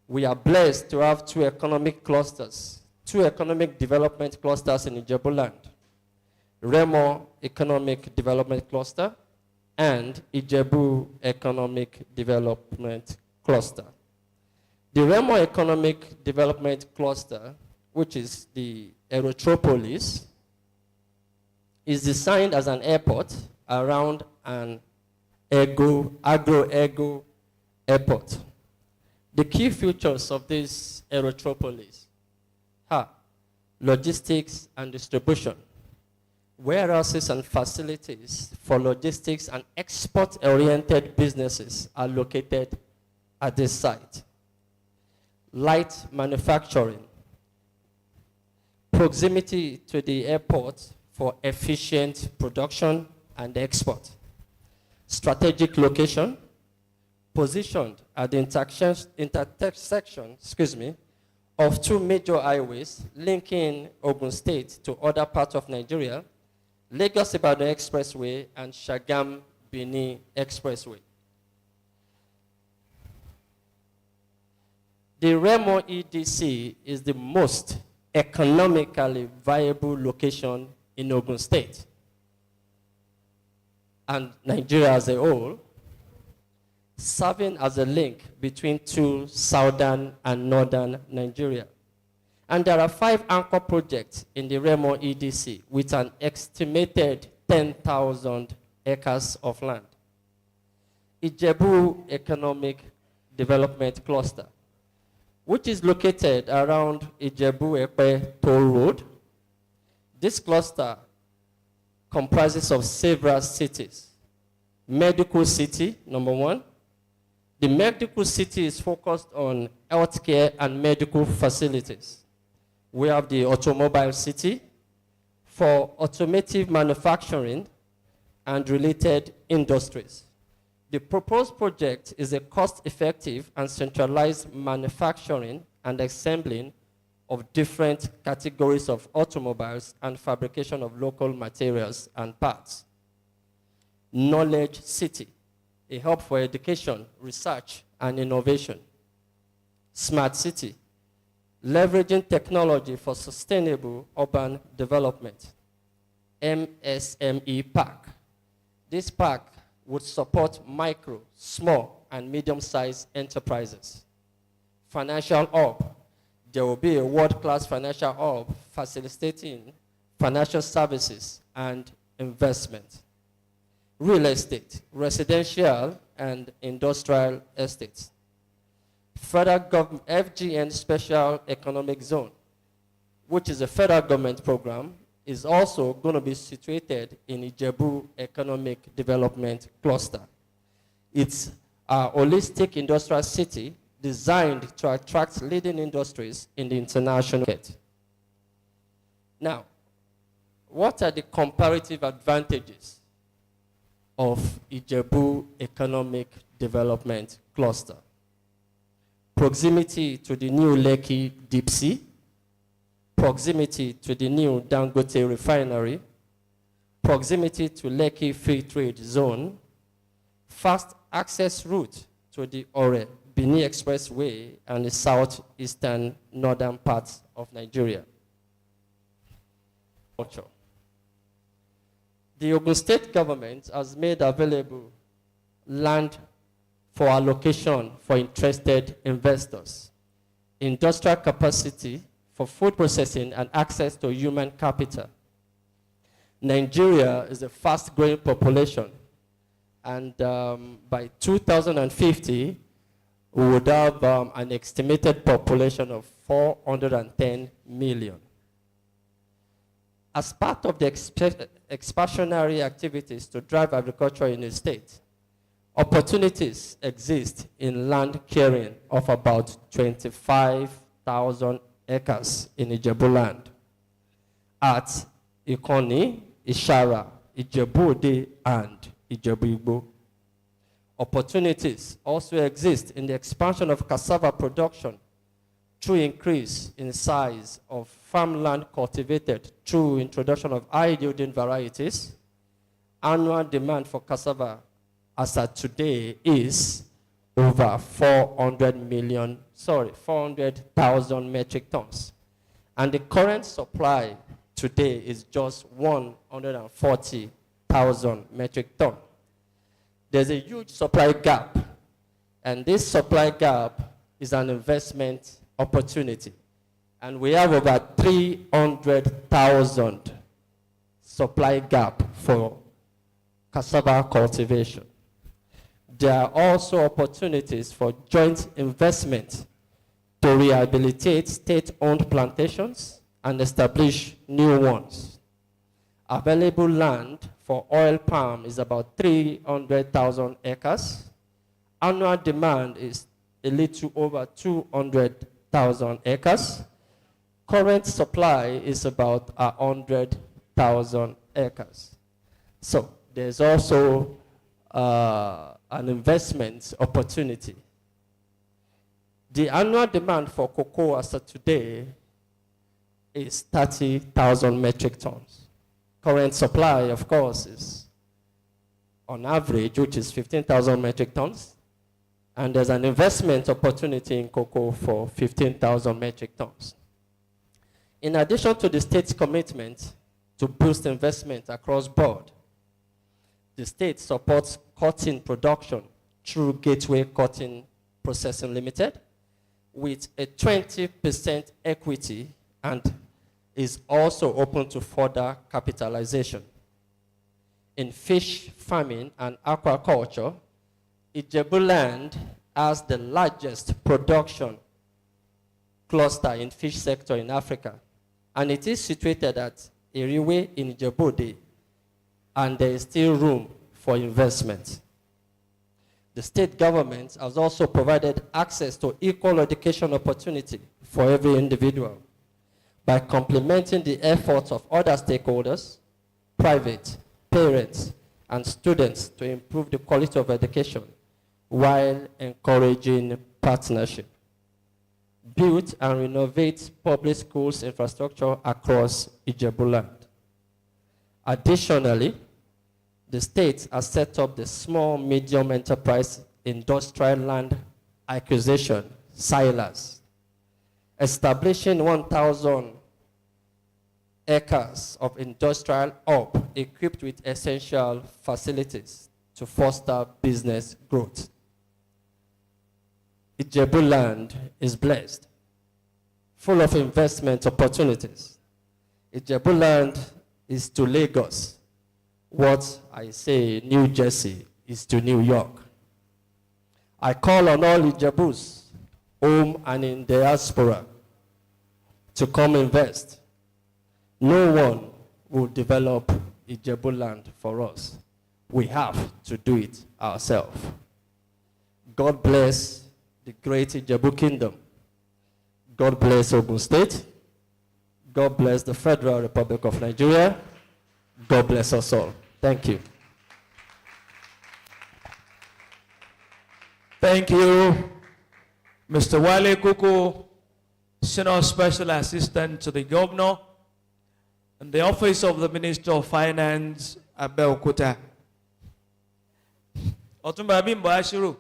We are blessed to have 2 economic clusters, 2 economic development clusters in Ijebu land. Remo Economic Development Cluster and Ijebu Economic Development Cluster. The Remo Economic Development Cluster, which is the Aerotropolis, is designed as an airport around an agro airport. The key features of this Aerotropolis are logistics and distribution, warehouses and facilities for logistics and export-oriented businesses are located at this site. Light manufacturing, proximity to the airport for efficient production and export. Strategic location, positioned at the intersection of 2 major highways linking Ogun State to other parts of Nigeria, Lagos-Ibadan Expressway and Shagam-Benin Expressway. The Remo EDC is the most economically viable location in Ogun State and Nigeria as a whole, serving as a link between 2 southern and northern Nigeria. And there are 5 anchor projects in the Remo EDC with an estimated 10,000 acres of land. Ijebu Economic Development Cluster, which is located around Ijebu-Epe Toll Road. This cluster comprises of several cities. Medical City, number 1. The medical city is focused on healthcare and medical facilities. We have the automobile city for automotive manufacturing and related industries. The proposed project is a cost-effective and centralized manufacturing and assembling of different categories of automobiles and fabrication of local materials and parts. Knowledge City, a hub for education, research, and innovation. Smart City, leveraging technology for sustainable urban development. MSME Park. This park would support micro, small, and medium-sized enterprises. Financial hub. There will be a world-class financial hub facilitating financial services and investment. Real estate, residential and industrial estates. Federal FGN Special Economic Zone, which is a federal government program, is also going to be situated in Ijebu Economic Development Cluster. It's a holistic industrial city designed to attract leading industries in the international market. Now, what are the comparative advantages of Ijebu Economic Development Cluster? Proximity to the new Lekki Deep Sea, proximity to the new Dangote refinery, proximity to Lekki Free Trade Zone, fast access route to the Ore-Benin Expressway and the southeastern northern parts of Nigeria. The Ogun State government has made available land for allocation for interested investors, industrial capacity for food processing and access to human capital. Nigeria is a fast-growing population, and by 2050, we would have an estimated population of 410 million. As part of the expansionary activities to drive agriculture in the state, opportunities exist in land clearing of about 25,000 acres in Ijebu land at Ikoni, Ishara, Ijebu-Ode, and Ijebu-Igbo. Opportunities also exist in the expansion of cassava production through increase in size of farmland cultivated through introduction of high-yielding varieties. Annual demand for cassava as at today is over 400,000 metric tons. And the current supply today is just 140,000 metric tons. There's a huge supply gap, and this supply gap is an investment opportunity. And we have over 300,000 supply gap for cassava cultivation. There are also opportunities for joint investment to rehabilitate state-owned plantations and establish new ones. Available land for oil palm is about 300,000 acres. Annual demand is a little over 200,000 acres. Current supply is about 100,000 acres. So there's also an investment opportunity. The annual demand for cocoa as of today is 30,000 metric tons. Current supply, of course, is on average, which is 15,000 metric tons. And there's an investment opportunity in cocoa for 15,000 metric tons. In addition to the state's commitment to boost investment across board, the state supports cotton production through Gateway Cotton Processing Limited with a 20% equity and is also open to further capitalization. In fish farming and aquaculture, Ijebu land has the largest production cluster in fish sector in Africa, and it is situated at Eriwe in Ijebu-Ode, and there is still room for investment. The state government has also provided access to equal education opportunity for every individual by complementing the efforts of other stakeholders, private, parents, and students to improve the quality of education while encouraging partnership. Build and renovate public schools infrastructure across Ijebu land. Additionally, the state has set up the Small Medium Enterprise Industrial Land Acquisition, SILAS, establishing 1,000 acres of industrial hub equipped with essential facilities to foster business growth. Ijebu land is blessed, full of investment opportunities. Ijebu land is to Lagos what I say New Jersey is to New York. I call on all Ijebus, home and in diaspora, to come invest. No one will develop Ijebu land for us. We have to do it ourselves. God bless the great Ijebu kingdom. God bless Ogun State. God bless the Federal Republic of Nigeria. God bless us all. Thank you. Thank you, Mr. Wale Kuku, Senior Special Assistant to the Governor, and the Office of the Minister of Finance, Abeokuta. Otumba Bimbo Ashiru,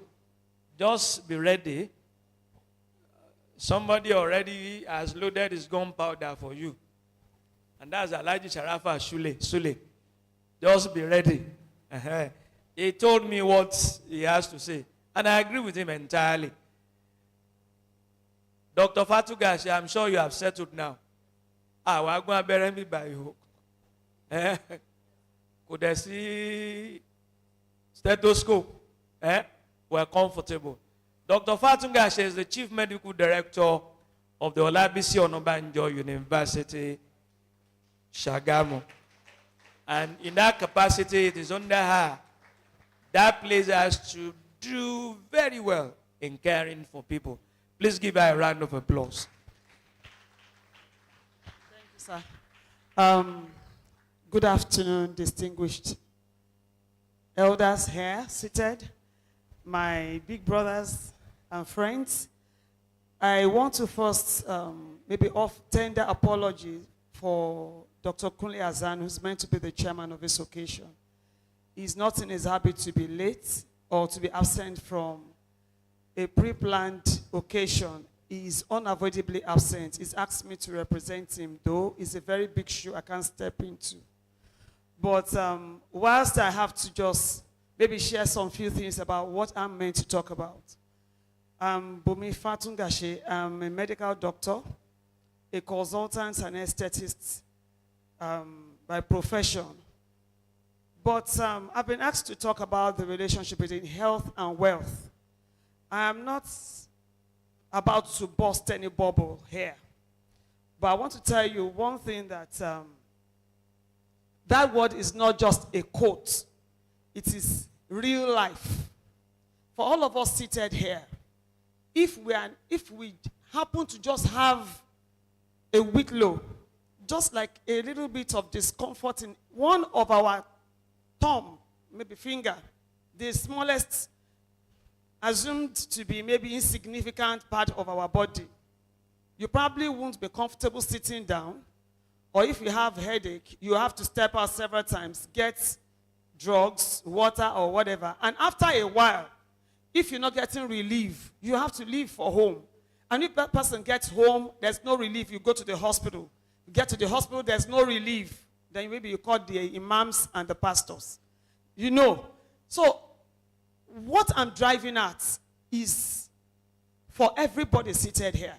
just be ready. Somebody already has loaded his gunpowder for you. And that's Alhaji Sharafa Sule. Just be ready. He told me what he has to say. And I agree with him entirely. Dr. Fatugashi, I'm sure you have settled now. We're going to bury me by hook. Could I see stethoscope? We're comfortable. Dr. Fatugashi is the Chief Medical Director of the Olabisi Onabanjo University, Shagamu. And in that capacity, it is under her. That place has to do very well in caring for people. Please give her a round of applause. Thank you, sir. Good afternoon, distinguished elders here seated, my big brothers and friends. I want to first maybe tender apology for Dr. Kunle Azan, who's meant to be the chairman of this occasion. He's not in his habit to be late or to be absent from a pre-planned occasion. He's unavoidably absent. He's asked me to represent him, though it's a very big shoe I can't step into. But whilst I have to just maybe share some few things about what I'm meant to talk about. I'm Bumi Fatungashe. I'm a medical doctor, a consultant and aesthetist by profession. But I've been asked to talk about the relationship between health and wealth. I am not about to burst any bubble here. But I want to tell you one thing, that that word is not just a quote. It is real life. For all of us seated here, if we happen to just have a weak low, just like a little bit of discomfort in one of our thumb, maybe finger, the smallest assumed to be maybe insignificant part of our body, you probably won't be comfortable sitting down, or if you have headache, you have to step out several times, get drugs, water, or whatever. And after a while, if you're not getting relief, you have to leave for home. And if that person gets home, there's no relief, you go to the hospital. You get to the hospital, there's no relief. Then maybe you call the imams and the pastors. You know. So what I'm driving at is for everybody seated here.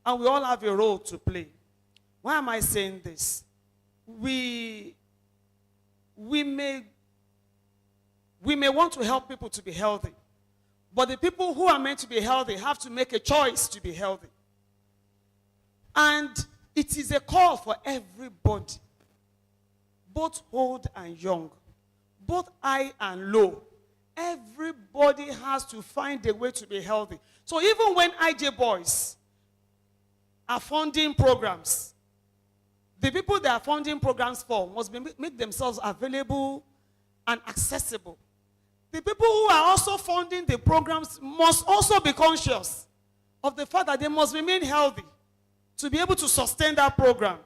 And we all have a role to play. Why am I saying this? We may want to help people to be healthy. But the people who are meant to be healthy have to make a choice to be healthy. And it is a call for everybody, both old and young, both high and low. Everybody has to find a way to be healthy. So even when IJBoys are funding programs, the people they are funding programs for must make themselves available and accessible. The people who are also funding the programs must also be conscious of the fact that they must remain healthy to be able to sustain that program.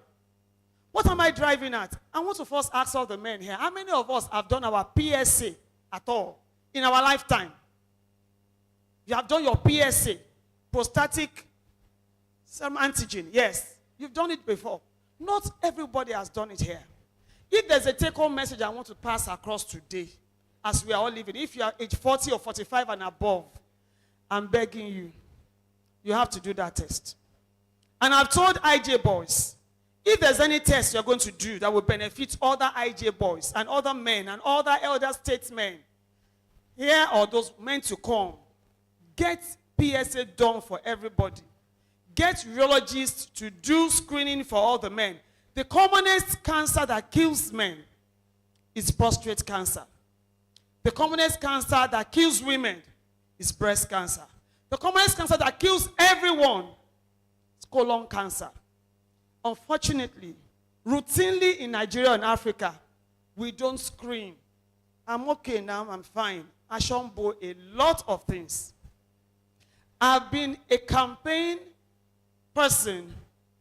What am I driving at? I want to first ask all the men here, how many of us have done our PSA at all in our lifetime? You have done your PSA, prostatic serum antigen. Yes, you've done it before. Not everybody has done it here. If there's a take-home message I want to pass across today, as we are all living, if you are age 40 or 45 and above, I'm begging you, you have to do that test. And I've told IJBoys, if there's any test you're going to do that will benefit other IJBoys and other men and other elder statesmen, here or those men to come, get PSA done for everybody. Get urologists to do screening for all the men. The commonest cancer that kills men is prostate cancer. The commonest cancer that kills women is breast cancer. The commonest cancer that kills everyone is colon cancer. Unfortunately, routinely in Nigeria and Africa, we don't screen. I'm okay now, I'm fine. I shambo a lot of things. I've been a campaign person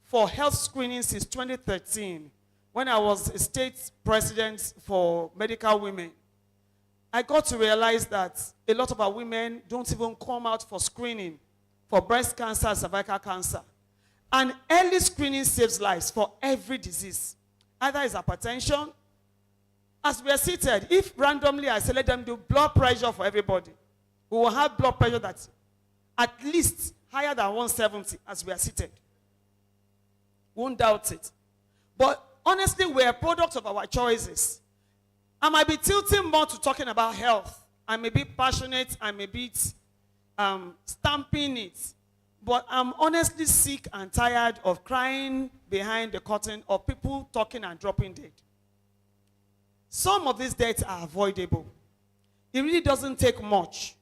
for health screening since 2013, when I was a state president for medical women. I got to realize that a lot of our women don't even come out for screening for breast cancer, cervical cancer. And early screening saves lives for every disease. Either it's hypertension. As we are seated, if randomly I say let them do blood pressure for everybody, we will have blood pressure that's at least higher than 170 as we are seated. Won't doubt it. But honestly, we are products of our choices. I might be tilting more to talking about health. I may be passionate, I may be stamping it. But I'm honestly sick and tired of crying behind the curtain of people talking and dropping dead. Some of these deaths are avoidable. It really doesn't take much.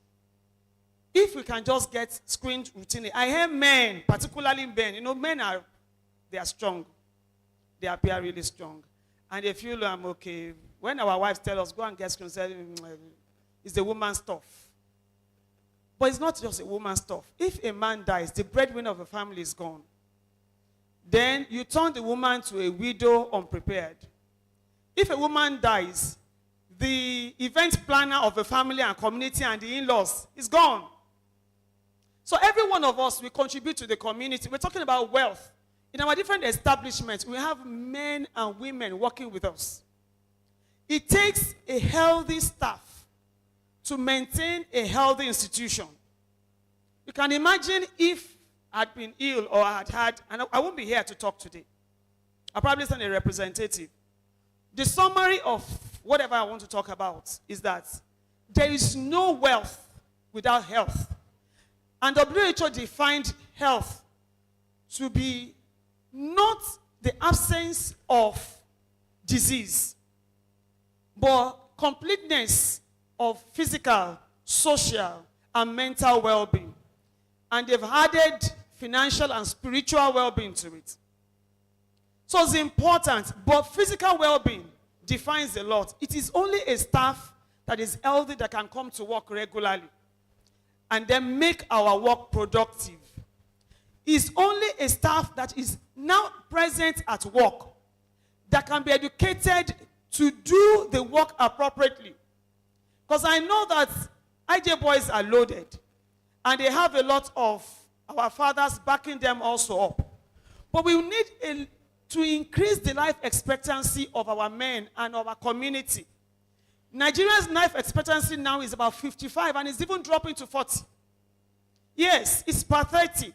If we can just get screened routinely. I hear men, particularly men, men they are strong. They appear really strong. And they feel I'm okay. When our wives tell us, go and get screened, it's the woman's stuff. But it's not just a woman's stuff. If a man dies, the breadwinner of a family is gone. Then you turn the woman to a widow unprepared. If a woman dies, the event planner of the family and community and the in-laws is gone. So every one of us, we contribute to the community. We're talking about wealth. In our different establishments, we have men and women working with us. It takes a healthy staff to maintain a healthy institution. You can imagine if I'd been ill or and I won't be here to talk today. I'll probably send a representative. The summary of whatever I want to talk about is that there is no wealth without health. And WHO defined health to be not the absence of disease, but completeness of physical, social, and mental well-being. And they've added financial and spiritual well-being to it. So it's important, but physical well-being defines a lot. It is only a staff that is healthy that can come to work regularly and then make our work productive. It's only a staff that is now present at work that can be educated to do the work appropriately. Because I know that IJBoys are loaded and they have a lot of our fathers backing them also up. But we need to increase the life expectancy of our men and our community. Nigeria's life expectancy now is about 55 and it's even dropping to 40. Yes, it's pathetic.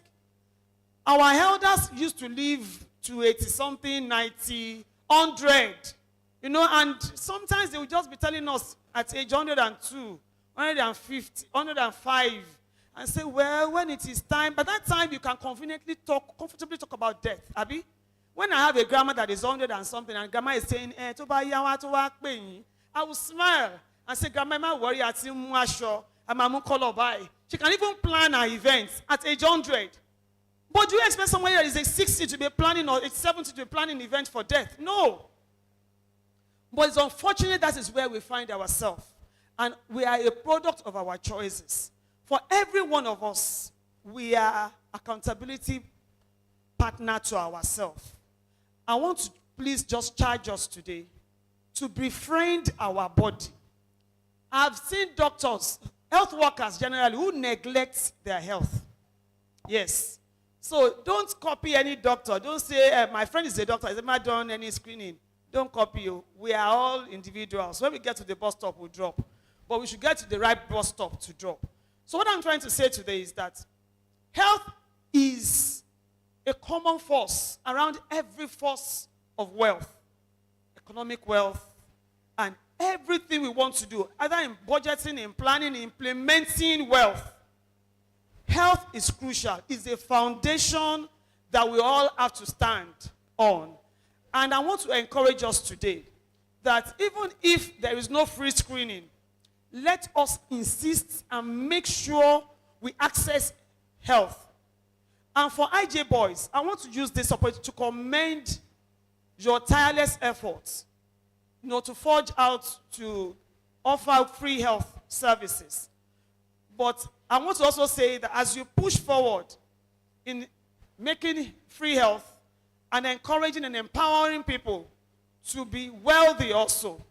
Our elders used to live to 80-something, 90, 100. And sometimes they would just be telling us at age 102, 150, 105, and say, well, when it is time, by that time you can comfortably talk about death, Abi. When I have a grandma that is 100 and something, and grandma is saying, I will smile and say, grandma, I'm not worried, she can even plan her events at age 100. But do you expect somebody that is age 60 to be planning or age 70 to be planning an event for death? No. But it's unfortunate that is where we find ourselves. And we are a product of our choices. For every one of us, we are accountability partner to ourselves. I want to please just charge us today to befriend our body. I've seen doctors, health workers generally, who neglect their health. Yes. So don't copy any doctor. Don't say, my friend is a doctor. Has never done any screening. Don't copy you. We are all individuals. When we get to the bus stop, we'll drop. But we should get to the right bus stop to drop. So what I'm trying to say today is that health is a common force around every force of wealth, economic wealth, and everything we want to do, either in budgeting, in planning, implementing wealth. health is crucial. It's a foundation that we all have to stand on. And I want to encourage us today that even if there is no free screening, let us insist and make sure we access health. And for IJBoys, I want to use this opportunity to commend your tireless efforts, to forge out to offer free health services. But I want to also say that as you push forward in making free health and encouraging and empowering people to be wealthy also,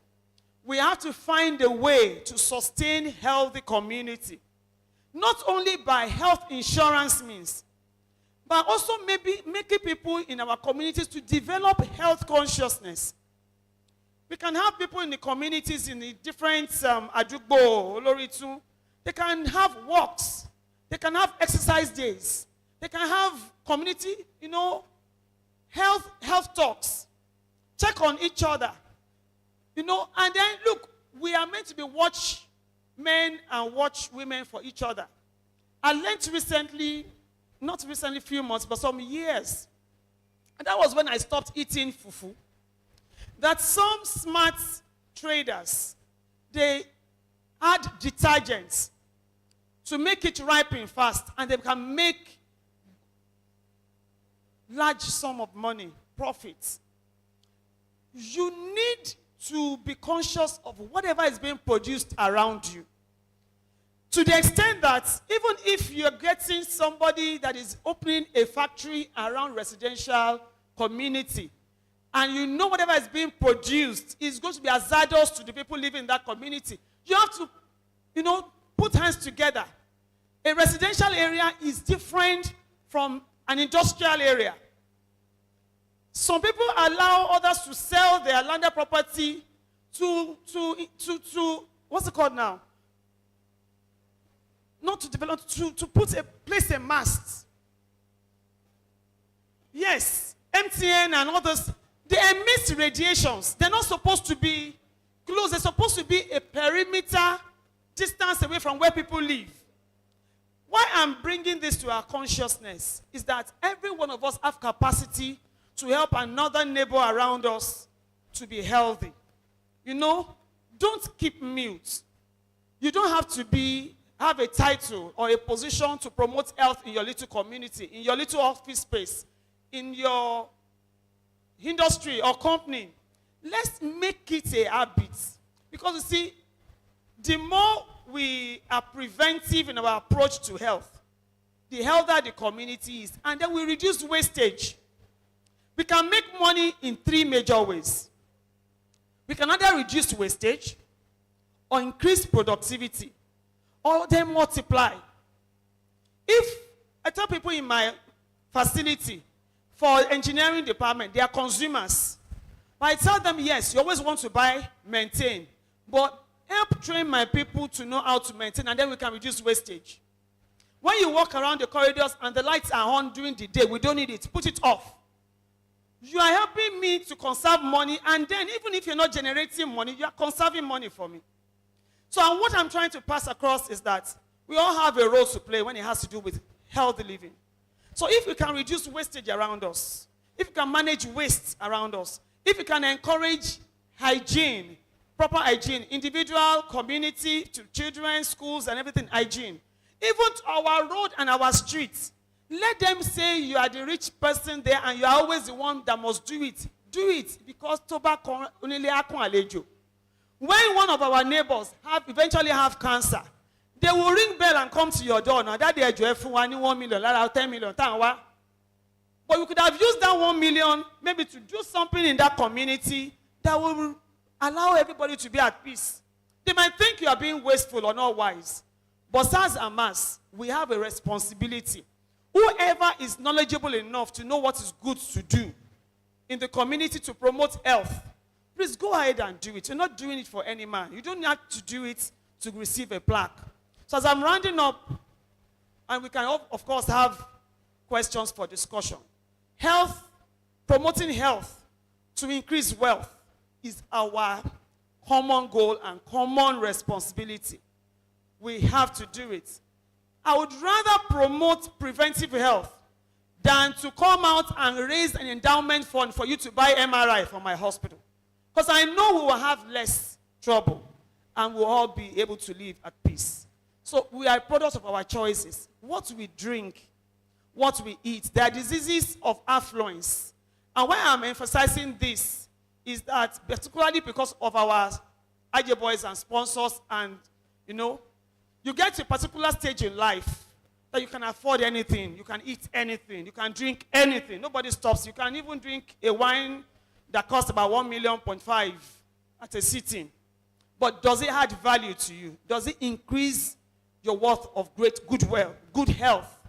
we have to find a way to sustain healthy community. Not only by health insurance means, but also maybe making people in our communities to develop health consciousness. We can have people in the communities in the different Ijebu, Oloritu. They can have walks. They can have exercise days. They can have community, health talks. Check on each other. And then look, we are meant to be watchmen and watchwomen for each other. I learned recently, not recently, few months, but some years, and that was when I stopped eating fufu, that some smart traders, they add detergents to make it ripen fast, and they can make large sum of money, profits. You need to be conscious of whatever is being produced around you. To the extent that even if you're getting somebody that is opening a factory around residential community, and you know whatever is being produced is going to be hazardous to the people living in that community, you have to, put hands together. A residential area is different from an industrial area. Some people allow others to sell their landed property to what's it called now? Not to develop, to place a mast. Yes, MTN and others, they emit radiations. They're not supposed to be close. They're supposed to be a perimeter distance away from where people live. Why I'm bringing this to our consciousness is that every one of us have capacity to help another neighbor around us to be healthy. Don't keep mute. You don't have to have a title or a position to promote health in your little community, in your little office space, in your industry or company. Let's make it a habit. Because you see, the more we are preventive in our approach to health, the healthier the community is. And then we reduce wastage. We can make money in 3 major ways. We can either reduce wastage or increase productivity or then multiply. If I tell people in my facility for engineering department, they are consumers. But I tell them, yes, you always want to buy, maintain, but help train my people to know how to maintain, and then we can reduce wastage. When you walk around the corridors and the lights are on during the day, we don't need it, put it off. You are helping me to conserve money, and then even if you're not generating money, you are conserving money for me. So what I'm trying to pass across is that we all have a role to play when it has to do with healthy living. So if we can reduce wastage around us, if we can manage waste around us, if we can encourage hygiene, proper hygiene, individual, community, to children, schools, and everything, hygiene. Even to our road and our streets, let them say you are the rich person there and you are always the one that must do it. Do it, because tobacco only alejo. When one of our neighbors eventually have cancer, they will ring bell and come to your door. Now that they are 1 million, 10 million. But you could have used that 1 million maybe to do something in that community that will allow everybody to be at peace. They might think you are being wasteful or not wise. But as a mass, we have a responsibility. Whoever is knowledgeable enough to know what is good to do in the community to promote health, please go ahead and do it. You're not doing it for any man. You don't have to do it to receive a plaque. So as I'm rounding up, and we can, of course, have questions for discussion. Health, promoting health to increase wealth is our common goal and common responsibility. We have to do it. I would rather promote preventive health than to come out and raise an endowment fund for you to buy MRI for my hospital. Because I know we will have less trouble and we'll all be able to live at peace. So we are products of our choices. What we drink, what we eat. There are diseases of affluence. And why I'm emphasizing this is that particularly because of our IJBoys and sponsors and, you get to a particular stage in life that you can afford anything, you can eat anything, you can drink anything. Nobody stops. You can even drink a wine that costs about 1.5 million at a sitting. But does it add value to you? Does it increase your worth of good health?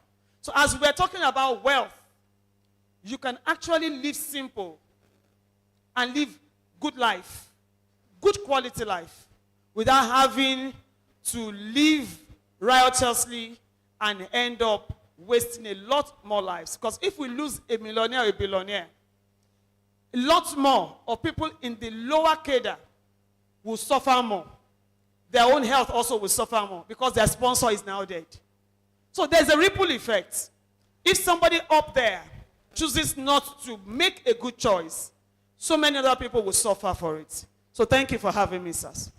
So as we're talking about wealth, you can actually live simple and live good life, good quality life, without having to live riotously and end up wasting a lot more lives. Because if we lose a millionaire or a billionaire, a lot more of people in the lower cadre will suffer more. Their own health also will suffer more because their sponsor is now dead. So there's a ripple effect. If somebody up there chooses not to make a good choice, so many other people will suffer for it. So thank you for having me, sirs.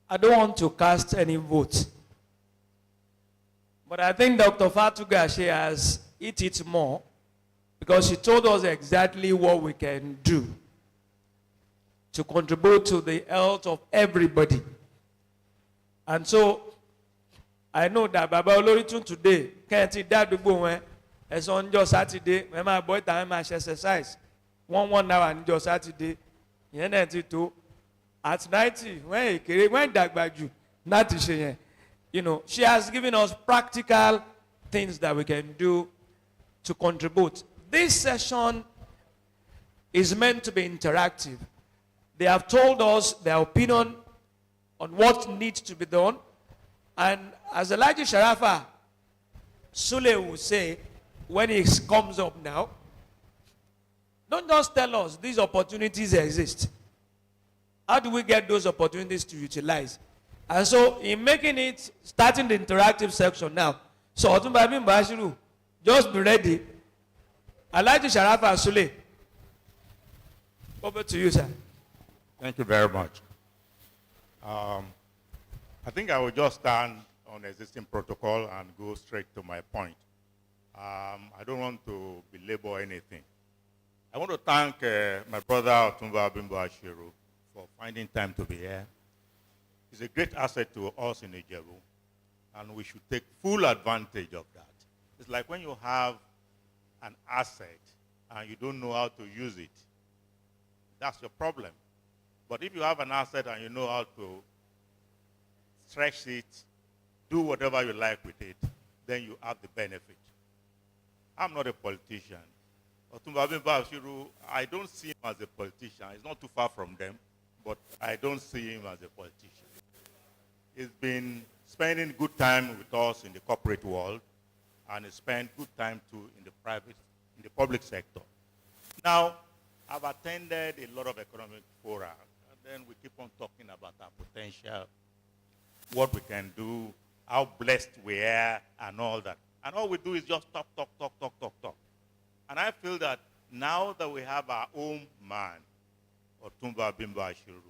I don't want to cast any vote. But I think Dr. Fatugashe has hit it more because she told us exactly what we can do to contribute to the health of everybody. And so, I know that Baba Oloritun today, can't see that as on your Saturday, when my boy time I exercise. 1 hour on your Saturday, at 90, when Dagbaju, not she has given us practical things that we can do to contribute. This session is meant to be interactive. They have told us their opinion on what needs to be done. And as Elijah Sharafa Sule will say, when he comes up now, don't just tell us these opportunities exist. How do we get those opportunities to utilize? And so, in making it, starting the interactive section now, so Otunba Bimbo Ashiru, just be ready. Elijah Sharafa Sule, over to you, sir. Thank you very much. I think I will just stand on existing protocol and go straight to my point. I don't want to belabor anything. I want to thank my brother Otunba Bimbo Ashiru for finding time to be here. It's a great asset to us in Ijebu, and we should take full advantage of that. It's like when you have an asset and you don't know how to use it. That's your problem. But if you have an asset and you know how to stretch it, do whatever you like with it, then you have the benefit. I'm not a politician. Otunba Bimbo Ashiru, I don't see him as a politician. He's not too far from them, but I don't see him as a politician. He's been spending good time with us in the corporate world, and he spent good time too in the public sector. Now, I've attended a lot of economic fora, and then we keep on talking about our potential, what we can do, how blessed we are, and all that. And all we do is just talk. And I feel that now that we have our own man, Otunba Bimbo Ashiru,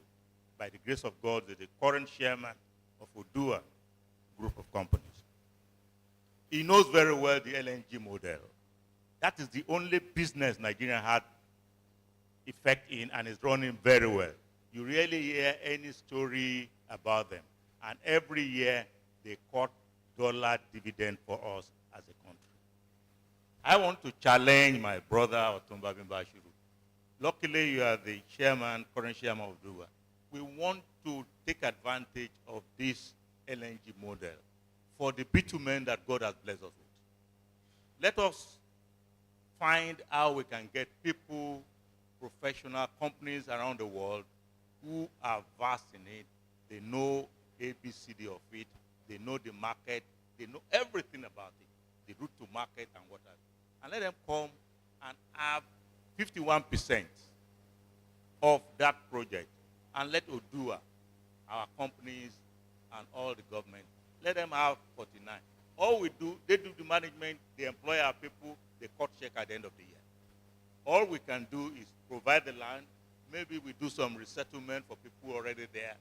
by the grace of God, the current chairman of Odua group of companies. He knows very well the LNG model. That is the only business Nigeria had effect in and is running very well. You rarely hear any story about them. And every year, they cut dollar dividend for us as a country. I want to challenge my brother, Otunba Bimbo Ashiru. Luckily, you are the current chairman of Odua. We want to take advantage of this LNG model for the bitumen that God has blessed us with. Let us find how we can get people, professional companies around the world who are vast in it. They know ABCD of it. They know the market. They know everything about it, the route to market and what else. And let them come and have 51% of that project and let Odua, our companies, and all the government, let them have 49. All we do, they do the management, they employ our people, they cut check at the end of the year. All we can do is provide the land. Maybe we do some resettlement for people already there.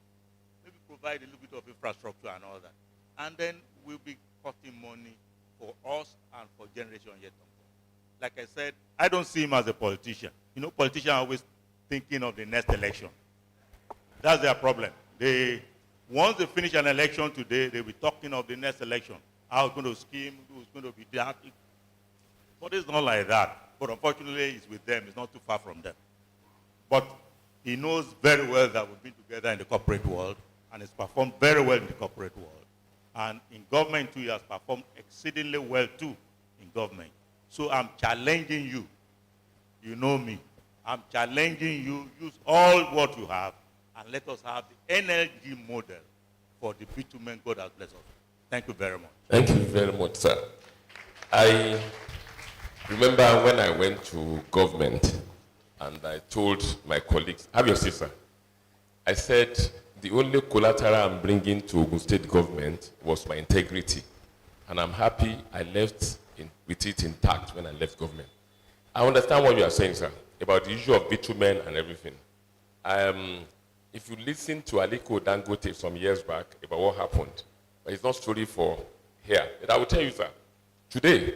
Maybe provide a little bit of infrastructure and all that. And then we'll be cutting money for us and for generation yet to come. Like I said, I don't see him as a politician. You know, politicians are always thinking of the next election. That's their problem. Once they finish an election today, they'll be talking of the next election. How it's going to scheme, who's going to be that. But it's not like that. But unfortunately, it's with them. It's not too far from them. But he knows very well that we've been together in the corporate world, and he's performed very well in the corporate world. And in government, too, he has performed exceedingly well, too, in government. So I'm challenging you. You know me. I'm challenging you. Use all what you have, and let us have the NLG model for the bitumen God has blessed us. Thank you very much. Thank you very much, sir. I remember when I went to government and I told my colleagues, have your seat, sir. I said, the only collateral I'm bringing to Ogun State government was my integrity. And I'm happy I left with it intact when I left government. I understand what you are saying, sir, about the issue of bitumen and everything. If you listen to Aliko Dangote some years back about what happened, but it's not story for here. But I will tell you, sir, today,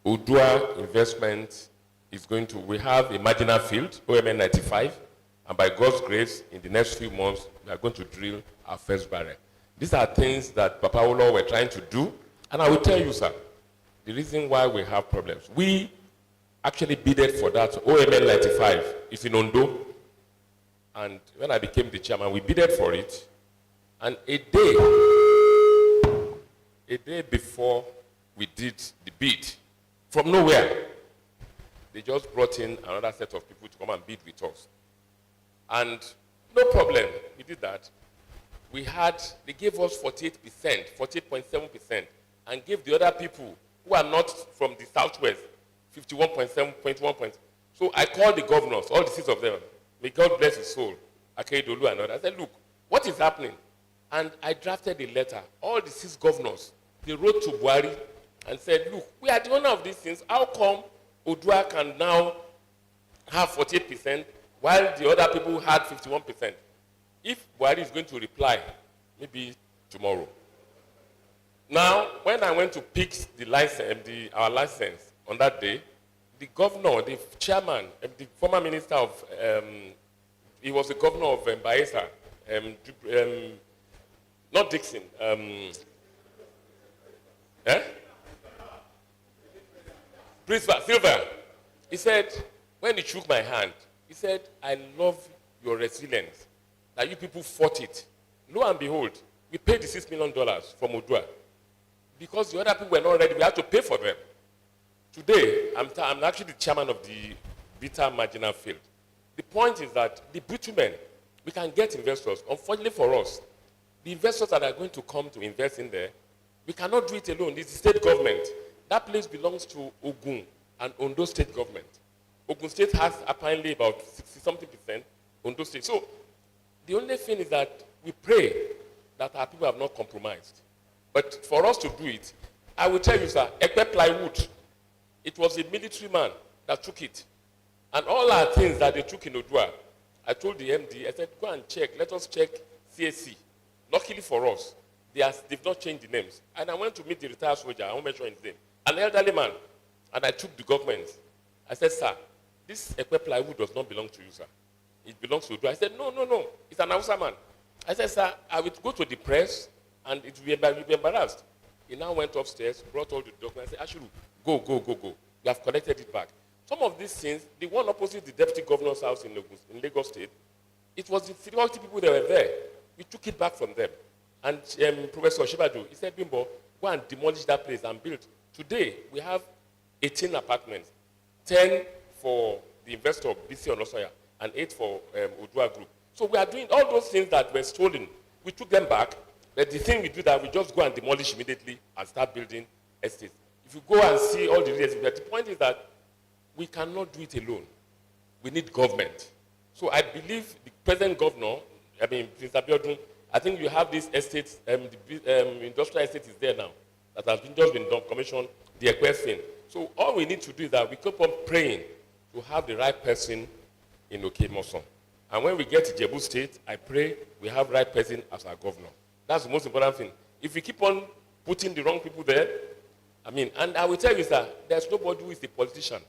Odua investment is going to, we have a marginal field, OMN 95, and by God's grace, in the next few months, we are going to drill our first barrel. These are things that Papa Olo were trying to do, and I will tell you, sir, the reason why we have problems. We actually bidded for that OMN 95, it's in Ondo, and when I became the chairman, we bidded for it, and a day before we did the bid, from nowhere, they just brought in another set of people to come and bid with us. And no problem, we did that. They gave us 48%, 48.7%, and gave the other people who are not from the Southwest 51.7.1. So I called the governors, all the six of them. May God bless his soul, Akeidolu and others. I said, look, what is happening? And I drafted a letter. All the six governors, they wrote to Buhari and said, look, we are the owner of these things. How come Odua can now have 48% while the other people had 51%? If Buhari is going to reply, maybe tomorrow. Now, when I went to pick the license, our license on that day, the governor, the chairman, the former minister of, he was the governor of Bayelsa, not Dixon. Silver. He said, when he shook my hand, he said, I love your resilience, that you people fought it. Lo and behold, we paid the $6 million from Odua. Because the other people were not ready, we had to pay for them. Today, I'm actually the chairman of the Vita Marginal Field. The point is that the bitumen, we can get investors. Unfortunately for us, the investors that are going to come to invest in there, we cannot do it alone. It's the state government. That place belongs to Ogun and Ondo state government. Ogun State has apparently about 60-something%, Ondo State. So the only thing is that we pray that our people have not compromised. But for us to do it, I will tell you, sir, Ekpe Plywood, it was a military man that took it. And all our things that they took in Odua, I told the MD, I said, go and check, let us check CAC. Luckily for us, they've not changed the names. And I went to meet the retired soldier, I won't mention his name, an elderly man. And I took the government. I said, sir, this Ekpe Plywood does not belong to you, sir. It belongs to Odua. I said, no, it's an Hausa man. I said, sir, I will go to the press and it will be embarrassed. He now went upstairs, brought all the documents, I said, Ashuru, go. We have collected it back. Some of these things, the one opposite the deputy governor's house in Lagos State, it was the security people that were there. We took it back from them. And Professor Shibaju, he said, Bimbo, go and demolish that place and build. Today, we have 18 apartments, 10 for the investor, BC Onosoya, and 8 for Odua Group. So we are doing all those things that were stolen. We took them back, but the thing we do that, we just go and demolish immediately and start building estates. If you go and see all the reasons, the point is that we cannot do it alone. We need government. So I believe the present governor, I mean, Prince Abiodun, I think you have this estate, the industrial estate is there now, that has just been commissioned, the Equestrian. So all we need to do is that we keep on praying to have the right person in Okemoson. And when we get to Ijebu State, I pray we have the right person as our governor. That's the most important thing. If we keep on putting the wrong people there, I mean, and I will tell you that there's nobody who is a politician.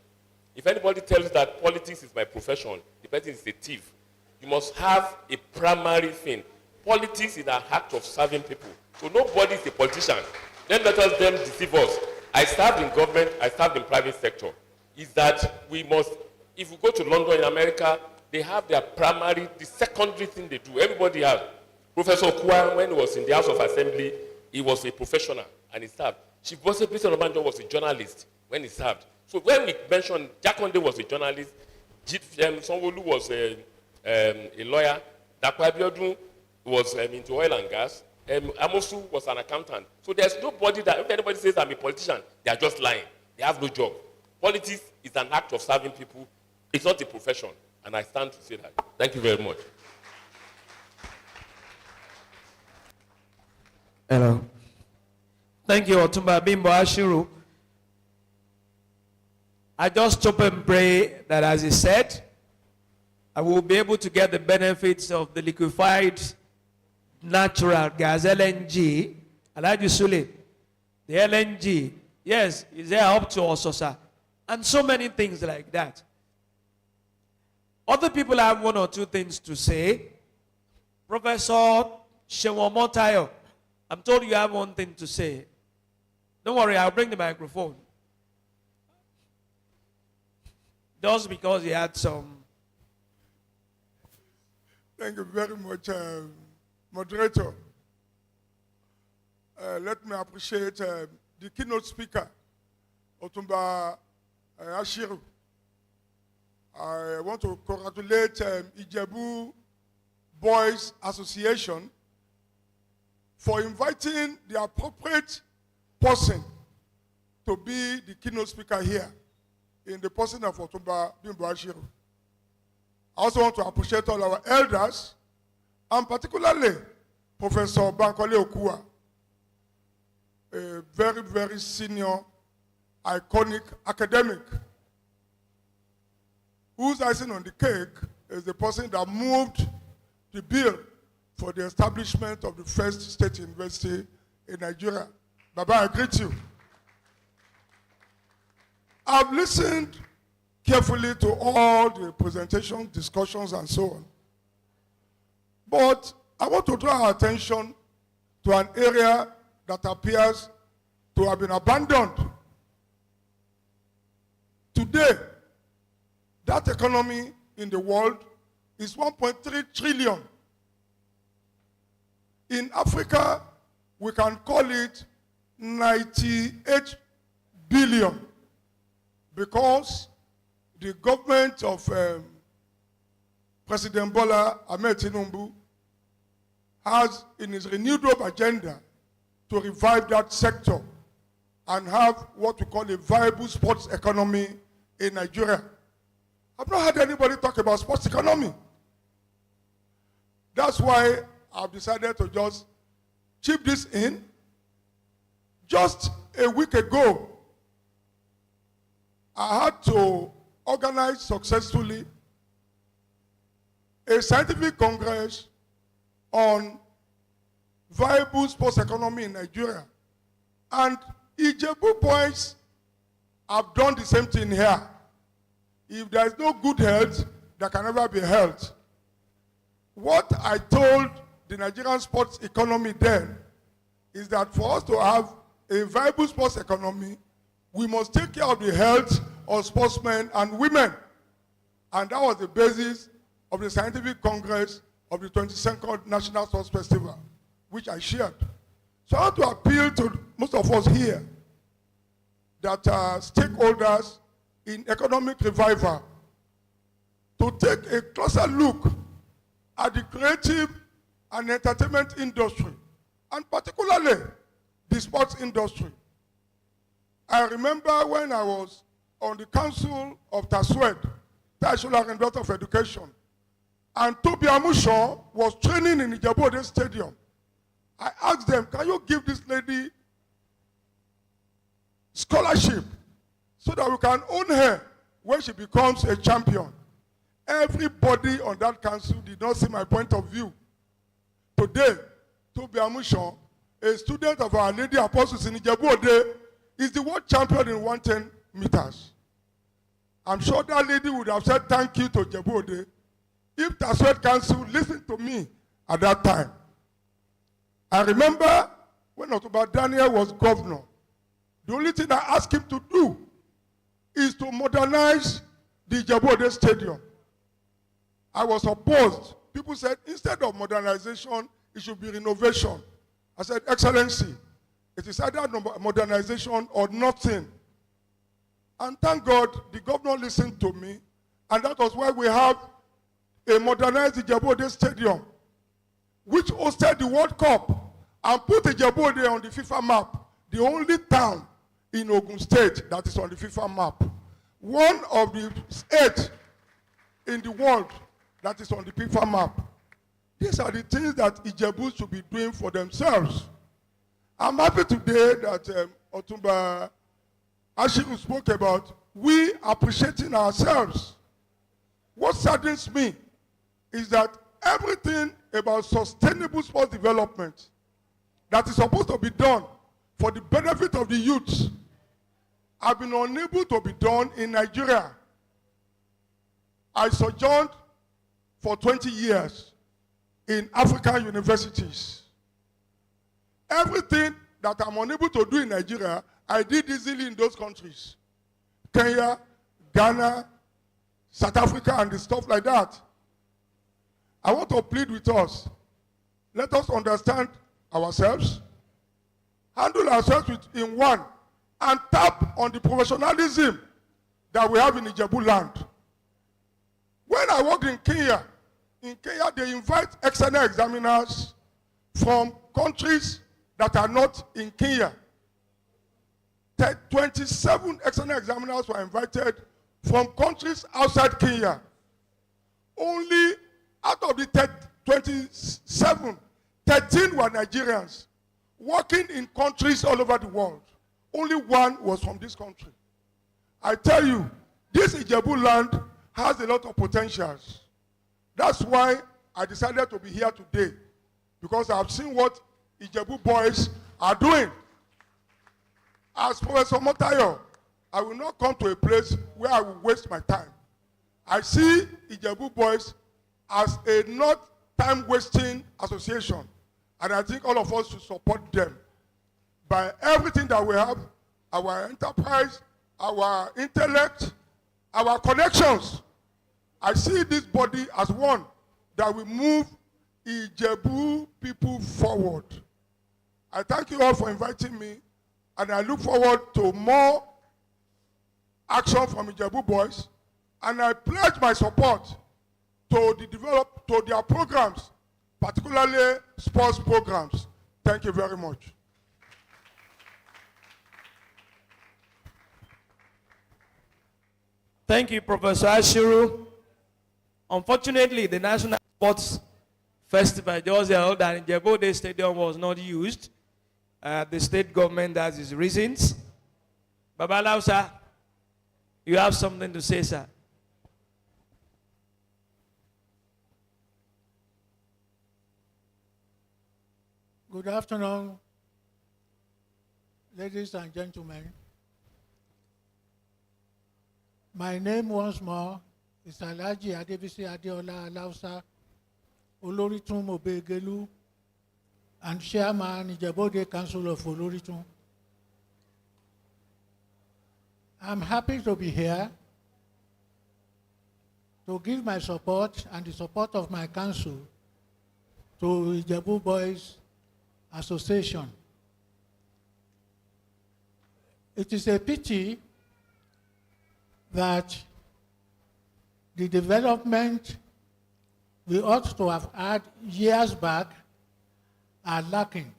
If anybody tells you that politics is my profession, the person is a thief. You must have a primary thing. Politics is an act of serving people. So nobody is a politician. Then let us then deceive us. I served in government, I served in private sector. Is that we must, if you go to London in America, they have their primary, the secondary thing they do. Everybody has. Professor Kua, when he was in the House of Assembly, he was a professional and he served. Chief Bose Peter Obanjo was a journalist when he served. So when we mentioned Jakonde was a journalist, Sanwo-Olu was a lawyer, Dapo Abiodun was into oil and gas, Amosu was an accountant. So there's nobody that, if anybody says I'm a politician, they are just lying. They have no job. Politics is an act of serving people. It's not a profession. And I stand to say that. Thank you very much. Hello. Thank you, Otumba Bimbo Ashiru. I just hope and pray that, as he said, I will be able to get the benefits of the liquefied natural gas, LNG. Alhaji Sule, the LNG, yes, is there up to Ososa, and so many things like that. Other people have one or two things to say. Professor Shewomotayo, I'm told you have one thing to say. Don't worry, I'll bring the microphone. Just because he had some. Thank you very much, moderator. Let me appreciate the keynote speaker, Otumba Ashiru. I want to congratulate Ijebu Boys Association for inviting the appropriate person to be the keynote speaker here in the person of Otumba Bimbo Ashiru. I also want to appreciate all our elders, and particularly Professor Bankole Okua, a very, very senior, iconic academic, whose icing on the cake is the person that moved the bill for the establishment of the first state university in Nigeria. Baba, I greet you. I've listened carefully to all the presentations, discussions, and so on. But I want to draw our attention to an area that appears to have been abandoned. Today, that economy in the world is 1.3 trillion. In Africa, we can call it 98 billion because the government of President Bola Ahmed Tinubu has in his renewed hope agenda to revive that sector and have what we call a viable sports economy in Nigeria. I've not heard anybody talk about sports economy. That's why I've decided to just chip this in. Just a week ago, I had to organize successfully a scientific congress on viable sports economy in Nigeria. And Ijebu boys have done the same thing here. If there is no good health, there can never be health. What I told the Nigerian sports economy then is that for us to have a viable sports economy, we must take care of the health of sportsmen and women. And that was the basis of the Scientific Congress of the 22nd National Sports Festival, which I shared. So I want to appeal to most of us here that are stakeholders in economic revival to take a closer look at the creative and entertainment industry, and particularly the sports industry. I remember when I was on the council of TASWED, National Daughter of Education, and Toby Amusho was training in Ijebu Stadium. I asked them, can you give this lady scholarship so that we can own her when she becomes a champion? Everybody on that council did not see my point of view. Today, Toby Amusho, a student of Our Lady Apostles in Ijebu, is the world champion in 110 meters. I'm sure that lady would have said thank you to Ijebu if Taswed Council listened to me at that time. I remember when Otuba Daniel was governor, the only thing I asked him to do is to modernize the Ijebu Stadium. I was opposed. People said, instead of modernization, it should be renovation. I said, Excellency, it is either modernization or nothing. And thank God, the governor listened to me, and that was why we have a modernized Ijebu Stadium, which hosted the World Cup and put Ijebu on the FIFA map, the only town in Ogun State that is on the FIFA map. One of the 8 in the world that is on the FIFA map. These are the things that Ijebu should be doing for themselves. I'm happy today that Otumba Ashiru spoke about we appreciating ourselves. What saddens me is that everything about sustainable sports development that is supposed to be done for the benefit of the youths have been unable to be done in Nigeria. I sojourned for 20 years in African universities. Everything that I'm unable to do in Nigeria, I did easily in those countries. Kenya, Ghana, South Africa, and the stuff like that. I want to plead with us. Let us understand ourselves, handle ourselves in one, and tap on the professionalism that we have in Ijebu land. When I worked in Kenya they invite external examiners from countries that are not in Kenya. 27 external examiners were invited from countries outside Kenya. Only out of the 27, 13 were Nigerians working in countries all over the world. Only one was from this country. I tell you, this Ijebu land has a lot of potentials. That's why I decided to be here today, because I've seen what Ijebu boys are doing. As Professor Motayo, I will not come to a place where I will waste my time. I see Ijebu boys as a not time-wasting association, and I think all of us should support them by everything that we have, our enterprise, our intellect, our connections. I see this body as one that will move Ijebu people forward. I thank you all for inviting me, and I look forward to more action from Ijebu boys, and I pledge my support to their programs, particularly sports programs. Thank you very much. Thank you, Professor Ashiru. Unfortunately, the National Sports Festival just held and Ijebu Stadium was not used. The state government has its reasons. Babalau, sir, you have something to say, sir. Good afternoon, ladies and gentlemen. My name once more is Alhaji Adebisi Adeola Alausa, Oloritun Obegelu, and Chairman Ijebu Council of Oloritun. I'm happy to be here to give my support and the support of my council to Ijebu Boys Association. It is a pity that the development we ought to have had years back are lacking.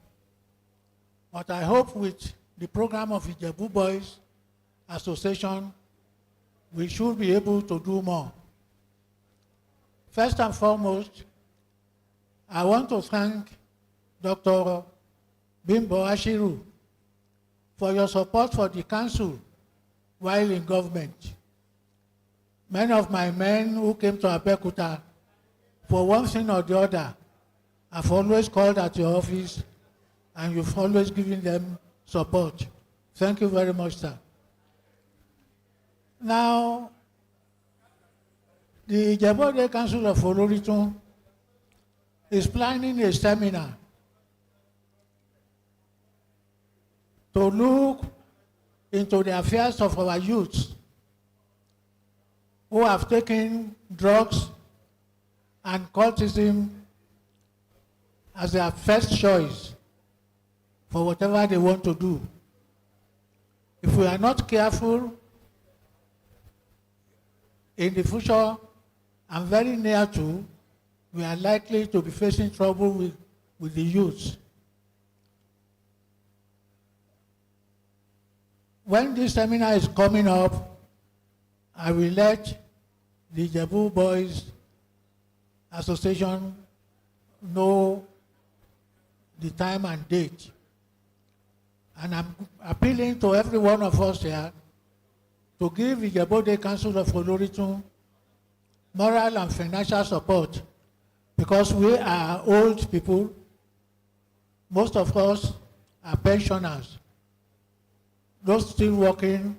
But I hope with the program of Ijebu Boys Association, we should be able to do more. First and foremost, I want to thank Dr. Bimbo Ashiru for your support for the council while in government. Many of my men who came to Abeokuta, for one thing or the other, have always called at your office and you've always given them support. Thank you very much, sir. Now, the Ijebu Council of Oloritun is planning a seminar to look into the affairs of our youths who have taken drugs and cultism as their first choice for whatever they want to do. If we are not careful, in the future and very near to, we are likely to be facing trouble with the youth. When this seminar is coming up, I will let the IJBoys Association know the time and date. And I'm appealing to every one of us here to give the Ijebu Council of Oloritun moral and financial support, because we are old people. Most of us are pensioners. Those still working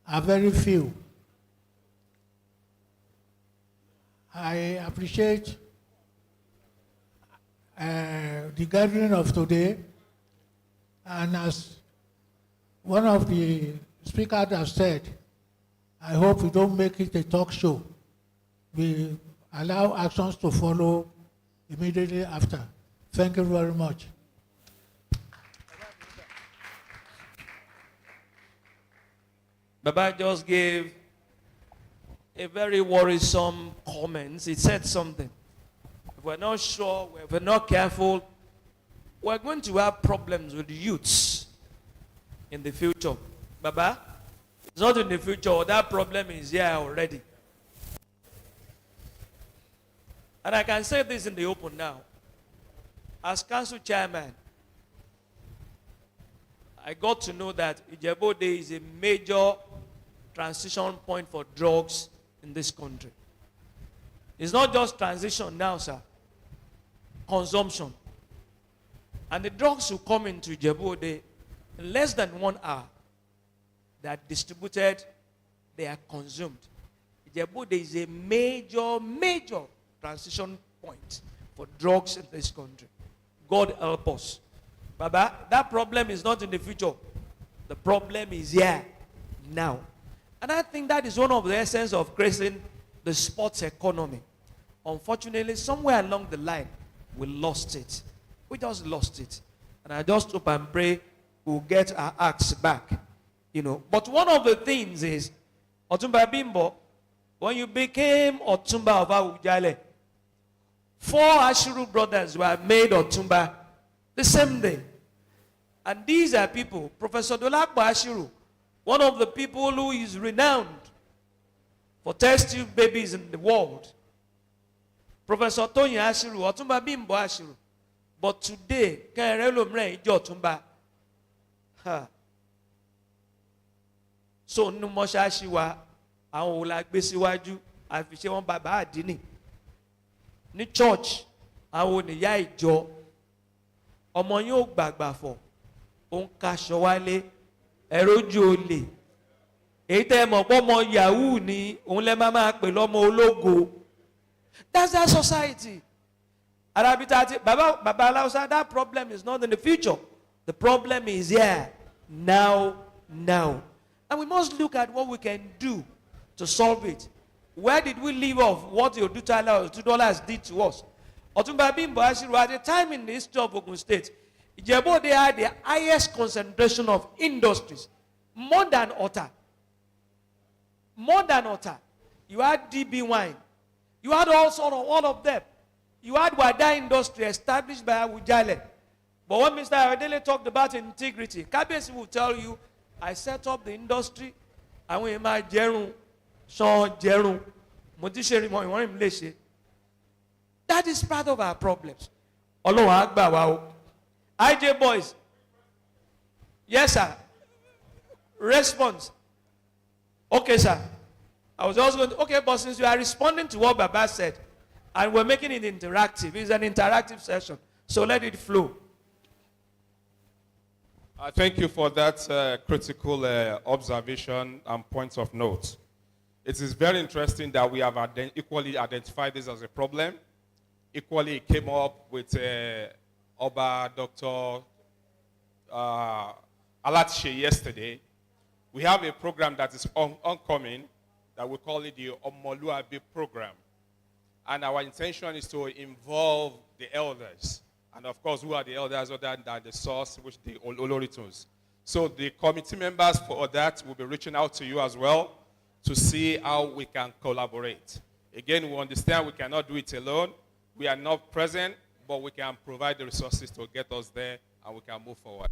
are very few. I appreciate the gathering of today, and as one of the speakers has said, I hope we don't make it a talk show. We allow actions to follow immediately after. Thank you very much. Baba just gave a very worrisome comment. He said something. If we're not sure, if we're not careful, we're going to have problems with the youths in the future. Baba, it's not in the future. That problem is here already. And I can say this in the open now. As council chairman, I got to know that Ijebu Day is a major transition point for drugs in this country. It's not just transition now, sir. Consumption. And the drugs will come into Ijebu Day in less than 1 hour. They are distributed, they are consumed. Ijebu Day is a major transition point for drugs in this country. God help us. Baba, that problem is not in the future. The problem is here, now. And I think that is one of the essence of creating the sports economy. Unfortunately, somewhere along the line, we lost it. We just lost it. And I just hope and pray we'll get our acts back. You know. But one of the things is, Otumba Bimbo, when you became Otumba of Awujale, 4 Ashiru brothers were made Otumba the same day. And these are people, Professor Dolakbo Ashiru, one of the people who is renowned for test tube babies in the world. Professor Tony Ashiru, Otumba Bimbo Ashiru. But today, Kerelo Mre Ijo Otumba. So, Numosha Ashiwa, àwọn òun la gbé síwájú, àfiṣẹ́ wọn bàbá àdínì. Ní church, àwọn oníyá ìjọ, ọmọ yóò gbàgbà fọ̀, òun kaṣọ wálé, ẹ̀rọjú olè. Èyí tẹ́ mọ̀ pé ọmọ Yahoo ni òun lẹ́ máa pè lọ́mọ ológo. That's our society. Arabitati, Baba Alausa, that problem is not in the future. The problem is here, now. And we must look at what we can do to solve it. Where did we leave off what the $2 did to us? Otumba Bimbo Ashiru, at a time in the history of Ogun State, Ijebu, they had the highest concentration of industries. More than Ota. You had DB Wine. You had all of them. You had Wada industry established by Awujale. But when Mr. Aradele talked about integrity, Kabesi will tell you, I set up the industry, and we might Jerun, Sean Jerun, That is part of our problems. IJBoys. Yes, sir. Response. Okay, sir. I was also going to, okay, but since you are responding to what Baba said, and we're making it interactive, it's an interactive session, so let it flow. Thank you for that critical observation and points of note. It is very interesting that we have equally identified this as a problem. Equally, it came up with Oba Dr. Alatshe yesterday. We have a program that is oncoming that we call it the Omoluabi program. And our intention is to involve the elders. And of course, who are the elders other than the source, which the Oloritos. So the committee members for that will be reaching out to you as well to see how we can collaborate. Again, we understand we cannot do it alone. We are not present, but we can provide the resources to get us there and we can move forward.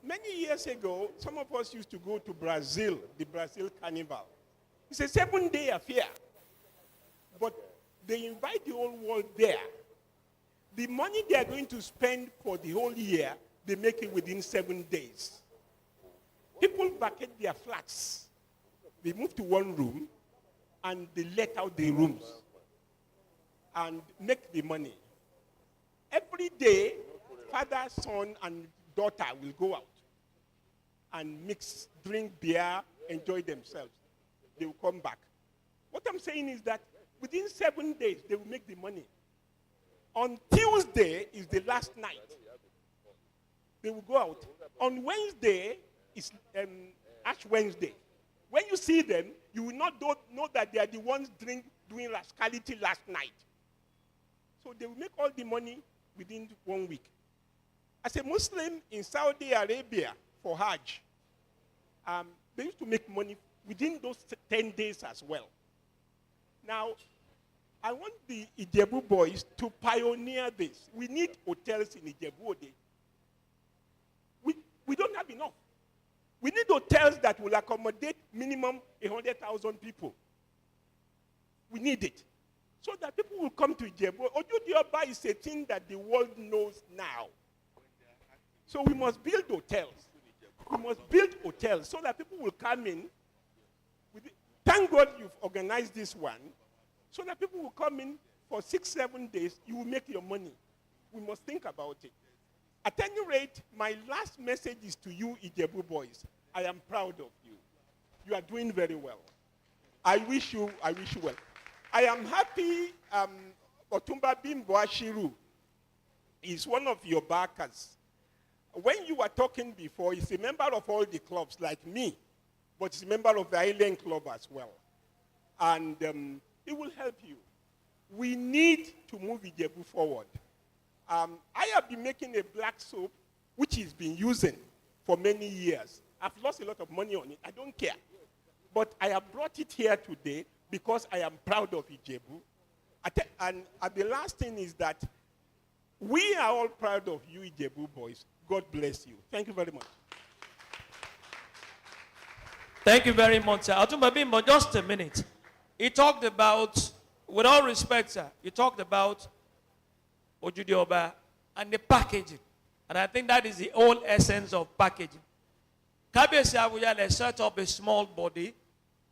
Many years ago, some of us used to go to Brazil, the Brazil Carnival. It's a 7-day affair, but they invite the whole world there. The money they are going to spend for the whole year, they make it within 7 days. People vacate their flats. They move to one room, and they let out the rooms and make the money. every day, father, son, and daughter will go out and mix, drink beer, enjoy themselves. They will come back. What I'm saying is that within 7 days, they will make the money. On Tuesday is the last night. They will go out. On Wednesday is Ash Wednesday. When you see them, you will not know that they are the ones doing rascality last night. So they will make all the money within 1 week. As a Muslim in Saudi Arabia for Hajj, they used to make money within those 10 days as well. Now, I want the Ijebu boys to pioneer this. We need hotels in Ijebu. We don't have enough. We need hotels that will accommodate minimum 100,000 people. We need it. So that people will come to Ijebu. Ojudioba is a thing that the world knows now. So we must build hotels. We must build hotels so that people will come in. Thank God you've organized this one. So that people will come in for 6-7 days. You will make your money. We must think about it. At any rate, my last message is to you, Ijebu boys. I am proud of you. You are doing very well. I wish you well. I am happy Otumba Bimbo Ashiru is one of your backers. When you were talking before, he's a member of all the clubs like me, but he's a member of the Island Club as well. And it will help you. We need to move Ijebu forward. I have been making a black soap, which he's been using for many years. I've lost a lot of money on it. I don't care. But I have brought it here today because I am proud of Ijebu. And the last thing is that we are all proud of you, Ijebu boys. God bless you. Thank you very much. Thank you very much, sir. Otumba Bimbo, just a minute. He talked about, with all respect, sir, he talked about Ojudioba and the packaging. And I think that is the whole essence of packaging. Kabiyesi Awuyale set up a small body,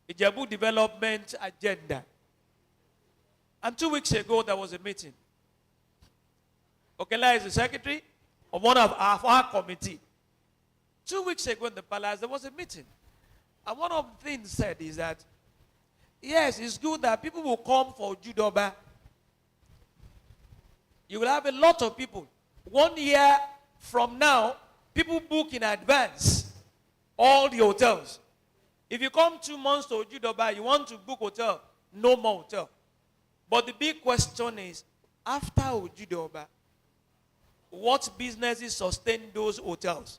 Ijebu Development Agenda. And 2 weeks ago, there was a meeting. Okela is the secretary of one of our committee. 2 weeks ago in the palace, there was a meeting. And one of the things said is that, yes, it's good that people will come for Judoba. You will have a lot of people. 1 year from now, people book in advance all the hotels. If you come 2 months to Judoba, you want to book hotel, no more hotel. But the big question is, after Ojudoba, what businesses sustain those hotels?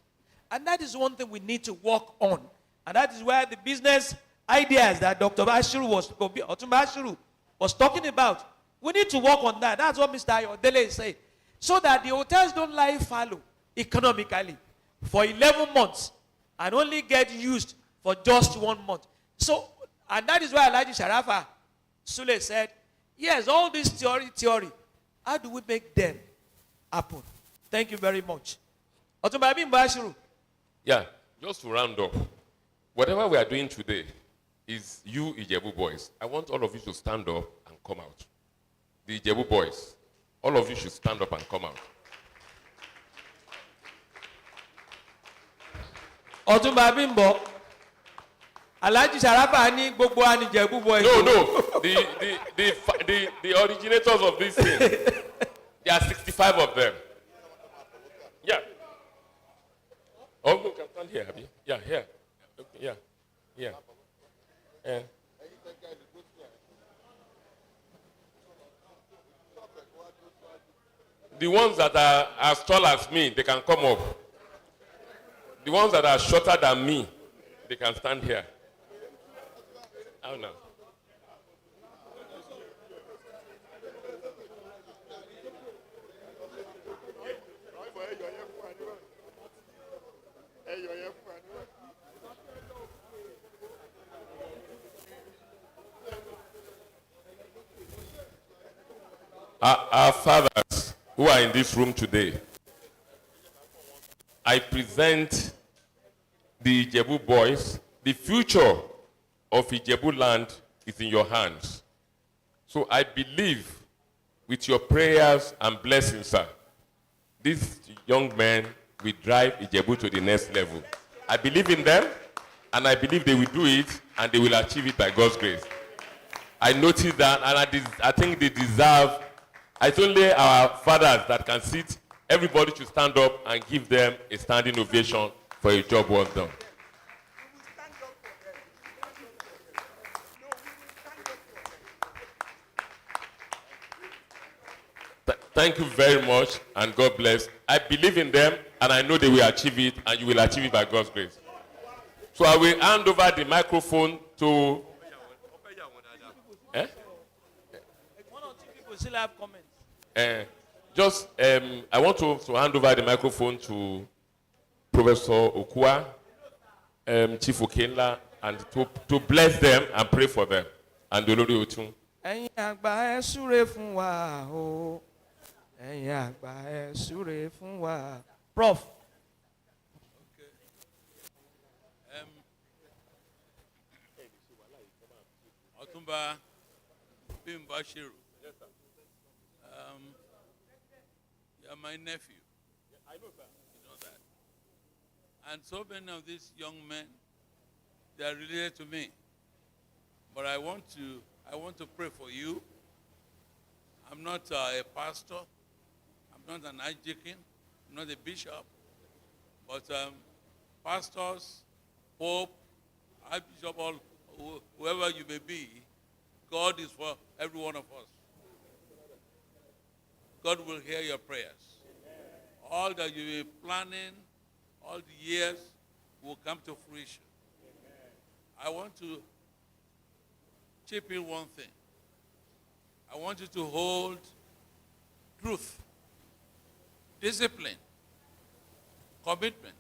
And that is one thing we need to work on. And that is where the business ideas that Dr. Otumba Ashiru was talking about, we need to work on that. That's what Mr. Ayodele is saying. So that the hotels don't lie fallow economically for 11 months and only get used for just 1 month. So, and that is why Alhaji Sharafa Sule said, yes, all this theory, how do we make them happen? Thank you very much. Otumba Bimbo Ashiru. Yeah, just to round up, whatever we are doing today is you Ijebu boys. I want all of you to stand up and come out. The Ijebu boys, all of you should stand up and come out. Otumba Bimbo, Alhaji Sharafa ni gbogbo ani Ijebu boys. No, the originators of this thing, there are 65 of them. Yeah. Oh, you can stand here, Abby. Yeah, here. Okay, yeah. And the ones that are as tall as me, they can come up. The ones that are shorter than me, they can stand here. How now? Our fathers who are in this room today, I present the Ijebu boys. The future of Ijebu land is in your hands. So I believe with your prayers and blessings, sir, these young men will drive Ijebu to the next level. I believe in them, and I believe they will do it, and they will achieve it by God's grace. I noticed that, and I think they deserve. It's only our fathers that can sit. Everybody should stand up and give them a standing ovation for a job well done. Thank you very much, and God bless. I believe in them, and I know they will achieve it, and you will achieve it by God's grace. So I will hand over the microphone to... Eh? One or two people still have comments. I want to hand over the microphone to Professor Okua, Chief Okenla, and to bless them and pray for them. And Olori Otun. Ẹ̀yin àgbà ẹ súre fún wa o. Ẹ̀yin àgbà ẹ súre fún wa. Prof. Otumba Bimbashiru. You're my nephew. I know that. You know that. And so many of these young men, they are related to me. But I want to pray for you. I'm not a pastor. I'm not an archdeacon. I'm not a bishop. But pastors, pope, archbishop, all whoever you may be, God is for every one of us. God will hear your prayers. All that you've been planning, all the years, will come to fruition. I want to chip in one thing. I want you to hold truth, discipline, commitment,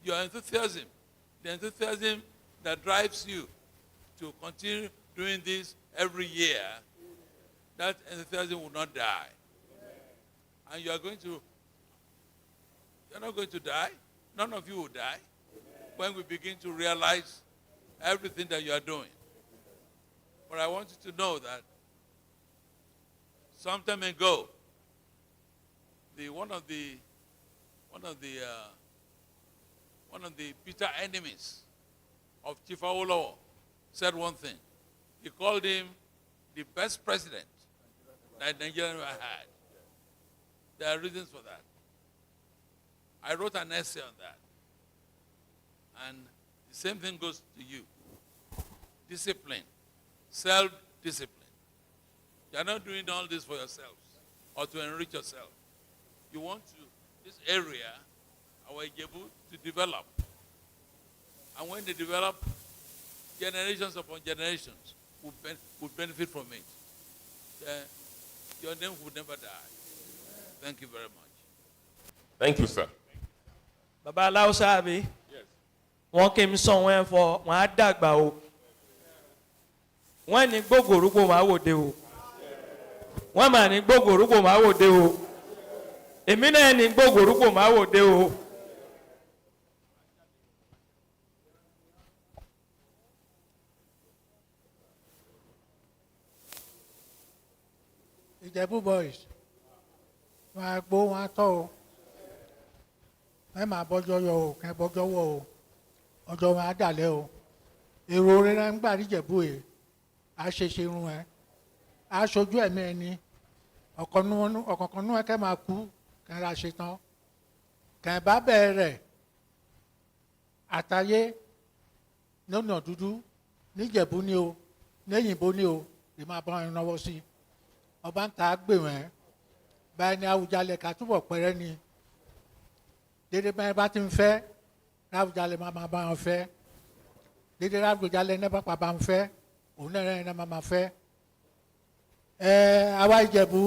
your enthusiasm, the enthusiasm that drives you to continue doing this every year, that enthusiasm will not die. And you're not going to die. None of you will die when we begin to realize everything that you are doing. But I want you to know that some time ago, one of the bitter enemies of Chief Awolowo said one thing. He called him the best president that Nigeria ever had. There are reasons for that. I wrote an essay on that. And the same thing goes to you. Discipline, self-discipline. You are not doing all this for yourselves or to enrich yourself. You want this area, our Ijebu, to develop. And when they develop, generations upon generations will benefit from it. Your name will never die. Thank you very much. Thank you, sir. Baba Lausabi. Yes. One came somewhere for one dagba o. One ni gbogorugo ma wo de o. One man ni gbogorugo ma wo de o. Èmi náà ni gbogorugo ma wo de o. Ijebu boys. Wọ́n á gbó wọn á tọ́ o. Ẹ máa bọ́jọ́ yọ o, kẹ́ bọ́jọ́ wọ̀ o. Ọjọ́ wọn á dàlẹ́ o. Èrò rẹ̀ ń gbà níjẹ̀bú yìí. A ṣe ṣe irun ẹ̀. A ṣojú ẹ̀mí ẹni. Ọ̀kọ̀ọ̀kan nú ẹ kẹ́ máa kú kẹ́ ra ṣe tán. Kẹ́ bá bẹ̀rẹ̀ àtayé lọ́nà dúdú níjẹ̀bú ni o, lẹ́yìnbó ni o, lè máa bá wọn náwó sí i. Ọba ń ta gbè wọ́n báyìí ní Awùjalẹ̀ ká túbọ̀ pẹ́rẹ́ ni dédé báyìí bá ti ń fẹ́ Awùjalẹ̀ máa bá wọn fẹ́ dédé Awùjalẹ̀ ní bá bá wọn fẹ́ òun náà rẹ̀ ní máa fẹ́ àwa Ìjẹ̀bú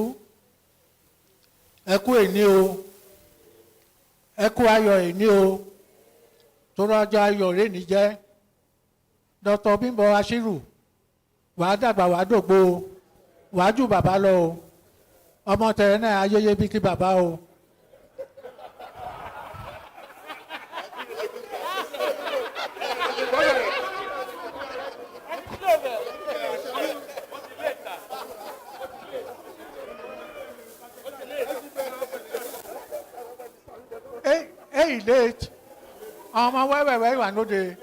ẹ kú èní o ẹ kú ayọ̀ èní o torí ọjọ́ ayọ̀ rẹ̀ ní jẹ́ Dr. Bimbo Ashiru wàá dàgbà wàá dògbò o wàá jù bàbá lọ o ọmọ tẹ̀rẹ̀ náà ayẹyẹ bí kí bàbá o. very late. Where you are no dey.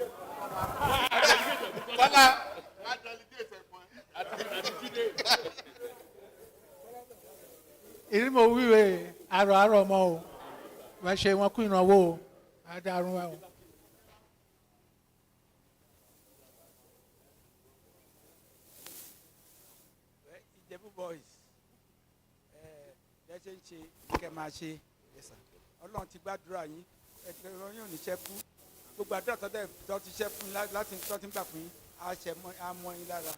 Ìrí mo wíwèé àrò mọ́ o. Wọ́n ṣe wọn kú ìnáwó o. Adarun wa o. Ijebu boys, ẹ ṣe ń ṣe kẹ́ máa ṣe Ọlọ́run ti gbàdúrà yín ẹgbẹ́ yóò ní ṣẹ́kù gbogbo àdúrà tó ti ṣẹ́ fún láti tó ti ń gbà fún yín á mọ́ yín lára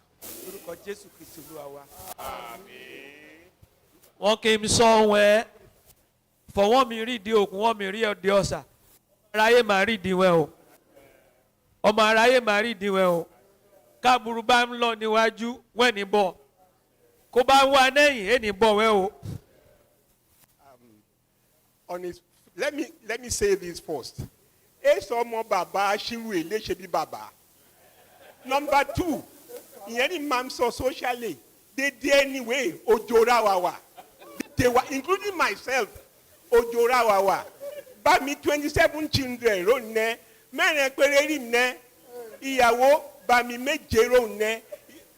lórúkọ Jésù Kristi Olúwa wa. Wọ́n came somewhere for wọ́n mi rí di òkun wọ́n mi rí ọdẹ ọ̀sà aráyé máa rí di wẹ́ o ọmọ aráyé máa rí di wẹ́ o káàbùrú bá ń lọ níwájú wẹ́ ní bọ̀ kó bá ń wá lẹ́yìn ẹ̀ ní bọ̀ wẹ́ o. Let me say this first. Èso ọmọ bàbá aṣírù èlé ṣe bí bàbá. Number 2, ìyẹn ni màá sọ socially, they dey anyway ojora wawa. They were including myself ojora wawa. Bá mi 27 children ló nẹ, mẹ́rin péré rí nẹ, ìyàwó bá mi méje ló nẹ,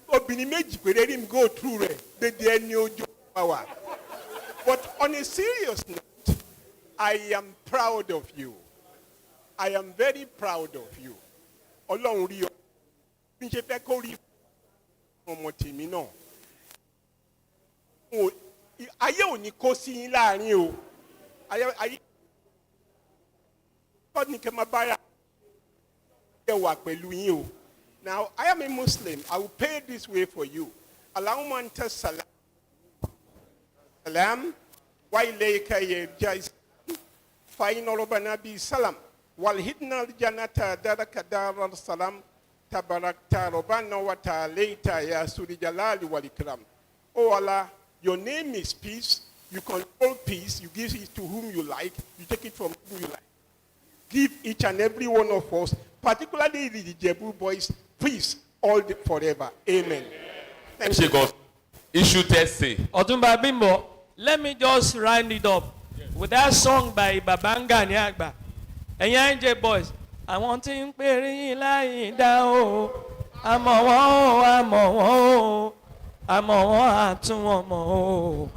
obìnrin méjì péré rí mi go through rẹ̀, they dey ẹni ojora wawa. But on a serious note, I am proud of you. I am very proud of you. Ọlọ́run rí ọ. Bí n ṣe fẹ́ kó rí ọmọ tèmi náà. Ayé ò ní kó sí yín láàrin o. Ayé kọ́ ni kẹ́ máa bára ẹ wà pẹ̀lú yín o. Now, I am a Muslim. I will pay this way for you. Allahumma anta salam. Salam. Wa ilayka yarja. فإن ربنا بسلام والهدنا الجنة دارك دار السلام تباركت ربنا وتعاليت يا سوري جلال والإكرام. Oh Allah, your name is peace. You control peace. You give it to whom you like. You take it from whom you like. Give each and every one of us, particularly the Ijebu boys, peace forever. Amen. Thank you, God. Issue testing. Ọ̀túnba Bimbo, let me just round it up with that song by Babanga Nyagba. Ẹ̀yin IJBoys, àwọn tí ń pèrè yín láyé dá o, àmọ̀ wọ́n o, àmọ̀ wọ́n àtúnwọ̀n mọ̀ o.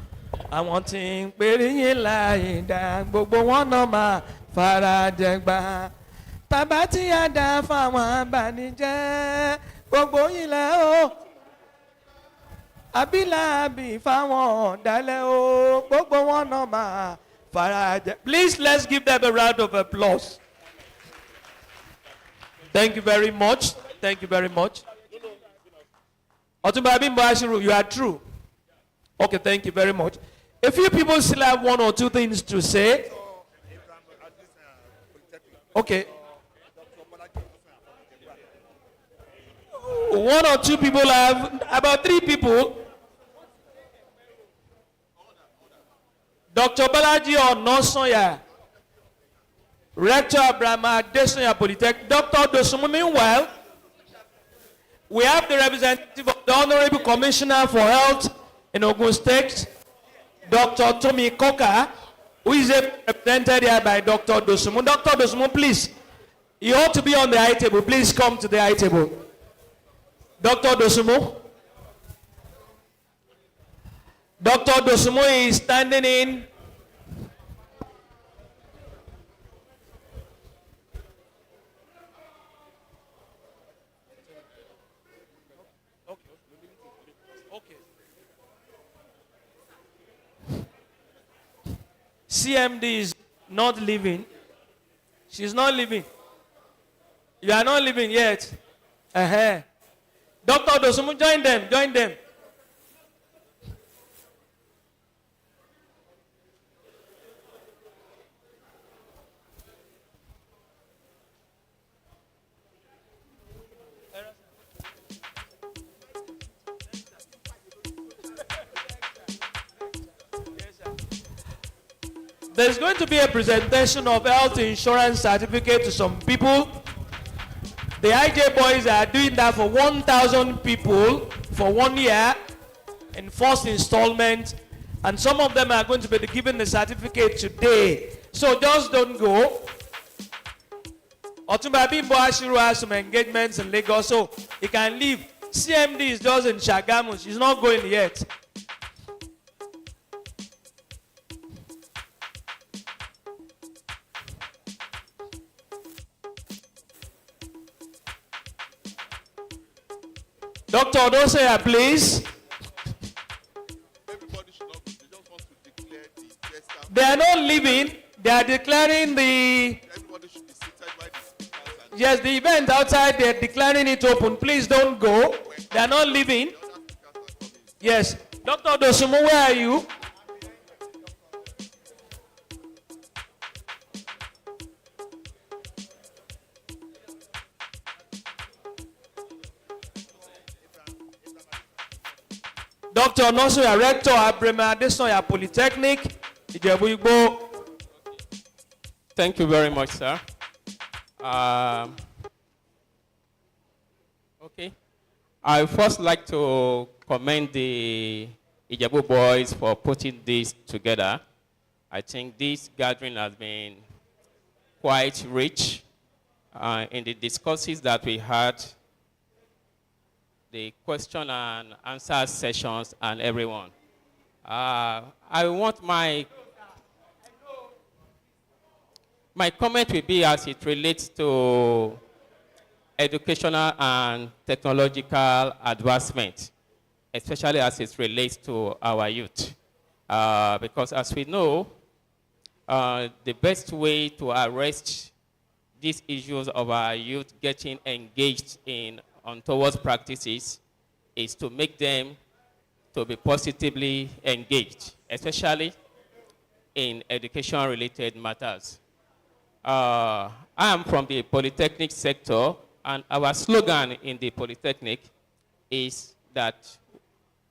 Àwọn tí ń pèrè yín láyé dá, gbogbo wọn náà máa fara jẹgba. Bàbá tí a dá fáwọn abànújẹ́, gbogbo yín lẹ́ o. Àbílàbí fáwọn ọ̀dàlẹ̀ o, gbogbo wọn náà máa. Please, let's give them a round of applause. Thank you very much. Thank you very much. Ọ̀túnba Bimbo Ashiru, you are true. Okay, thank you very much. A few people still have one or two things to say. Okay. One or two people have, about 3 people. Dr. Balaji Onosoya, Rector Abraham Adesoya Polytech, Dr. Dosumu. Meanwhile, we have the representative of the Honorable Commissioner for Health in Ogun State, Dr. Tommy Koka, who is represented here by Dr. Dosumu. Dr. Dosumu, please, you ought to be on the high table. Please come to the high table. Dr. Dosumu. Dr. Dosumu is standing in. CMD is not leaving. She's not leaving. You are not leaving yet. Dr. Dosumu, join them. Join them. There's going to be a presentation of health insurance certificate to some people. The IJBoys are doing that for 1,000 people for 1 year in first installment. And some of them are going to be given the certificate today. So just don't go. Otumba Bimbo Ashiru has some engagements in Lagos, so he can leave. CMD is just in Shagamu. She's not going yet. Dr. Odoseya, please. They are not leaving. They are declaring the... Yes, the event outside, they're declaring it open. Please don't go. They are not leaving. Yes. Dr. Dosumu, where are you? Dr. Onosuya, Rector, Abrema Adesoya Polytechnic, Ijebu. Thank you very much, sir. Okay. I first like to commend the Ijebu boys for putting this together. I think this gathering has been quite rich in the discussions that we had, the question and answer sessions, and everyone. I want my comment will be as it relates to educational and technological advancement, especially as it relates to our youth. Because as we know, the best way to arrest these issues of our youth getting engaged in untoward practices is to make them to be positively engaged, especially in education-related matters. I am from the Polytechnic sector, and our slogan in the Polytechnic is that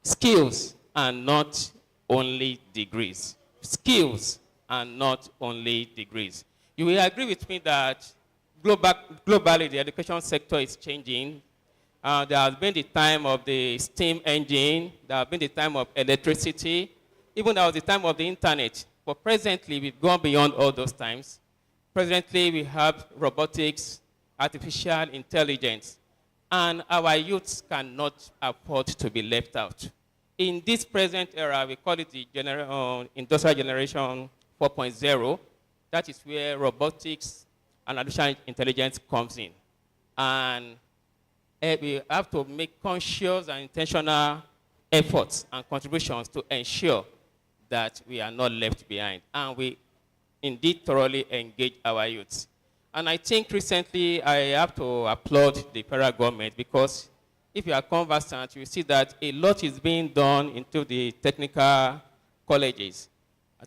skills and not only degrees. Skills and not only degrees. You will agree with me that globally the education sector is changing. There has been the time of the steam engine, there has been the time of electricity, even there was the time of the internet. But presently, we've gone beyond all those times. Presently, we have robotics, artificial intelligence, and our youths cannot afford to be left out. In this present era, we call it the industrial generation 4.0. That is where robotics and artificial intelligence comes in. And we have to make conscious and intentional efforts and contributions to ensure that we are not left behind. And we indeed thoroughly engage our youths. And I think recently I have to applaud the federal government, because if you are conversant, you see that a lot is being done into the technical colleges,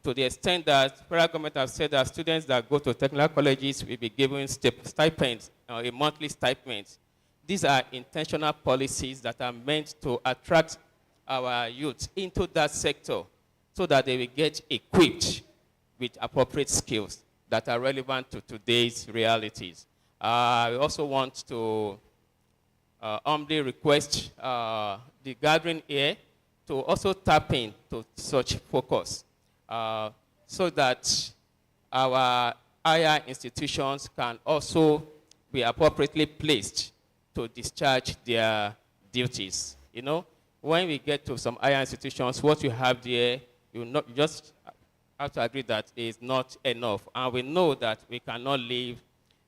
to the extent that the federal government has said that students that go to technical colleges will be given stipends, a monthly stipend. These are intentional policies that are meant to attract our youth into that sector so that they will get equipped with appropriate skills that are relevant to today's realities. We also want to humbly request the gathering here to also tap into such focus so that our higher institutions can also be appropriately placed to discharge their duties. You know, when we get to some higher institutions, what you have there, you just have to agree that it is not enough. And we know that we cannot leave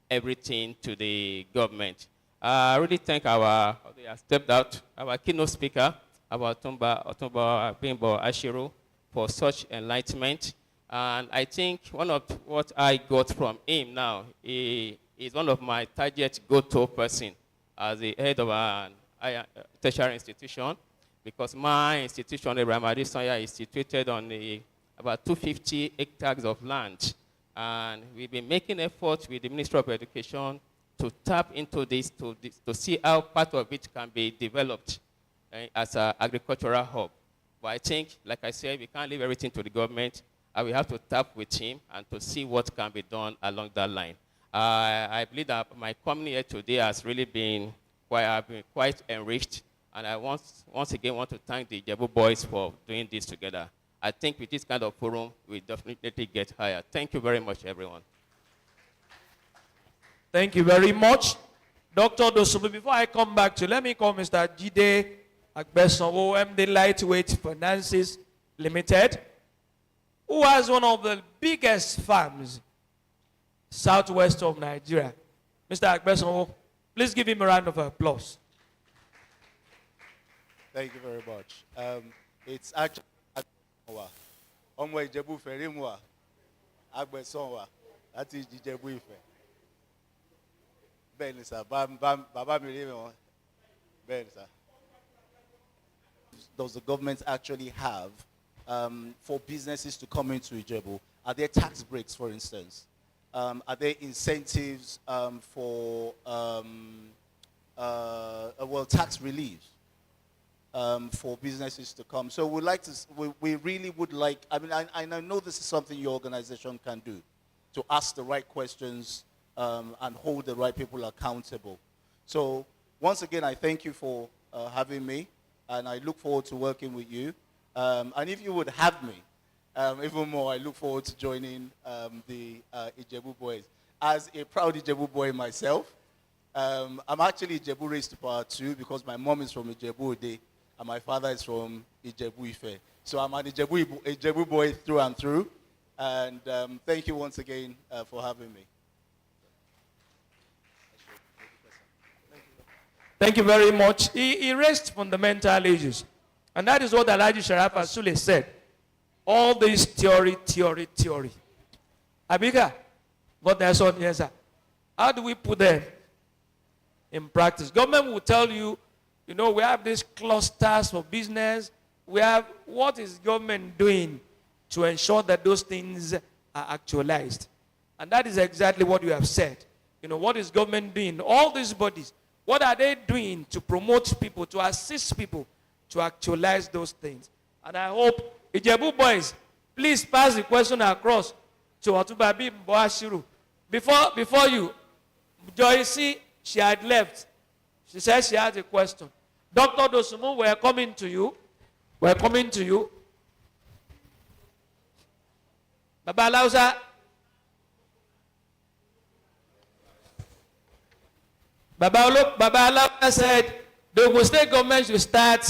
everything to the government. I really thank our, they have stepped out, our keynote speaker, our Otumba Bimbo Ashiru, for such enlightenment. And I think one of what I got from him now, he is one of my target go-to person as the head of a tertiary institution, because my institution, the Ramadi Sanya, is situated on about 250 hectares of land. And we've been making efforts with the Ministry of Education to tap into this, to see how part of it can be developed as an agricultural hub. But I think, like I said, we can't leave everything to the government. We have to tap with him and to see what can be done along that line. I believe that my coming here today has really been quite enriched. And I once again want to thank the Ijebu boys for doing this together. I think with this kind of forum, we definitely get higher. Thank you very much, everyone. Thank you very much. Dr. Dosumu, before I come back to you, let me call Mr. Jide Agbesanwo, MD Lightweight Finances Limited, who has one of the biggest farms southwest of Nigeria. Mr. Agbesanwo, please give him a round of applause. Thank you very much. It's actually Ijebu Ferimwa, Agbesanwa, that is Ijebu Ife. Ben, sir, Baba Mirimo, Ben, sir. Does the government actually have for businesses to come into Ijebu? Are there tax breaks, for instance? Are there incentives for tax relief for businesses to come? So we'd like to, we really would like, I know this is something your organization can do, to ask the right questions and hold the right people accountable. So once again, I thank you for having me, and I look forward to working with you. And if you would have me, even more, I look forward to joining the Ijebu Boys. As a proud Ijebu boy myself, I'm actually Ijebu raised to power too, because my mom is from Ijebu Ode and my father is from Ijebu Ife. So I'm an Ijebu boy through and through. And thank you once again for having me. Thank you very much. He raised fundamental issues. And that is what Alhaji Sharaf Asule said. All this theory. Abika, got their son, yes, sir. How do we put them in practice? Government will tell you, you know, we have these clusters for business. We have, what is government doing to ensure that those things are actualized? And that is exactly what you have said. You know, what is government doing? All these bodies, what are they doing to promote people, to assist people to actualize those things? And I hope, Ijebu Boys, please pass the question across to Otubabi Mboashiru. Before you, Joyce, she had left. She said she had a question. Dr. Dosumu, we're coming to you. We're coming to you. Baba Lausa. Baba Lausa said the Ogun State government should start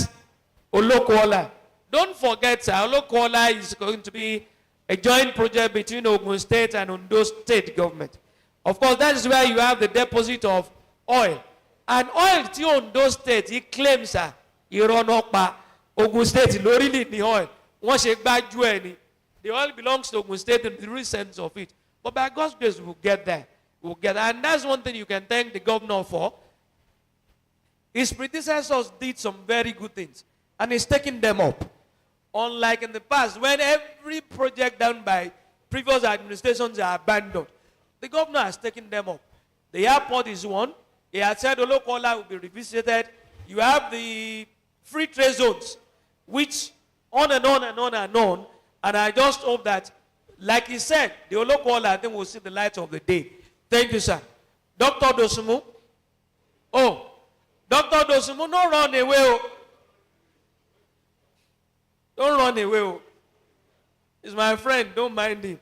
Olokola. Don't forget, Olokola is going to be a joint project between Ogun State and Ondo State government. Of course, that is where you have the deposit of oil. And oil to Ondo State, he claims that Ogun State lórí ní oil. Wọ́n ṣe gbájú ẹ̀ ni. The oil belongs to Ogun State in the real sense of it. But by God's grace, we'll get there. We'll get there. And that's one thing you can thank the governor for. His predecessors did some very good things. And he's taking them up. Unlike in the past, when every project done by previous administrations are abandoned, the governor has taken them up. The airport is one. He had said Olokola will be revisited. You have the free trade zones, which on and on and on and on. And I just hope that, like he said, the Olokola, I think, will see the light of the day. Thank you, sir. Dr. Dosumu. Oh, Dr. Dosumu, no run away. Oh. Don't run away. Oh. He's my friend. Don't mind him.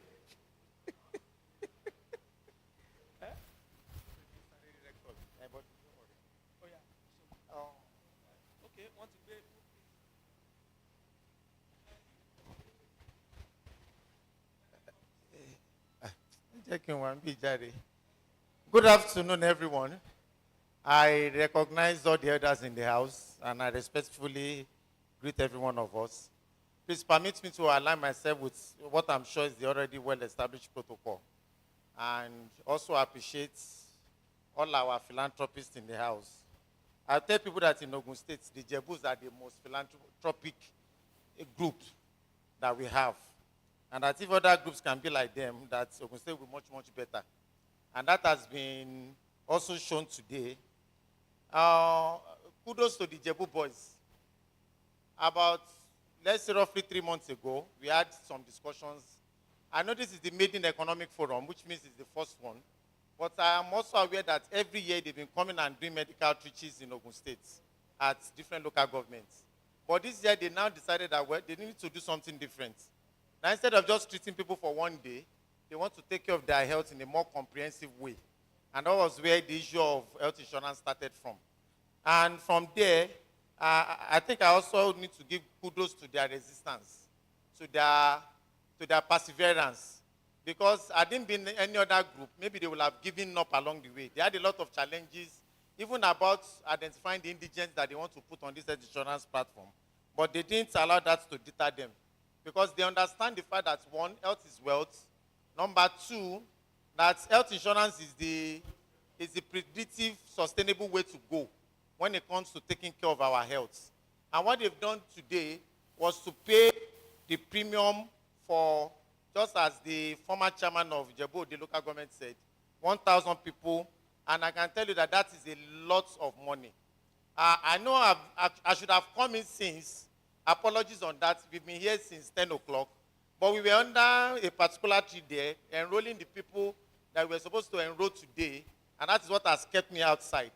Good afternoon, everyone. I recognize all the elders in the house, and I respectfully greet every one of us. Please permit me to align myself with what I'm sure is the already well-established protocol, and also appreciate all our philanthropists in the house. I tell people that in Ogun State, the Jebus are the most philanthropic group that we have. And that if other groups can be like them, that Ogun State will be much, much better. And that has been also shown today. Kudos to the Ijebu Boys. About, let's say roughly 3 months ago, we had some discussions. I know this is the Maiden Economic Forum, which means it's the first one. But I am also aware that every year they've been coming and doing medical outreaches in Ogun State at different local governments. But this year they now decided that they need to do something different. Now, instead of just treating people for one day, they want to take care of their health in a more comprehensive way. And that was where the issue of health insurance started from. And from there, I think I also need to give kudos to their resistance, to their perseverance. Because had it been any other group, maybe they would have given up along the way. They had a lot of challenges, even about identifying the indigents that they want to put on this health insurance platform. But they didn't allow that to deter them. Because they understand the fact that, one, health is wealth. Number two, that health insurance is the predictive, sustainable way to go when it comes to taking care of our health. And what they've done today was to pay the premium for, just as the former chairman of Ijebu, the local government said, 1,000 people, and I can tell you that that is a lot of money. I know I should have come in since. Apologies on that. We've been here since 10 o'clock. But we were under a particular tree there, enrolling the people that we were supposed to enroll today, and that is what has kept me outside.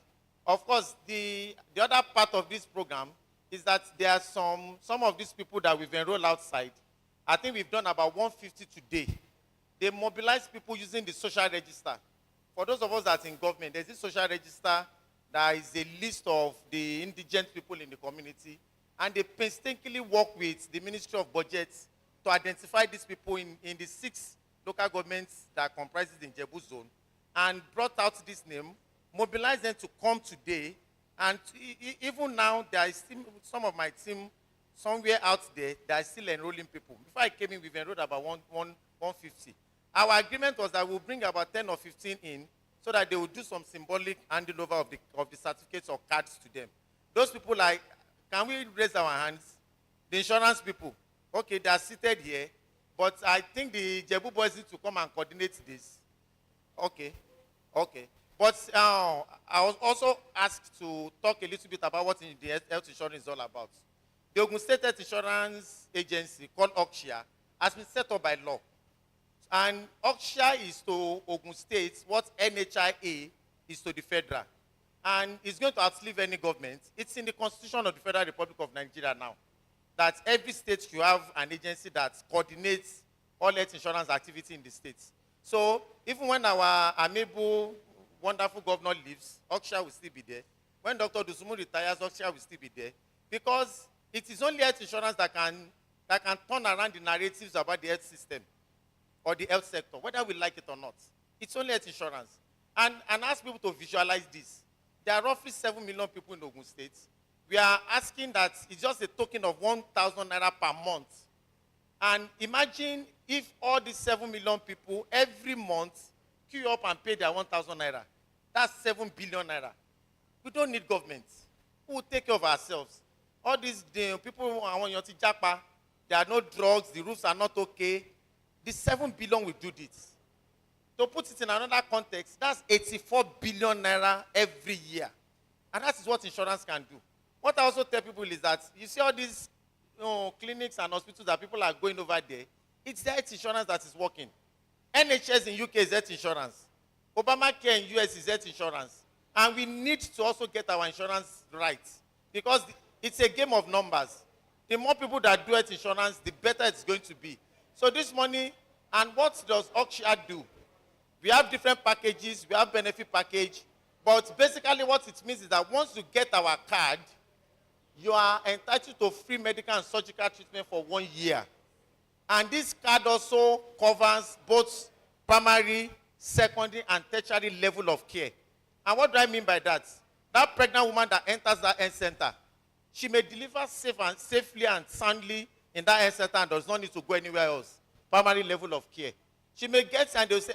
Of course, the other part of this program is that there are some of these people that we've enrolled outside. I think we've done about 150 today. They mobilize people using the social register. For those of us that are in government, there's this social register that is a list of the indigent people in the community, and they painstakingly work with the Ministry of Budgets to identify these people in the 6 local governments that comprises the Ijebu zone, and brought out this name, mobilized them to come today, and even now there is still some of my team somewhere out there that is still enrolling people. Before I came in, we've enrolled about 150. Our agreement was that we'll bring about 10 or 15 in, so that they will do some symbolic handing over of the certificates or cards to them. Those people, like, can we raise our hands? The insurance people. Okay, they are seated here, but I think the Ijebu boys need to come and coordinate this. Okay. But I was also asked to talk a little bit about what the health insurance is all about. The Ogun State Health Insurance Agency, called OCHIA, has been set up by law. And OCHIA is to Ogun State what NHIA is to the federal. And it's going to outlive any government. It's in the Constitution of the Federal Republic of Nigeria now, that every state should have an agency that coordinates all health insurance activity in the states. So even when our amiable, wonderful governor leaves, OCHIA will still be there. When Dr. Dusumu retires, OCHIA will still be there. Because it is only health insurance that can turn around the narratives about the health system or the health sector, whether we like it or not. It's only health insurance. And ask people to visualize this. There are roughly 7 million people in Ogun State. We are asking that it's just a token of 1,000 naira per month. And imagine if all these 7 million people every month queue up and pay their 1,000 naira. That's 7 billion naira. We don't need government. We will take care of ourselves. All these people, there are no drugs, the roofs are not okay. The 7 billion will do this. To put it in another context, that's 84 billion naira every year. And that is what insurance can do. What I also tell people is that, you see all these clinics and hospitals that people are going over there, it's the health insurance that is working. NHS in UK is health insurance. Obamacare in US is health insurance. And we need to also get our insurance right. Because it's a game of numbers. The more people that do health insurance, the better it's going to be. So this money, and what does OCHIA do? We have different packages, we have benefit package, but basically what it means is that once you get our card, you are entitled to free medical and surgical treatment for 1 year. And this card also covers both primary, secondary, and tertiary level of care. And what do I mean by that? That pregnant woman that enters that health center, she may deliver safely and soundly in that health center and does not need to go anywhere else. Primary level of care. She may get and they'll say,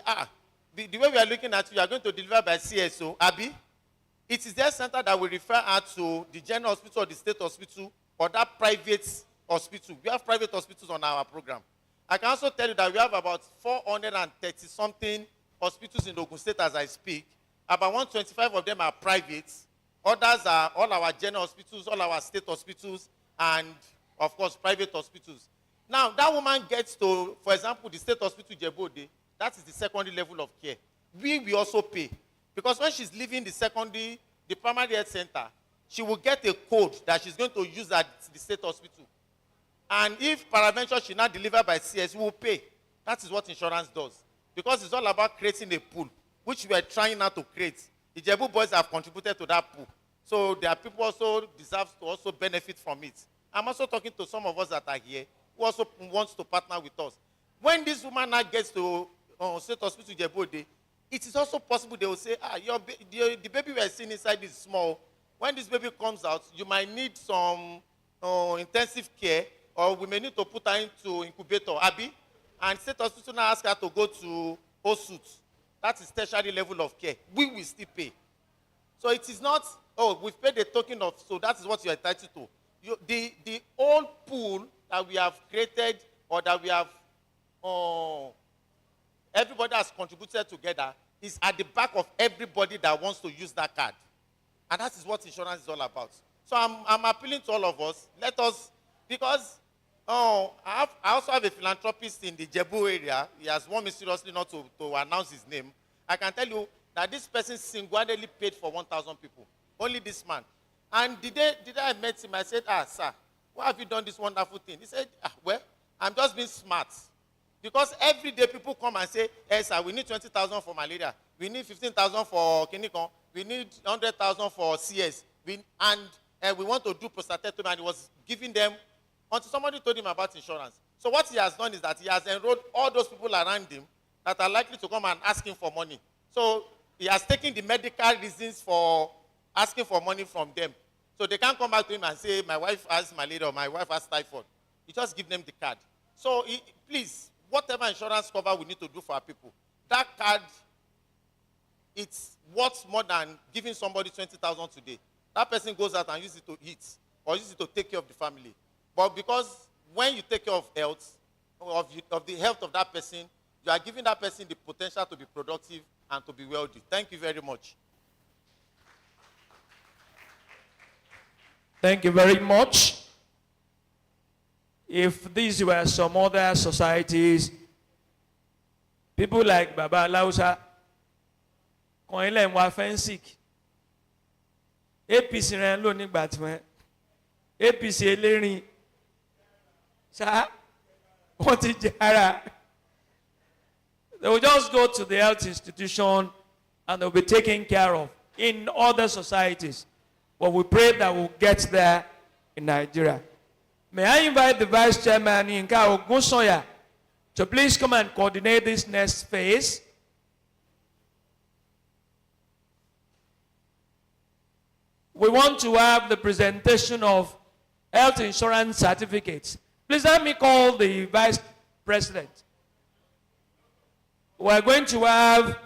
the way we are looking at you are going to deliver by CSO, Abby. It is their center that will refer her to the general hospital or the state hospital or that private hospital. We have private hospitals on our program. I can also tell you that we have about 430-something hospitals in Ogun State as I speak. About 125 of them are private. Others are all our general hospitals, all our state hospitals, and, of course, private hospitals. Now, that woman gets to, for example, the state hospital Ijebu, that is the secondary level of care. We also pay. Because when she's leaving the primary health center, she will get a code that she's going to use at the state hospital. And if paraventure she not delivered by CS, we will pay. That is what insurance does. Because it's all about creating a pool. which we are trying now to create. Ijebu boys have contributed to that pool. So there are people also deserve to also benefit from it. I'm also talking to some of us that are here who also wants to partner with us. When this woman now gets to State Hospital Ijebu, it is also possible they will say, the baby we are seeing inside is small. When this baby comes out, you might need some intensive care, or we may need to put her into incubator, Abby. And State Hospital now ask her to go to OSUT. That is tertiary level of care. We will still pay. So it is not, we've paid a token of, so that is what you are entitled to. The old pool that we have created, or that we have, everybody has contributed together, is at the back of everybody that wants to use that card. And that is what insurance is all about. So I'm appealing to all of us. Let us, because I also have a philanthropist in the Ijebu area. He has warned me seriously not to announce his name. I can tell you that this person singularly paid for 1,000 people. Only this man. And the day I met him, I said, sir, why have you done this wonderful thing? He said, well, I'm just being smart. Because every day people come and say, hey, sir, we need 20,000 for malaria. We need 15,000 for Kinikon. We need 100,000 for CS. And we want to do prostatectomy. And he was giving them until somebody told him about insurance. So what he has done is that he has enrolled all those people around him that are likely to come and ask him for money. So he has taken the medical reasons for asking for money from them. So they can't come back to him and say, my wife has malaria or my wife has typhoid. You just give them the card. So please, whatever insurance cover we need to do for our people, that card, it's worth more than giving somebody 20,000 today. That person goes out and uses it to eat or uses it to take care of the family. But because when you take care of health, of the health of that person, you are giving that person the potential to be productive and to be wealthy. Thank you very much. Thank you very much. If these were some other societies, people like Baba Lausa, Koinle Mwafensik, APC ran lo nígbà tí wọ́n APC elérin ṣá wọ́n ti jẹ ara. They will just go to the health institution and they will be taken care of in other societies. But we pray that we'll get there in Nigeria. May I invite the Vice Chairman, Yinka Ogunsoya, to please come and coordinate this next phase. We want to have the presentation of health insurance certificates. Please let me call the Vice President. We are going to have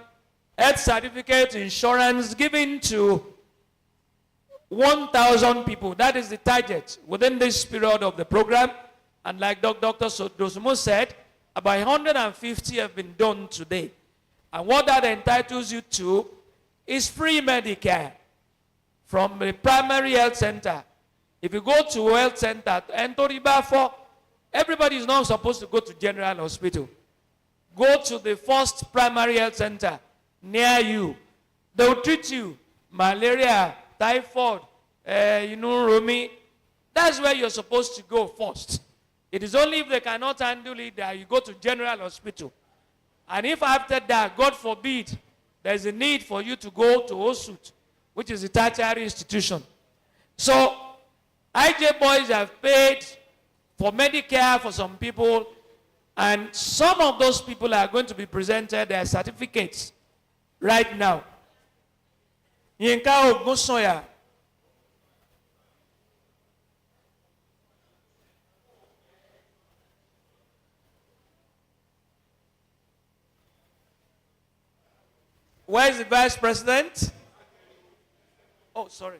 health certificate insurance given to 1,000 people. That is the target within this period of the program. And like Dr. Dosumo said, about 150 have been done today. And what that entitles you to is free Medicare from the primary health center. If you go to a health center, everybody is not supposed to go to general hospital. Go to the first primary health center near you. They will treat you. Malaria, typhoid, Rumi. That's where you're supposed to go first. It is only if they cannot handle it that you go to general hospital. And if after that, God forbid, there's a need for you to go to OSUT, which is a tertiary institution. So, IJBoys have paid for Medicare for some people, and some of those people are going to be presented their certificates right now. Yinka Ogunsoya. Where is the Vice President? Oh, sorry.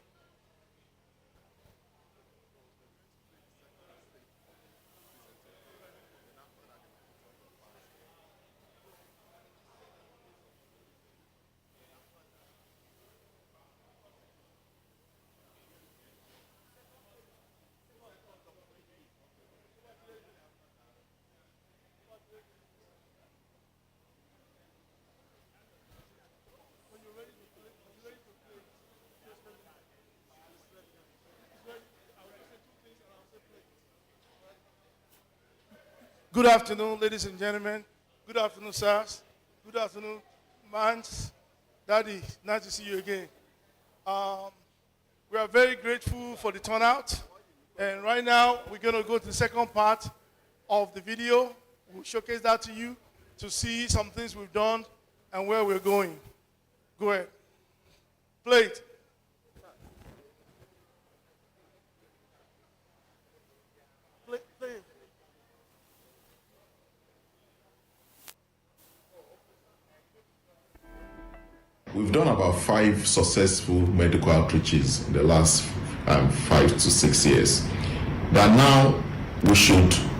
Good afternoon, ladies and gentlemen. Good afternoon, sirs. Good afternoon, mans. Daddy, nice to see you again. We are very grateful for the turnout. And right now, we're going to go to the second part of the video. We'll showcase that to you to see some things we've done and where we're going. Go ahead. Play it. Play it. We've done about 5 successful medical outreaches in the last 5 to 6 years. But now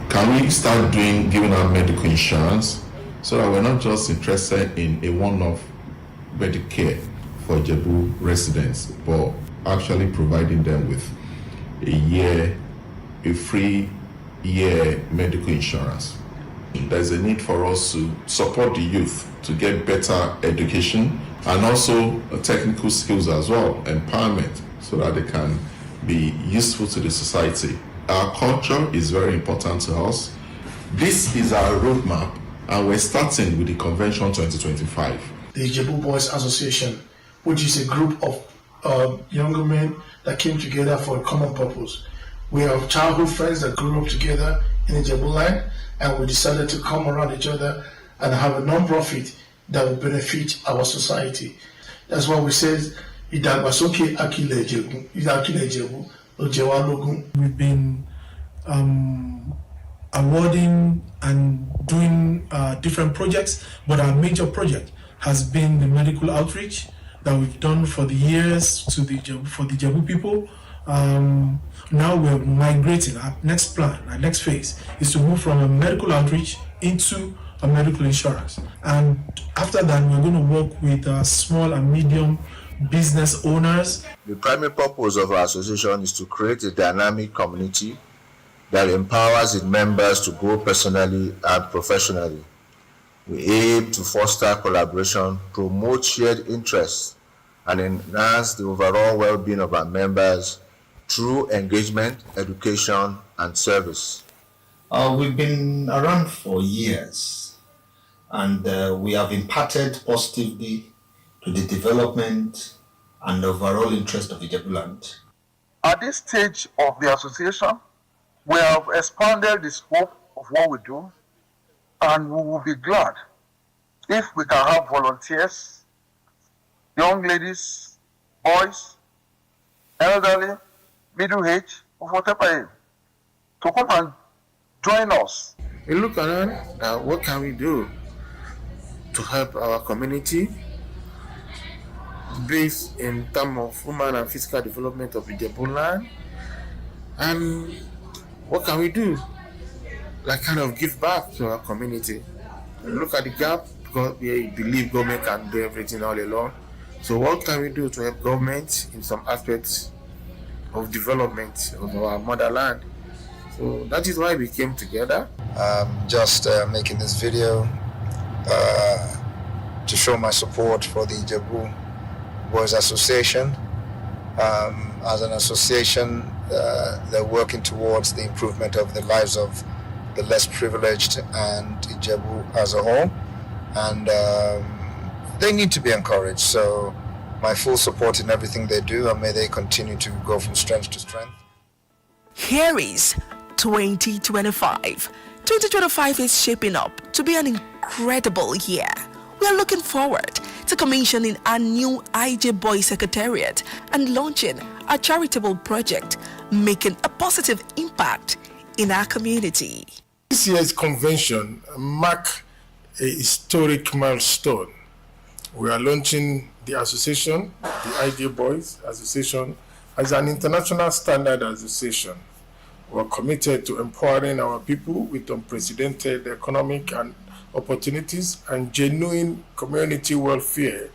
can we start giving out medical insurance so that we're not just interested in a one-off Medicare for Ijebu residents, but actually providing them with a free year medical insurance. There's a need for us to support the youth to get better education and also technical skills as well, empowerment, so that they can be useful to the society. Our culture is very important to us. This is our roadmap, and we're starting with the Convention 2025. The IJBoys Association, which is a group of younger men that came together for a common purpose. We are childhood friends that grew up together in Ijebu land, and we decided to come around each other and have a non-profit that will benefit our society. That's why we say, Idagbasoke Akile Ijebu, Ojewa Logun. We've been awarding and doing different projects, but our major project has been the medical outreach that we've done for the years for the Ijebu people. Now we're migrating. Our next plan, our next phase is to move from a medical outreach into a medical insurance. And after that, we're going to work with small and medium business owners. The primary purpose of our association is to create a dynamic community that empowers its members to grow personally and professionally. We aim to foster collaboration, promote shared interests, and enhance the overall well-being of our members through engagement, education, and service. We've been around for years, and we have impacted positively to the development and overall interest of Ijebu land. At this stage of the association, we have expanded the scope of what we do, and we will be glad if we can have volunteers, young ladies, boys, elderly, middle age, or whatever, to come and join us. We look around at what can we do to help our community, based in terms of human and physical development of Ijebu land, and what can we do, like kind of give back to our community. We look at the gap because we believe government can do everything all alone. So what can we do to help government in some aspects of development of our motherland? So that is why we came together. Just making this video to show my support for the IJBoys Association. As an association, they're working towards the improvement of the lives of the less privileged and Ijebu as a whole, and they need to be encouraged. So my full support in everything they do, and may they continue to go from strength to strength. Here is 2025. 2025 is shaping up to be an incredible year. We are looking forward to commissioning a new IJBoys Secretariat and launching a charitable project making a positive impact in our community. This year's convention marks a historic milestone. We are launching the association, the IJBoys Association, as an international standard association. We are committed to empowering our people with unprecedented economic and opportunities and genuine community welfare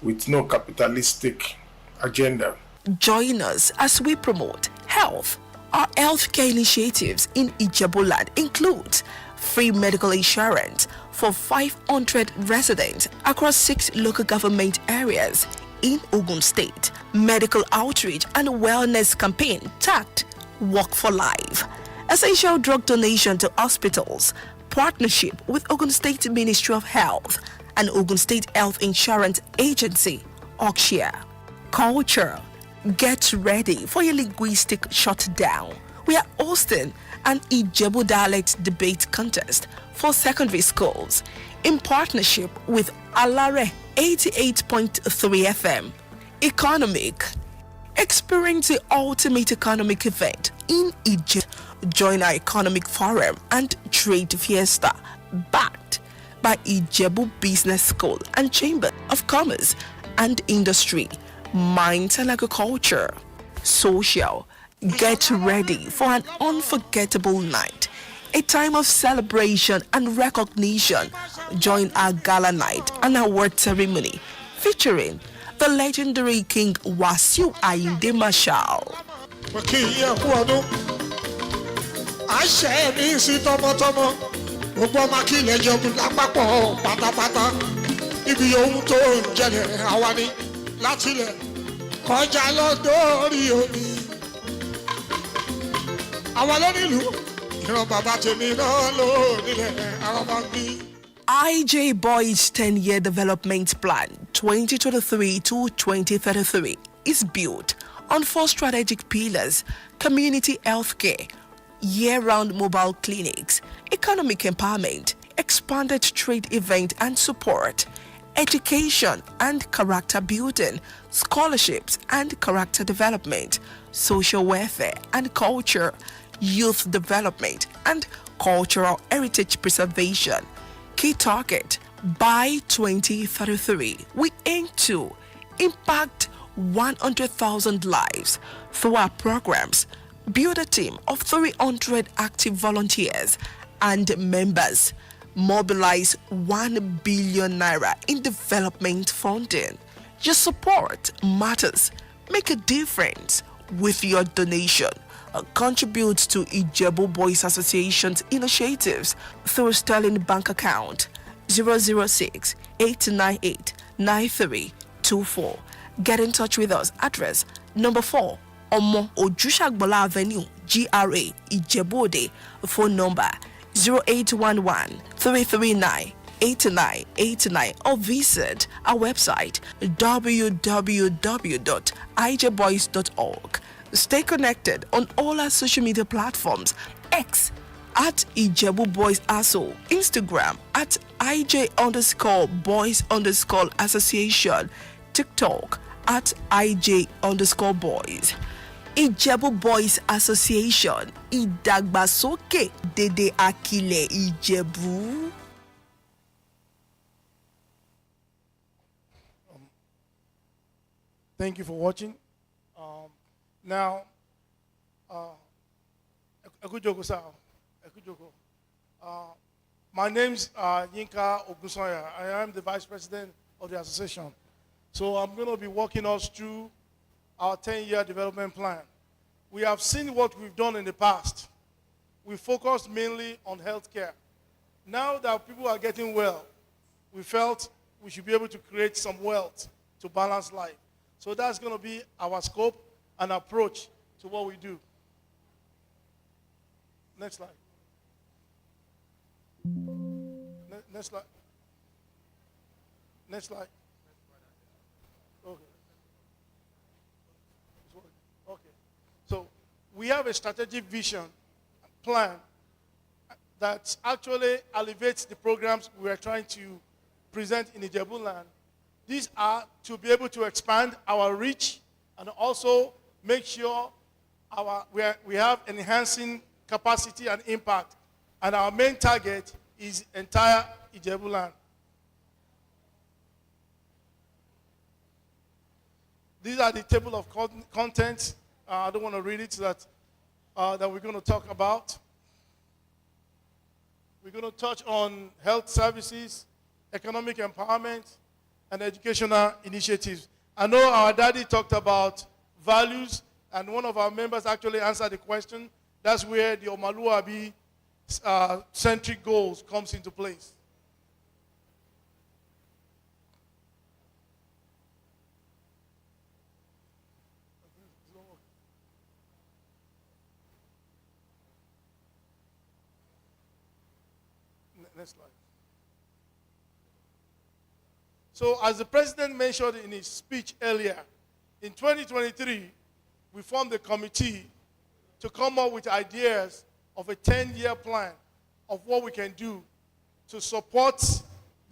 with no capitalistic agenda. Join us as we promote health. Our healthcare initiatives in Ijebu land include free medical insurance for 500 residents across 6 local government areas in Ogun State, medical outreach and wellness campaign tagged Work for Life, essential drug donation to hospitals, partnership with Ogun State Ministry of Health, and Ogun State Health Insurance Agency, Oxia. Culture. Get ready for a linguistic shutdown. We are hosting an Ijebu dialect debate contest for secondary schools in partnership with Alare 88.3 FM. Economic. Experience the ultimate economic event in Egypt. Join our economic forum and trade fiesta backed by Ijebu Business School and Chamber of Commerce and Industry, Mines and Agriculture. Social. Get ready for an unforgettable night, a time of celebration and recognition. Join our gala night and award ceremony featuring the legendary King Wasiu Ayinde Marshal. àṣẹ mi sí tọmọtọmọ gbogbo ọmọ kí ilẹ̀ jẹun lápapọ̀ pátápátá ibi ohun tó ń jẹlẹ̀ àwa ni látilẹ̀ kọjá lọ́dọ̀ọ́rí omi àwa lónílùú ìran bàbá tèmi náà lónílẹ̀ àwọn ọmọ bí. IJBoys 10-year development plan 2023 to 2033 is built on 4 strategic pillars: community healthcare, year-round mobile clinics, economic empowerment, expanded trade event and support, education and character building, scholarships and character development, social welfare and culture, youth development and cultural heritage preservation. Key target: by 2033, we aim to impact 100,000 lives through our programs, build a team of 300 active volunteers and members, mobilize 1 billion naira in development funding. Your support matters. Make a difference with your donation. Contribute to Ijebu Boys Association's initiatives through Sterling Bank account 006 898 9324. Get in touch with us. Address number 4 Omo Ojushagbola Avenue, GRA, Ijebu. Phone number 0811 339 8989 or visit our website www.IJBoys.org. Stay connected on all our social media platforms: X at Ijebu Boys Asso, Instagram at IJ_Boys_ Association, TikTok at IJ_Boys. Ijebu Boys Association, Ìdàgbàsókè Dédé Akilẹ̀ Ìjẹ̀bú. Thank you for watching. Now, Ekujoko sir, Ekujoko. My name's Yinka Ogunsanya. I am the Vice President of the association. So I'm going to be walking us through our 10-year development plan. We have seen what we've done in the past. We focused mainly on healthcare. Now that people are getting well, we felt we should be able to create some wealth to balance life. So that's going to be our scope and approach to what we do. Next slide. Next slide. Next slide. Okay. Okay. So we have a strategic vision plan that actually elevates the programs we are trying to present in Ijebu land. These are to be able to expand our reach and also make sure we have enhancing capacity and impact. And our main target is entire Ijebu land. These are the table of contents. I don't want to read it that we're going to talk about. We're going to touch on health services, economic empowerment, and educational initiatives. I know our daddy talked about values, and one of our members actually answered the question. That's where the Omaluabi centric goals comes into place. Next slide. So as the president mentioned in his speech earlier, in 2023, we formed a committee to come up with ideas of a 10-year plan of what we can do to support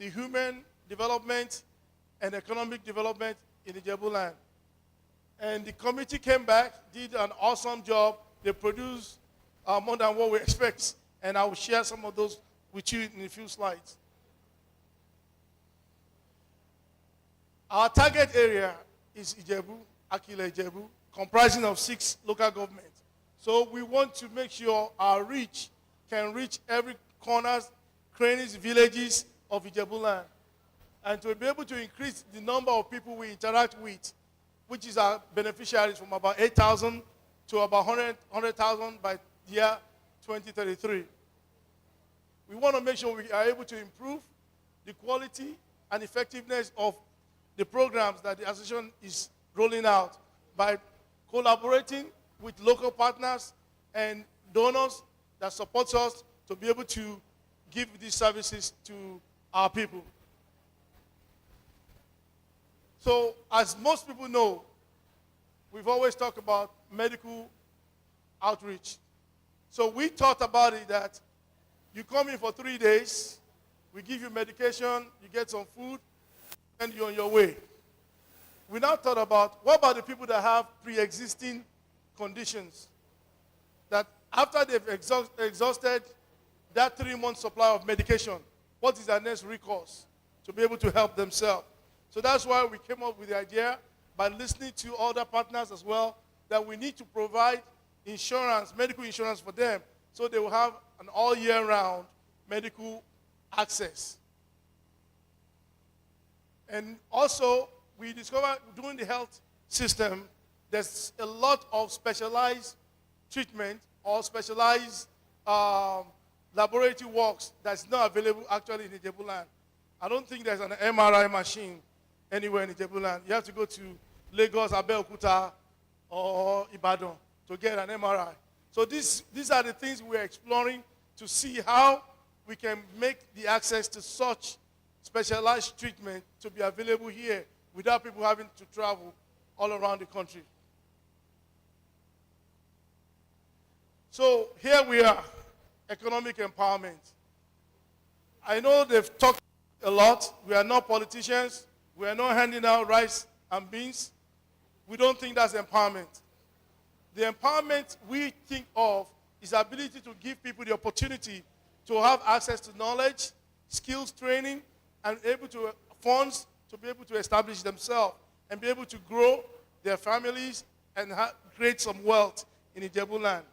the human development and economic development in Ijebu land. And the committee came back, did an awesome job. They produced more than what we expect, and I will share some of those with you in a few slides. Our target area is Ijebu, Akile Ijebu, comprising of 6 local governments. So we want to make sure our reach can reach every corners, crannies, villages of Ijebu land. And to be able to increase the number of people we interact with, which is our beneficiaries, from about 8,000 to about 100,000 by the year 2033. We want to make sure we are able to improve the quality and effectiveness of the programs that the association is rolling out by collaborating with local partners and donors that support us to be able to give these services to our people. So, as most people know, we've always talked about medical outreach. So we thought about it that you come in for 3 days, we give you medication, you get some food, and you're on your way. We now thought about, what about the people that have pre-existing conditions? That after they've exhausted that 3-month supply of medication, what is their next recourse to be able to help themselves? So that's why we came up with the idea, by listening to other partners as well, that we need to provide insurance, medical insurance for them, so they will have an all year round medical access. And also, we discovered during the health system, there's a lot of specialized treatment or specialized laboratory works that's not available actually in Ijebu land. I don't think there's an MRI machine anywhere in Ijebu land. You have to go to Lagos, Abeokuta, or Ibadan to get an MRI. So these are the things we're exploring to see how we can make the access to such specialized treatment to be available here without people having to travel all around the country. So here we are, economic empowerment. I know they've talked a lot. We are not politicians. We are not handing out rice and beans. We don't think that's empowerment. The empowerment we think of is the ability to give people the opportunity to have access to knowledge, skills training, and able to funds to be able to establish themselves and be able to grow their families and create some wealth in Ijebu land.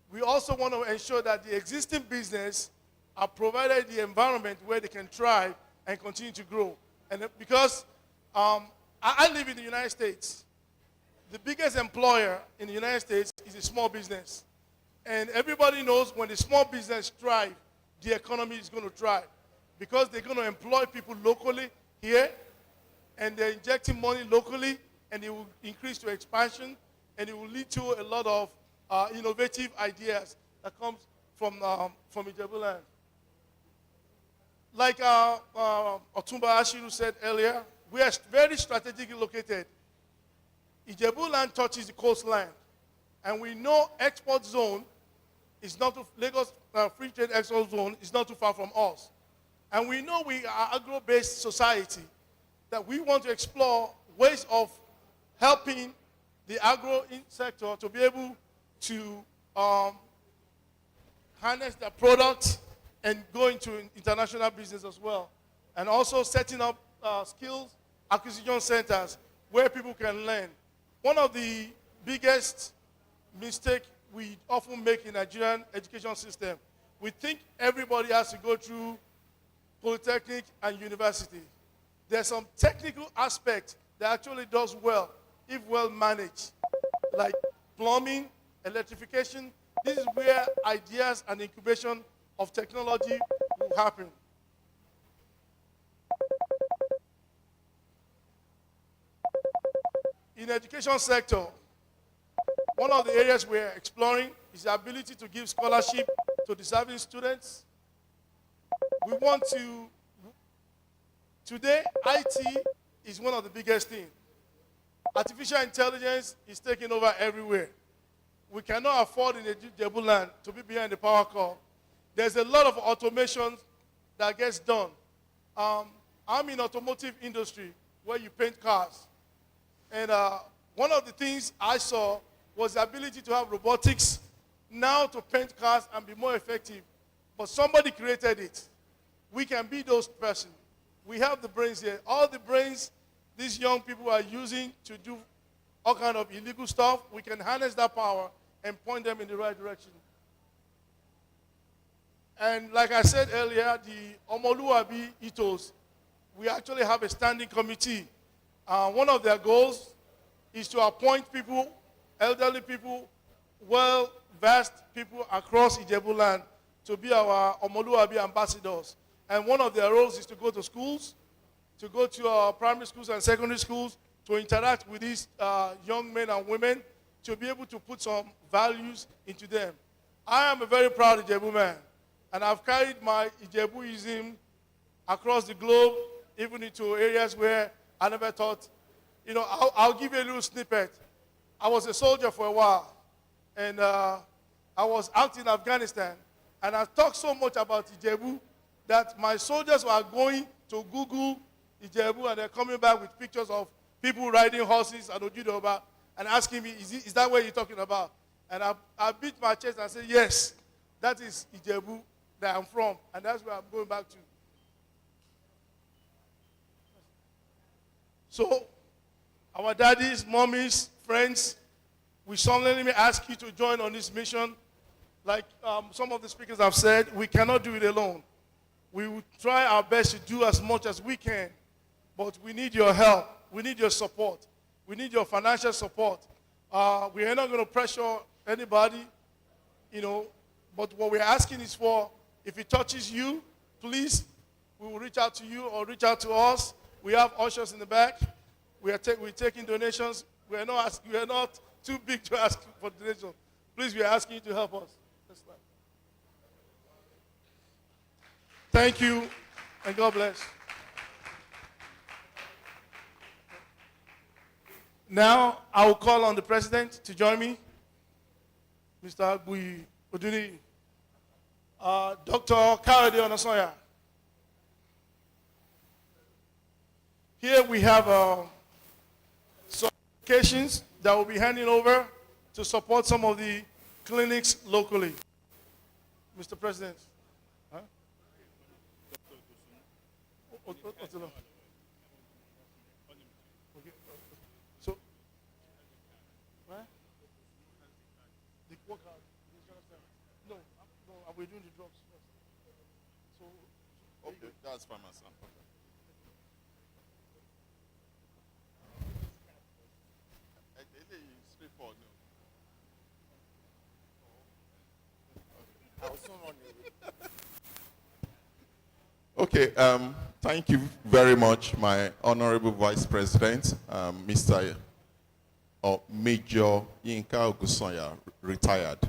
We also want to ensure that the existing business are provided the environment where they can thrive and continue to grow. And because I live in the United States, the biggest employer in the United States is a small business. And everybody knows when the small business thrive, the economy is going to thrive. Because they're going to employ people locally here, and they're injecting money locally, and it will increase to expansion, and it will lead to a lot of innovative ideas that comes from Ijebu land. Like Otumba Ashiru said earlier, we are very strategically located. Ijebu land touches the coastline, and we know export zone is not too, Lagos Free Trade Export Zone is not too far from us. And we know we are agro-based society, that we want to explore ways of helping the agro sector to be able to harness their products and go into international business as well. And also setting up skills acquisition centers where people can learn. One of the biggest mistakes we often make in Nigerian education system, we think everybody has to go through polytechnic and university. There's some technical aspect that actually does well if well managed, like plumbing, electrification. This is where ideas and incubation of technology will happen. In the education sector, one of the areas we're exploring is the ability to give scholarship to deserving students. We want to Today, IT is one of the biggest things. Artificial intelligence is taking over everywhere. We cannot afford in Ijebu land to be behind the power core. There's a lot of automation that gets done. I'm in automotive industry where you paint cars. And one of the things I saw was the ability to have robotics now to paint cars and be more effective. But somebody created it. We can be those persons. We have the brains here. All the brains these young people are using to do all kind of illegal stuff, we can harness that power and point them in the right direction. And like I said earlier, the Omoluabi Itos, we actually have a standing committee. One of their goals is to appoint people, elderly people, well-versed people across Ijebu land to be our Omoluabi ambassadors. And one of their roles is to go to schools, to go to our primary schools and secondary schools, to interact with these young men and women, to be able to put some values into them. I am a very proud Ijebu man, and I've carried my Ijebuism across the globe, even into areas where I never thought. You know, I'll give you a little snippet. I was a soldier for a while, and I was out in Afghanistan, and I talked so much about Ijebu that my soldiers were going to Google Ijebu, and they're coming back with pictures of people riding horses and Ojudoba and asking me, is that what you're talking about? And I beat my chest and said, yes, that is Ijebu that I'm from, and that's where I'm going back to. So, our daddies, mommies, friends, we solemnly ask you to join on this mission. Like some of the speakers have said, we cannot do it alone. We will try our best to do as much as we can, but we need your help. We need your support. We need your financial support. We are not going to pressure anybody, you know, but what we're asking is for, if it touches you, please, we will reach out to you or reach out to us. We have ushers in the back. We're taking donations. We are not too big to ask for donations. Please, we are asking you to help us. Thank you, and God bless. Now, I will call on the president to join me, Mr. Agui Oduni, Dr. Kayode Onasoya. Here we have some applications that will be handing over to support some of the clinics locally. Mr. President. Huh? So, the workout, no, we're doing the drugs first. So, okay, that's fine, my son. Okay, thank you very much, my Honorable Vice President, Mr. Major Yinka Ogunsanya, retired.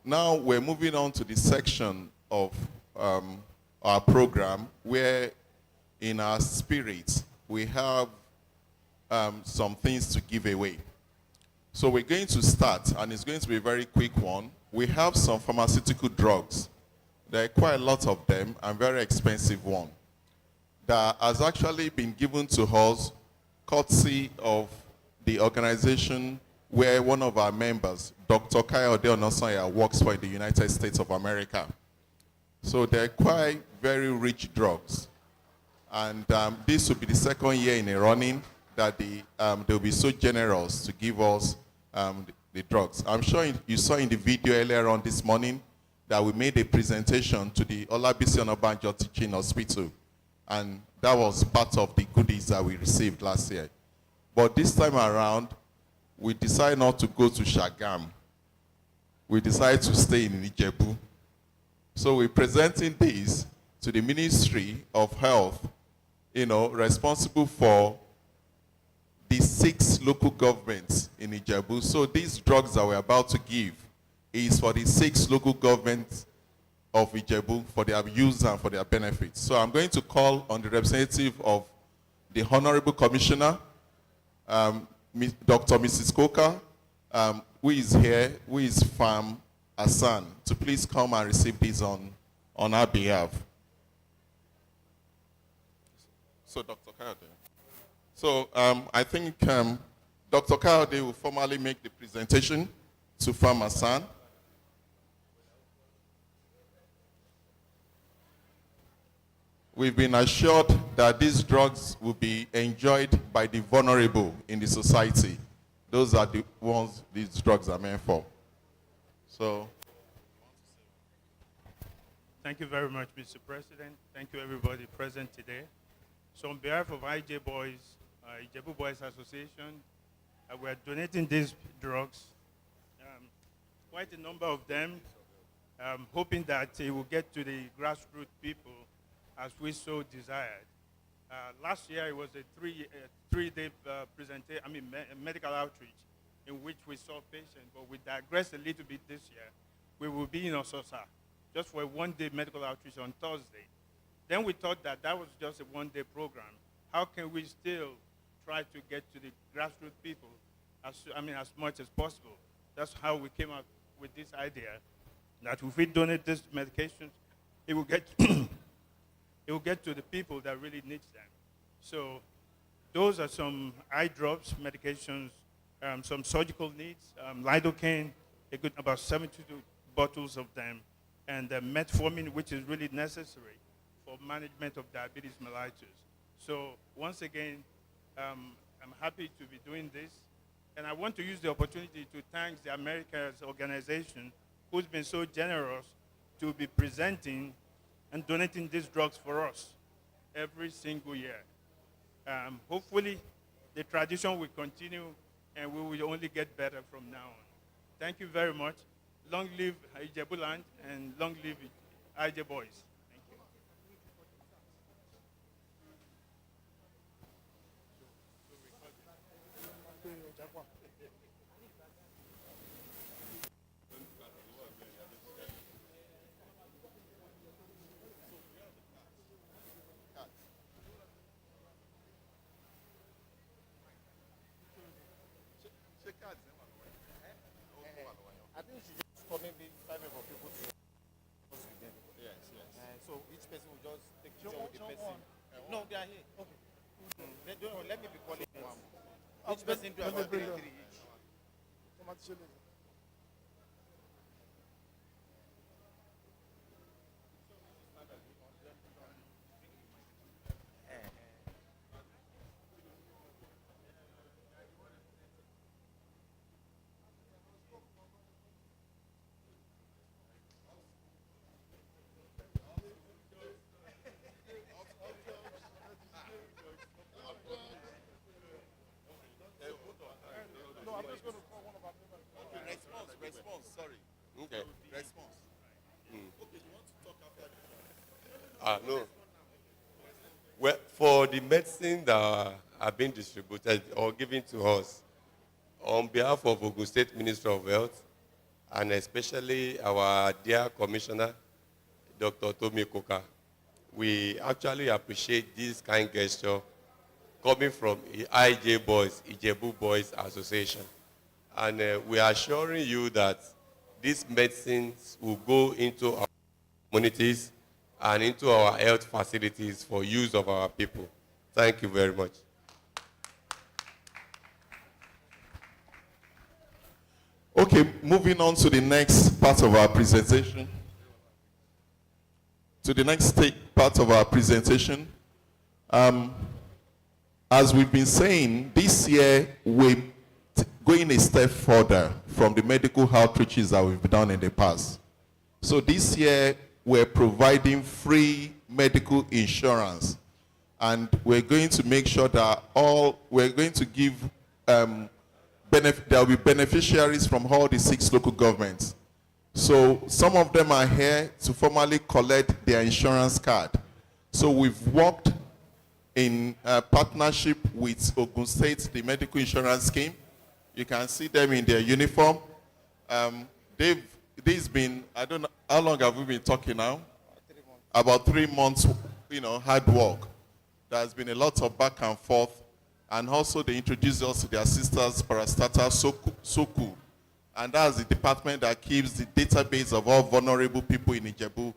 Now we're moving on to the section of our program where in our spirit we have some things to give away. So we're going to start, and it's going to be a very quick one. We have some pharmaceutical drugs. There are quite a lot of them, and very expensive one, that has actually been given to us courtesy of the organization where one of our members, Dr. Kayode Onasoya, works for in the United States of America. So they're quite very rich drugs. And this will be the second year in a running that they'll be so generous to give us the drugs. I'm sure you saw in the video earlier on this morning that we made a presentation to the Olabisi Onabanjo Teaching Hospital. And that was part of the goodies that we received last year. But this time around, we decided not to go to Shagam. We decided to stay in Ijebu. So we're presenting this to the Ministry of Health, you know, responsible for the 6 local governments in Ijebu. So these drugs that we're about to give is for the 6 local governments of Ijebu for their use and for their benefits. So I'm going to call on the representative of the Honorable Commissioner, Dr. Mrs. Coker, who is here, who is Farm Hassan, to please come and receive this on our behalf. So, Dr. Kayode. So, I think Dr. Kayode will formally make the presentation to Farm Hassan. We've been assured that these drugs will be enjoyed by the vulnerable in the society. Those are the ones these drugs are meant for. So, thank you very much, Mr. President. Thank you, everybody present today. So on behalf of IJBoys, Ijebu Boys Association, we're donating these drugs, quite a number of them, hoping that it will get to the grassroots people as we so desired. Last year, it was a three-day medical outreach in which we saw patients, but we digressed a little bit this year. We will be in Ososa just for a one-day medical outreach on Thursday. Then we thought that that was just a one-day program. How can we still try to get to the grassroots people as much as possible? That's how we came up with this idea that if we donate these medications, it will get it will get to the people that really need them. So those are some eye drops, medications, some surgical needs, lidocaine, about 72 bottles of them, and metformin, which is really necessary for management of diabetes mellitus. So once again, I'm happy to be doing this. And I want to use the opportunity to thank the Americas organization who's been so generous to be presenting and donating these drugs for us every single year. Hopefully, the tradition will continue and we will only get better from now on. Thank you very much. Long live Ijebu land and long live IJBoys. I think she just call maybe 5 of people to us with them. Yes. So each person will just take picture with the person. No, they are here. Okay. They don't, let me be calling them. Each person do about 3 each. Response, sorry. Okay, response. Okay, you want to talk after the... No. Well, for the medicine that are being distributed or given to us, on behalf of Ogun State Ministry of Health, and especially our dear Commissioner, Dr. Tomi Koka, we actually appreciate this kind gesture coming from IJBoys, Ijebu Boys Association. And we are assuring you that these medicines will go into our communities and into our health facilities for use of our people. Thank you very much. Okay, moving on to the next part of our presentation. Part of our presentation. As we've been saying, this year we're going a step further from the medical outreaches that we've done in the past. So this year we're providing free medical insurance, and we're going to make sure that we're going to give there will be beneficiaries from all the 6 local governments. So some of them are here to formally collect their insurance card. So we've worked in partnership with Ogun State, the medical insurance scheme. You can see them in their uniform. this been, I don't know, how long have we been talking now? 3 months. About 3 months, hard work. There's been a lot of back and forth. And also they introduced us to their sisters, Parastatal Soku. And that's the department that keeps the database of all vulnerable people in Ijebu,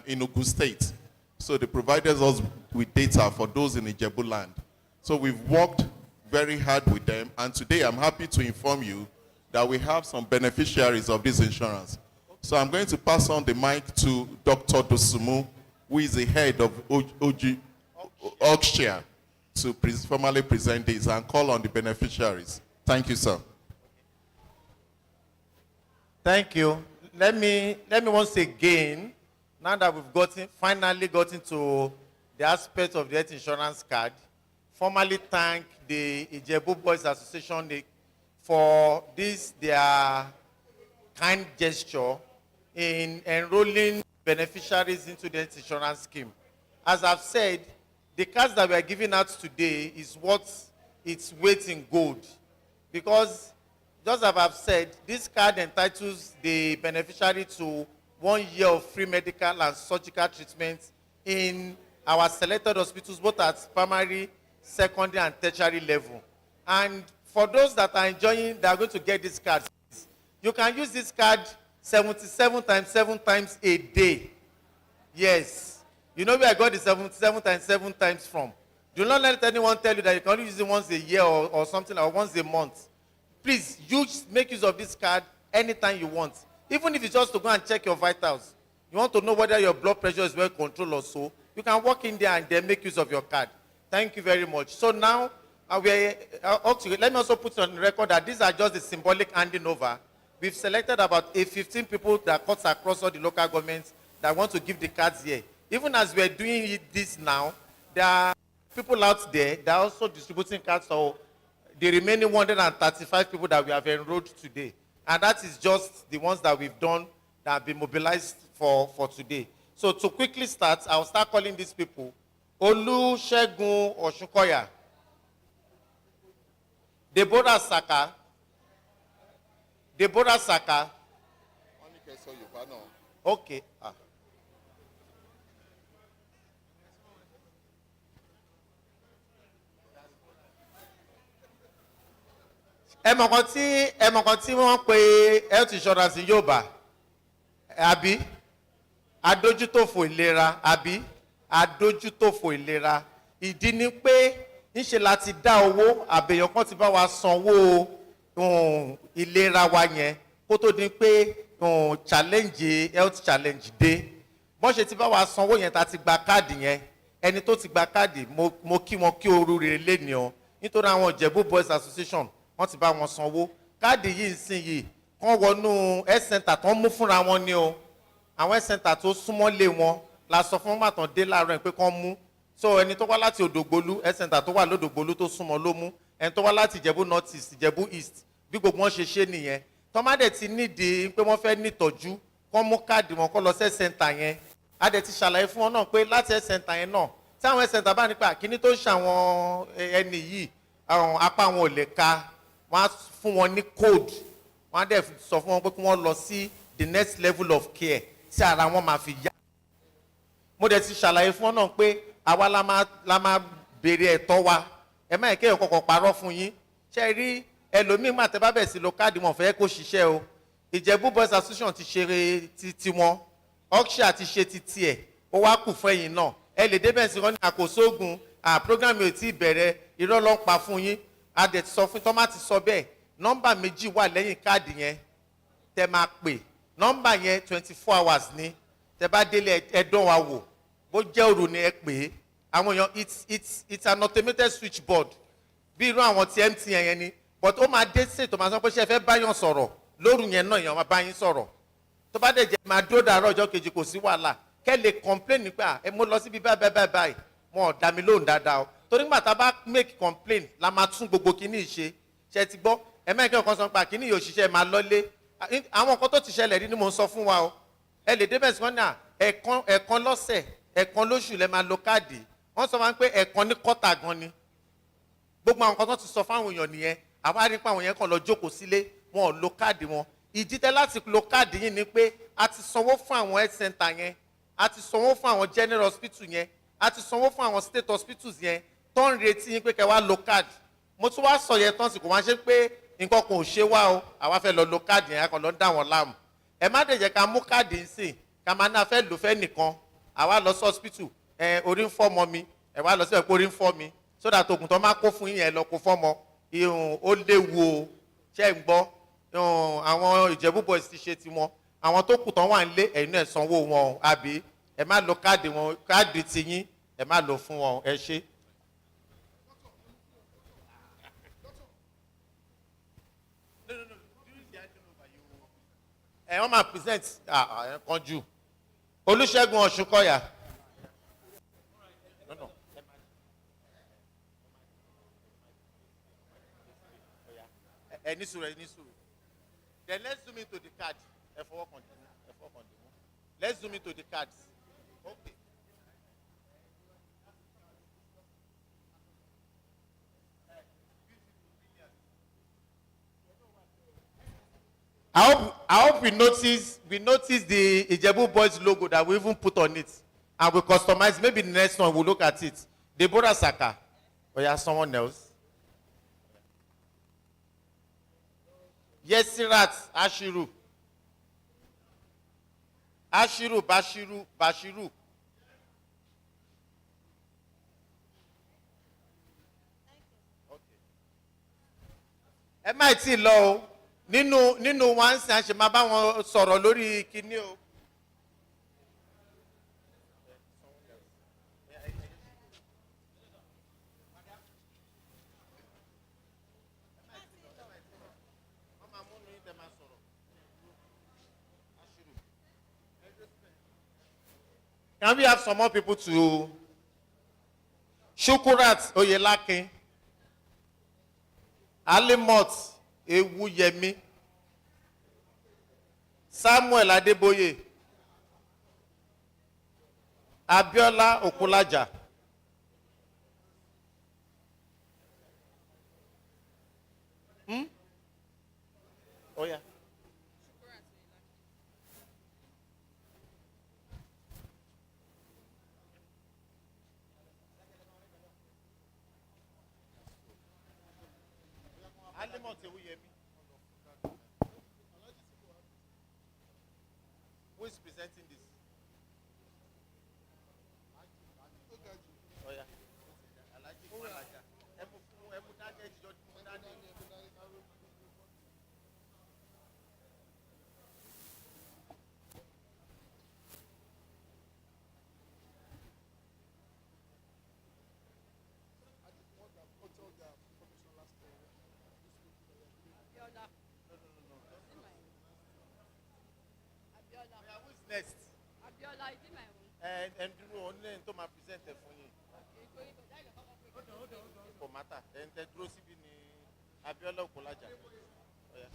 in Ogun State. So they provided us with data for those in Ijebu land. So we've worked very hard with them. And today I'm happy to inform you that we have some beneficiaries of this insurance. So I'm going to pass on the mic to Dr. Dosumu, who is the head of Oxshare, to formally present this and call on the beneficiaries. Thank you, sir. Thank you. Let me once again, now that we've finally gotten to the aspect of the health insurance card, formally thank the Ijebu Boys Association for this, their kind gesture in enrolling beneficiaries into the health insurance scheme. As I've said, the cards that we are giving out today is what its weight in gold. Because, just as I've said, this card entitles the beneficiary to 1 year of free medical and surgical treatment in our selected hospitals, both at primary, secondary, and tertiary level. And for those that are enjoying, they are going to get this card. You can use this card 77 times 7 times a day. Yes. You know where I got the 77 times 7 times from. Do not let anyone tell you that you can only use it once a year or something, or once a month. Please, make use of this card anytime you want. Even if it's just to go and check your vitals. You want to know whether your blood pressure is well controlled or so, you can walk in there and then make use of your card. Thank you very much. So now, let me also put on record that these are just the symbolic handing over. We've selected about 15 people that cuts across all the local governments that want to give the cards here. Even as we're doing this now, there are people out there that are also distributing cards for the remaining 135 people that we have enrolled today. And that is just the ones that we've done that have been mobilized for today. So to quickly start, I'll start calling these people. Olusegun Oshukoya. Deborah Saka. Okay. Ẹmọ̀kan tí wọ́n pe health insurance ní Yorùbá, àbí adójútòfò ìlera, àbí adójútòfò ìlera. Ìdí ni pé ńṣe láti dá owó àbẹ̀yàn kan ti bá wa sanwó ìlera wa yẹn kó tó di pé health challenge dé. Bọ́n ṣe ti bá wa sanwó yẹn tá ti gba káàdì yẹn, ẹni tó ti gba káàdì mo kí wọn kí oríire léni o, nítorí àwọn Ijebu Boys Association wọ́n ti bá wọn sanwó. Káàdì yìí nsìn yìí kán wọnú health center tó ń mú fúnra wọn ni o. Àwọn health center tó súnmọ́ lé wọn la sọ fún màtàn dé láàárọ̀ pé kán mú. So ẹni tó wá láti Òdògbolú, health center tó wà lódògbolú tó súnmọ́ ló mú. Ẹni tó wá láti Ijebu North East, Ijebu East, bí gbogbo wọn ṣe nìyẹn. Tọ́mádẹ̀ ti nídìí pé wọ́n fẹ́ nítọ́jú, kán mú káàdì wọn kó lọ sí health center yẹn. A dẹ̀ ti ṣàlàyé fún wọn náà pé láti health center yẹn náà, tí àwọn health center bá nípa kíní tó ń ṣàwọn ẹni yìí, àwọn apá wọn ò lè ka, wọ́n á fún wọn ní code, wọ́n á dẹ̀ sọ fún wọn pé kí wọ́n lọ sí the next level of care tí ara wọn máa fi yá. Mo dẹ̀ ti ṣàlàyé fún wọn náà pé àwa la máa béèrè ẹ̀tọ́ wa, ẹ má kéèyàn kọ̀kọ̀ parọ́ fún yín. Ṣé rí ẹlòmíì máa tẹ́ bá bẹ̀ sí lo káàdì wọn fẹ́ kó ṣiṣẹ́ o. Ìjẹ̀bú Boys Association ti ṣeré ti wọn, Oxshare ti ṣe ti tiẹ̀, ó wá kù fún ẹ̀yin náà. Ẹ lè débẹ̀ sí wọn ní àkóso ogun, program yóò ti bẹ̀rẹ̀, irọ́ ló ń pa fún yín. A dẹ̀ ti sọ fún tọ́ má ti sọ bẹ́ẹ̀, nọ́mbà méjì wà lẹ́yìn káàdì yẹn tẹ́ máa pè. Nọ́mbà yẹn 24 hours ni, tẹ́ bá délé ẹ̀dán wa wò, bó jẹ́ òru ni ẹ pè é. Àwọn èèyàn it's an automated switchboard bí irú àwọn ti MTN yẹn ni, but ó máa dé sí ètò máa sọ pé ṣe fẹ́ báyàn sọ̀rọ̀ lóru yẹn náà èèyàn máa bá yín sọ̀rọ̀. Tó bá dẹ̀ jẹ́ máa dúró dàárọ̀ ọjọ́ kejì kò sí wàhálà, kẹ́ lè complain nípa mo lọ síbi báyìí wọn ò dá mi lóhùn dáadáa o. Torí nígbà tá a bá make complain la máa tún gbogbo kíní ṣe. Ṣe ti gbọ́ ẹ̀mẹ́kẹ́ ọ̀kan sọ pé kíní yóò ṣiṣẹ́ máa lọ́lé. Àwọn nǹkan tó ti ṣẹlẹ̀ rí ni mo ń sọ fún wa o. Ẹ lè débẹ̀ sí wọn náà ẹ̀ẹ̀kan lọ́sẹ̀, ẹ̀ẹ̀kan lóṣù lẹ máa lo káàdì. Wọ́n sọ máa ń pé ẹ̀ẹ̀kan ní kọ́tà gan ni. Gbogbo àwọn nǹkan tó ti sọ fáwọn èèyàn nìyẹn. Àwa rí pé àwọn yẹn kàn lọ jókòó sílé, wọn ò lo káàdì wọn. ìdítẹ́ láti lo káàdì yìí ni pé a ti sanwó fún àwọn health center yẹn, a ti sanwó fún àwọn general hospital yẹn, a ti sanwó fún àwọn state hospitals yẹn tó ń retí yín pé kẹ́ wá lo káàdì. Mo tún wá sọ yẹn tán sí kò wá ṣe pé nǹkan kan ò ṣe wá o, àwa fẹ́ lọ lo káàdì yẹn, a kàn lọ ń dá wọn láàmú. Ẹ má dẹ̀ jẹ́ ká mú káàdì ń sìn ká máa ná fẹ́ lò fẹ́ nìkan, àwa lọ sí hospital, orí ń fọ́ ọmọ mi, ẹ wá lọ sí ẹ̀pọ̀ orí ń fọ́ mi, so that oògùn tó máa kó fún yín yẹn lọ kó fọ́mọ, ó léwu o, ṣé ń gbọ́? Àwọn Ìjẹ̀bú boys ti ṣe tiwọn, àwọn tó kù tán wà nílé ẹ̀yin náà sanwó wọn o, àbí ẹ má lo káàdì wọn, káàdì tiyín ẹ má lò fún wọn, ẹ ṣé. Wọ́n máa present kan jù Olúṣẹ́gun Ọ̀ṣunkọ̀yà. Ní sùúrù. Then let's zoom into the card. Ẹ fọwọ́ kan dìmú. Let's zoom into the cards. Okay. I hope we notice the Ijebu Boys logo that we even put on it, and we customize. Maybe the next one we'll look at it. Deborah Saka. Or yeah, someone else. Yesirat Ashiru. Bashiru. Ẹ má tí lọ o. Nínú wa ń sìn àṣẹ máa bá wọn sọ̀rọ̀ lórí kinní o. Can we have some more people to Shukurat Oyelakin, Alimot Ewuyemi, Samuel Adeboye, Abiola Okulaja, Oh yeah. Who is presenting this? Oh yeah. Next. Abiola, is it my own? And dúró only to my presenter fún yín. Kò matter. And dúró síbí ni Abiola Okulaja. Oya.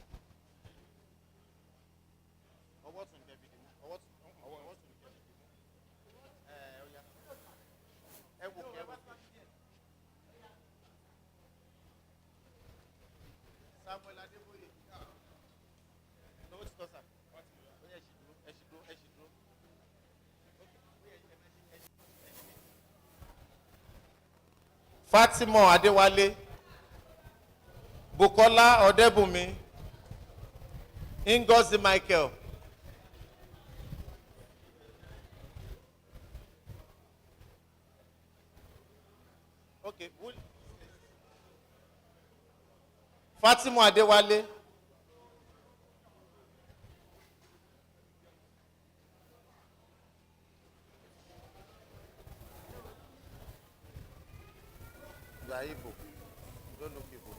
Ọwọ́ tún jẹ́ bìdì mú. Ọwọ́ tún jẹ́ bìdì mú. Oya. Ẹ wò kí. Samuel Adeboye. Lọ́wọ́ ti tọ́ sà. Fatima Adewale, Bukola Odebumi, Ngozi Michael, okay, Fatima Adewale, Ijebu. You don't look Igbo.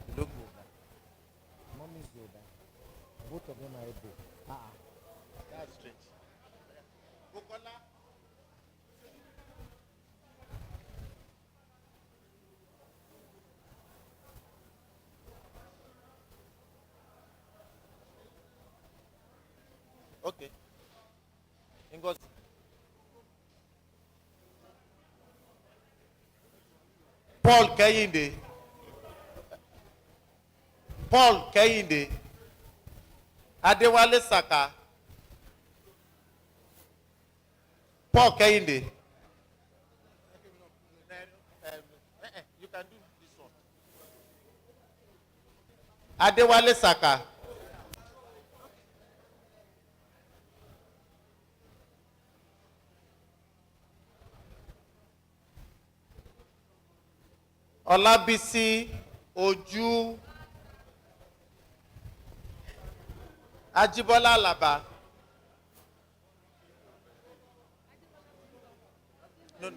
You look Yoruba. Mom is Yoruba. Both of them are Igbo. That's strange. Bukola. Okay. Ngozi. Paul Kehinde. Adewale Saka. Paul Kehinde. You can do this one. Adewale Saka. Olabisi Oju. Ajibola Alaba. No.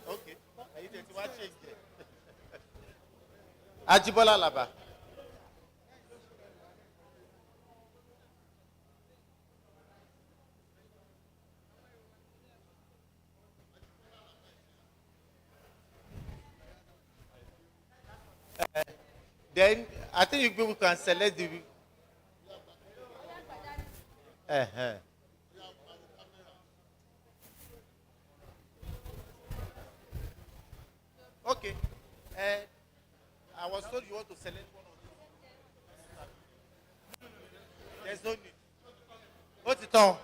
Okay. Ajibola Alaba. Then I think you people can select the. Okay. I was told you want to select one of them. There's no need. What's it on?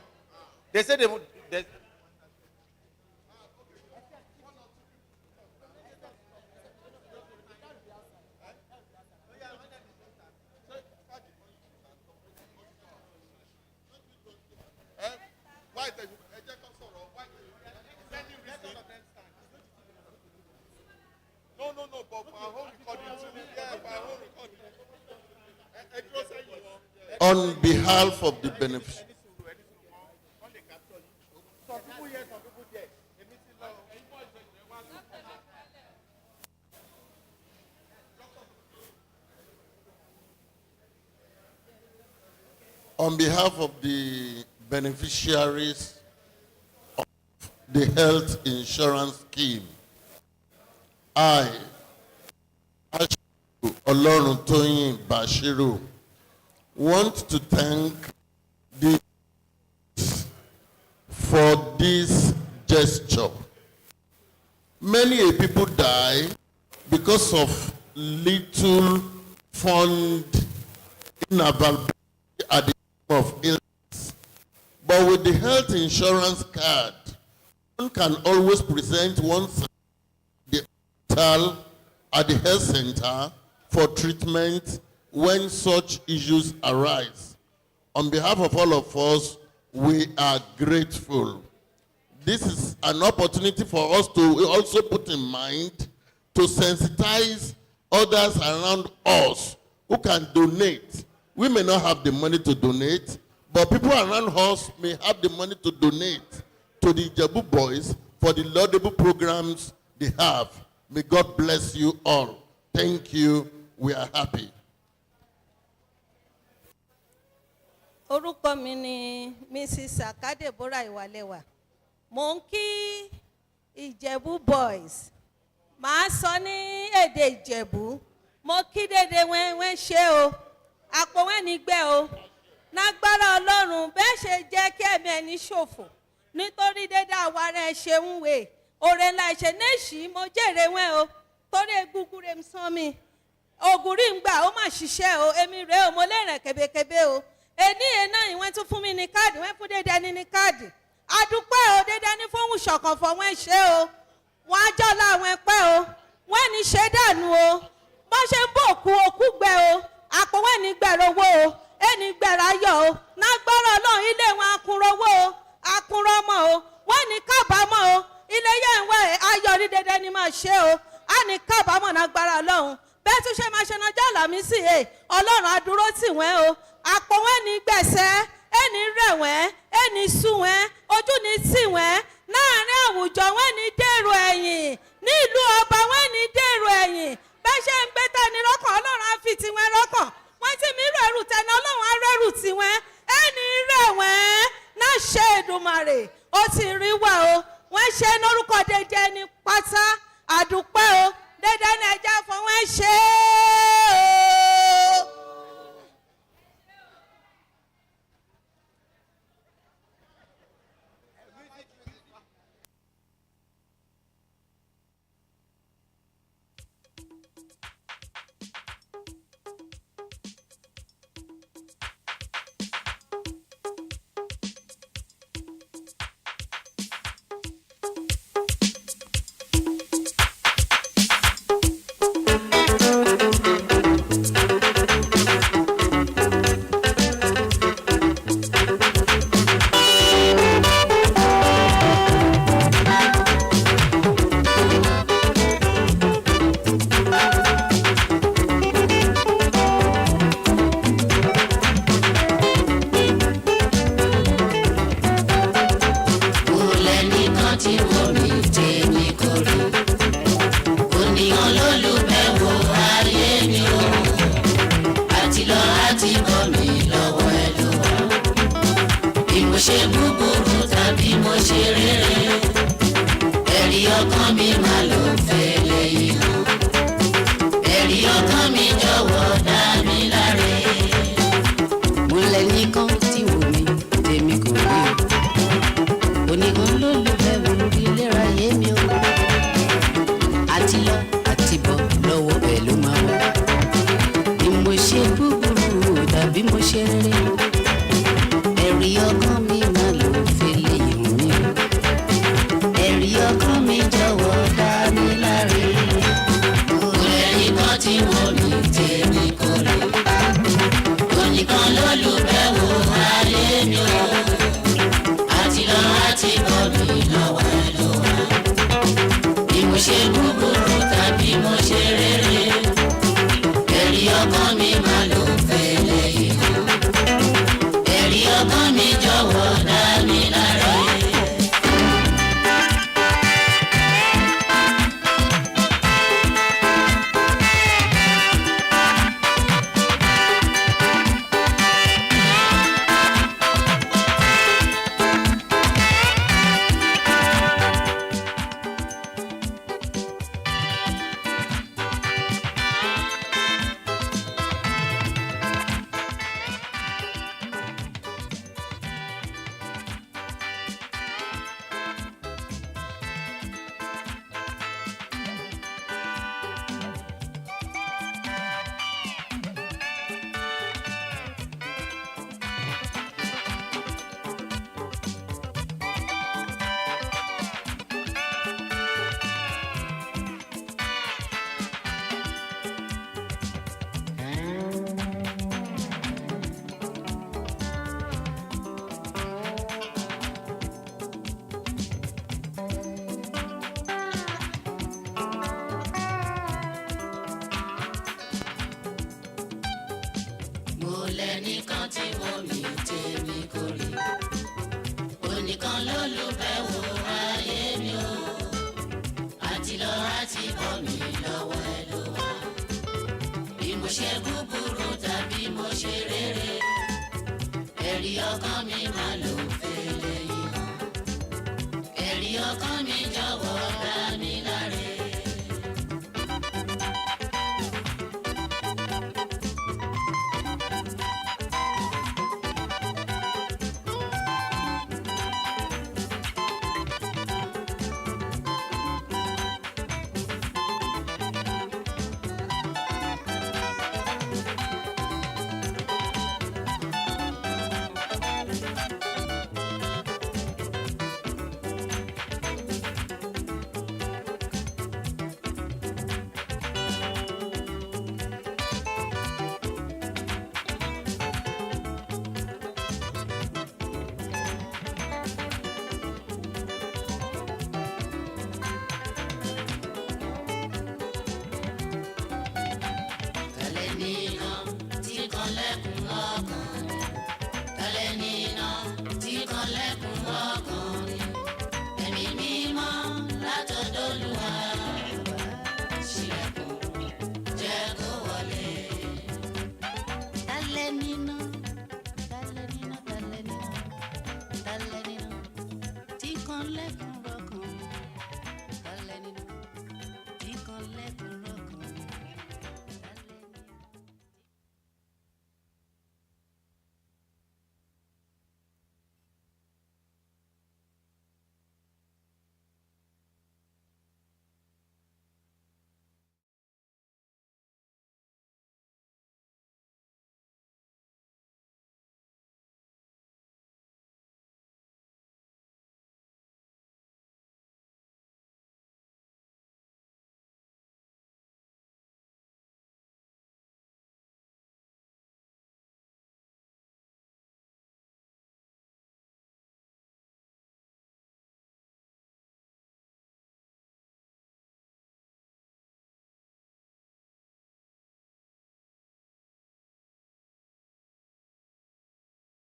They said they would. No, but my whole recording. Yeah, my whole recording. On behalf of the beneficiaries. On behalf of the beneficiaries of the health insurance scheme, I, Oloruntoyin Bashiru, want to thank the for this gesture. Many people die because of little fund inavailability at the time of illness. But with the health insurance card, one can always present oneself at the health center for treatment when such issues arise. On behalf of all of us, we are grateful. This is an opportunity for us to also put in mind to sensitize others around us who can donate. We may not have the money to donate, but people around us may have the money to donate to the Ijebu boys for the laudable programs they have. May God bless you all. Thank you. We are happy. Orúkọ mi ni Mrs. Akadebora Iwalewa. Mo ń kí Ijebu boys. Màá sọ ní èdè Ìjẹ̀bú. Mo kí dédé wẹ́n ṣe o. Àpò wẹ́n ní gbẹ́ o. Nágbára Ọlọ́run bẹ́ẹ̀ ṣe jẹ́ kí ẹ̀mí ẹni ṣòfò. Nítorí dédé àwa rẹ̀ ṣe ń wè. Ore ńlá ìṣe néṣì mo jèrè wẹ́n o. Torí egungun rẹ̀ ń sán mi. Ògùrí ń gbà ó mà ṣiṣẹ́ o. Èmi rèé o mo lè rìn kébékébé o. Èní yẹn náà ìwọ́n tún fún mi ní káàdì. Wọ́n fún dédé ẹni ní káàdì. Adúpẹ́ o dédé ní fóun ṣọ̀kan fọ wọ́n ṣe o. Wọ́n á jọ́lá àwọn ẹ̀pẹ́ o. Wọ́n ní ṣe dànù o. Bọ́ ṣe ń bò òkú gbẹ o. Àpò wọ́n ní gbẹ̀rọ owó o. Ẹni gbẹ̀rọ ayọ̀ o. Nágbára Ọlọ́run ilé wọn akunrọ̀ owó o. Akunrọ̀ ọmọ o. Wọ́n ní kábàámọ̀ o. Ilé yẹn ń wá ayọ̀ ní dédé ní máa ṣe o. A ní kábàámọ̀ nágbára Ọlọ́run. Bẹ́ẹ̀ tún ṣe máa ṣe nájà Àlàmísì Ọlọ́run á dúró tì wọ́n o. Àpò wọ́n ní gbẹ̀sẹ̀. Ẹni rẹ̀ wọ́n. Ẹni sùn wọ́n. Ojú ní tì wọ́n. Láàárín àwùjọ wọ́n ní dèrò ẹ̀yìn. Nílùú ọba wọ́n ní dèrò ẹ̀yìn. Bẹ́ẹ̀ ṣe ń gbé tẹni rọ́kàn Ọlọ́run á fi tiwọn rọ́kàn. Wọ́n ti mí rẹ̀rù tẹni Ọlọ́run á rẹ̀rù tiwọn. Ẹni rẹ̀ wọ́n náà ṣe Èdùmàrè. Ó ti rí wà o. Wọ́n ṣe lórúkọ dédé ní pátá. Àdúpẹ́ o. Dédé ní ẹja fún wọn ṣe o. ṣe búburú tàbí mo ṣe rere ẹ̀rí ọkàn mi máa lọ fẹ́ lẹ́yìn hàn ẹ̀rí ọkàn mi jọ̀wọ́ dá mi láre. mo lẹ́nìkan tí wò mí tèmi kò rí o oníkan ló lù bẹ́ẹ̀ wò lórí ìlera yé mi o àti lọ àti bọ̀ lọ́wọ́ ẹ̀ ló máa wọ̀ bí mo ṣe búburú tàbí mo ṣe rere ẹ̀rí ọkàn mi máa lò fẹ́lẹ́ yìí mi ẹ̀rí ọkàn mi jọ̀wọ́ dá mi láre. kò lẹ́yìn kan tí wọ́n mi tèmi kò rí oníkan ló lù bẹ́ẹ̀ wò ayé mi o àti lọ àti bọ̀ mi lọ́wọ́ ẹ̀ ló wà bí mo ṣe búburú tàbí mo ṣe rere ẹ̀rí ọkàn mi máa lò fẹ́lẹ́ yìí ẹ̀rí ọkàn mi jọ̀wọ́ dá mi láre. mo lẹ́nìkan tí wọ́n mi tèmi kò rí oníkan ló lù bẹ́ẹ̀ wò ayé mi o àti lọ àti bọ̀ mi lọ́wọ́ ẹ̀ ló wà bí mo ṣe búburú tàbí mo ṣe rere ẹ̀rí ọkàn mi máa lò fẹ́lẹ́ yìí hàn ẹ̀rí ọkàn mi jọ̀wọ́ dá mi láre. Dale,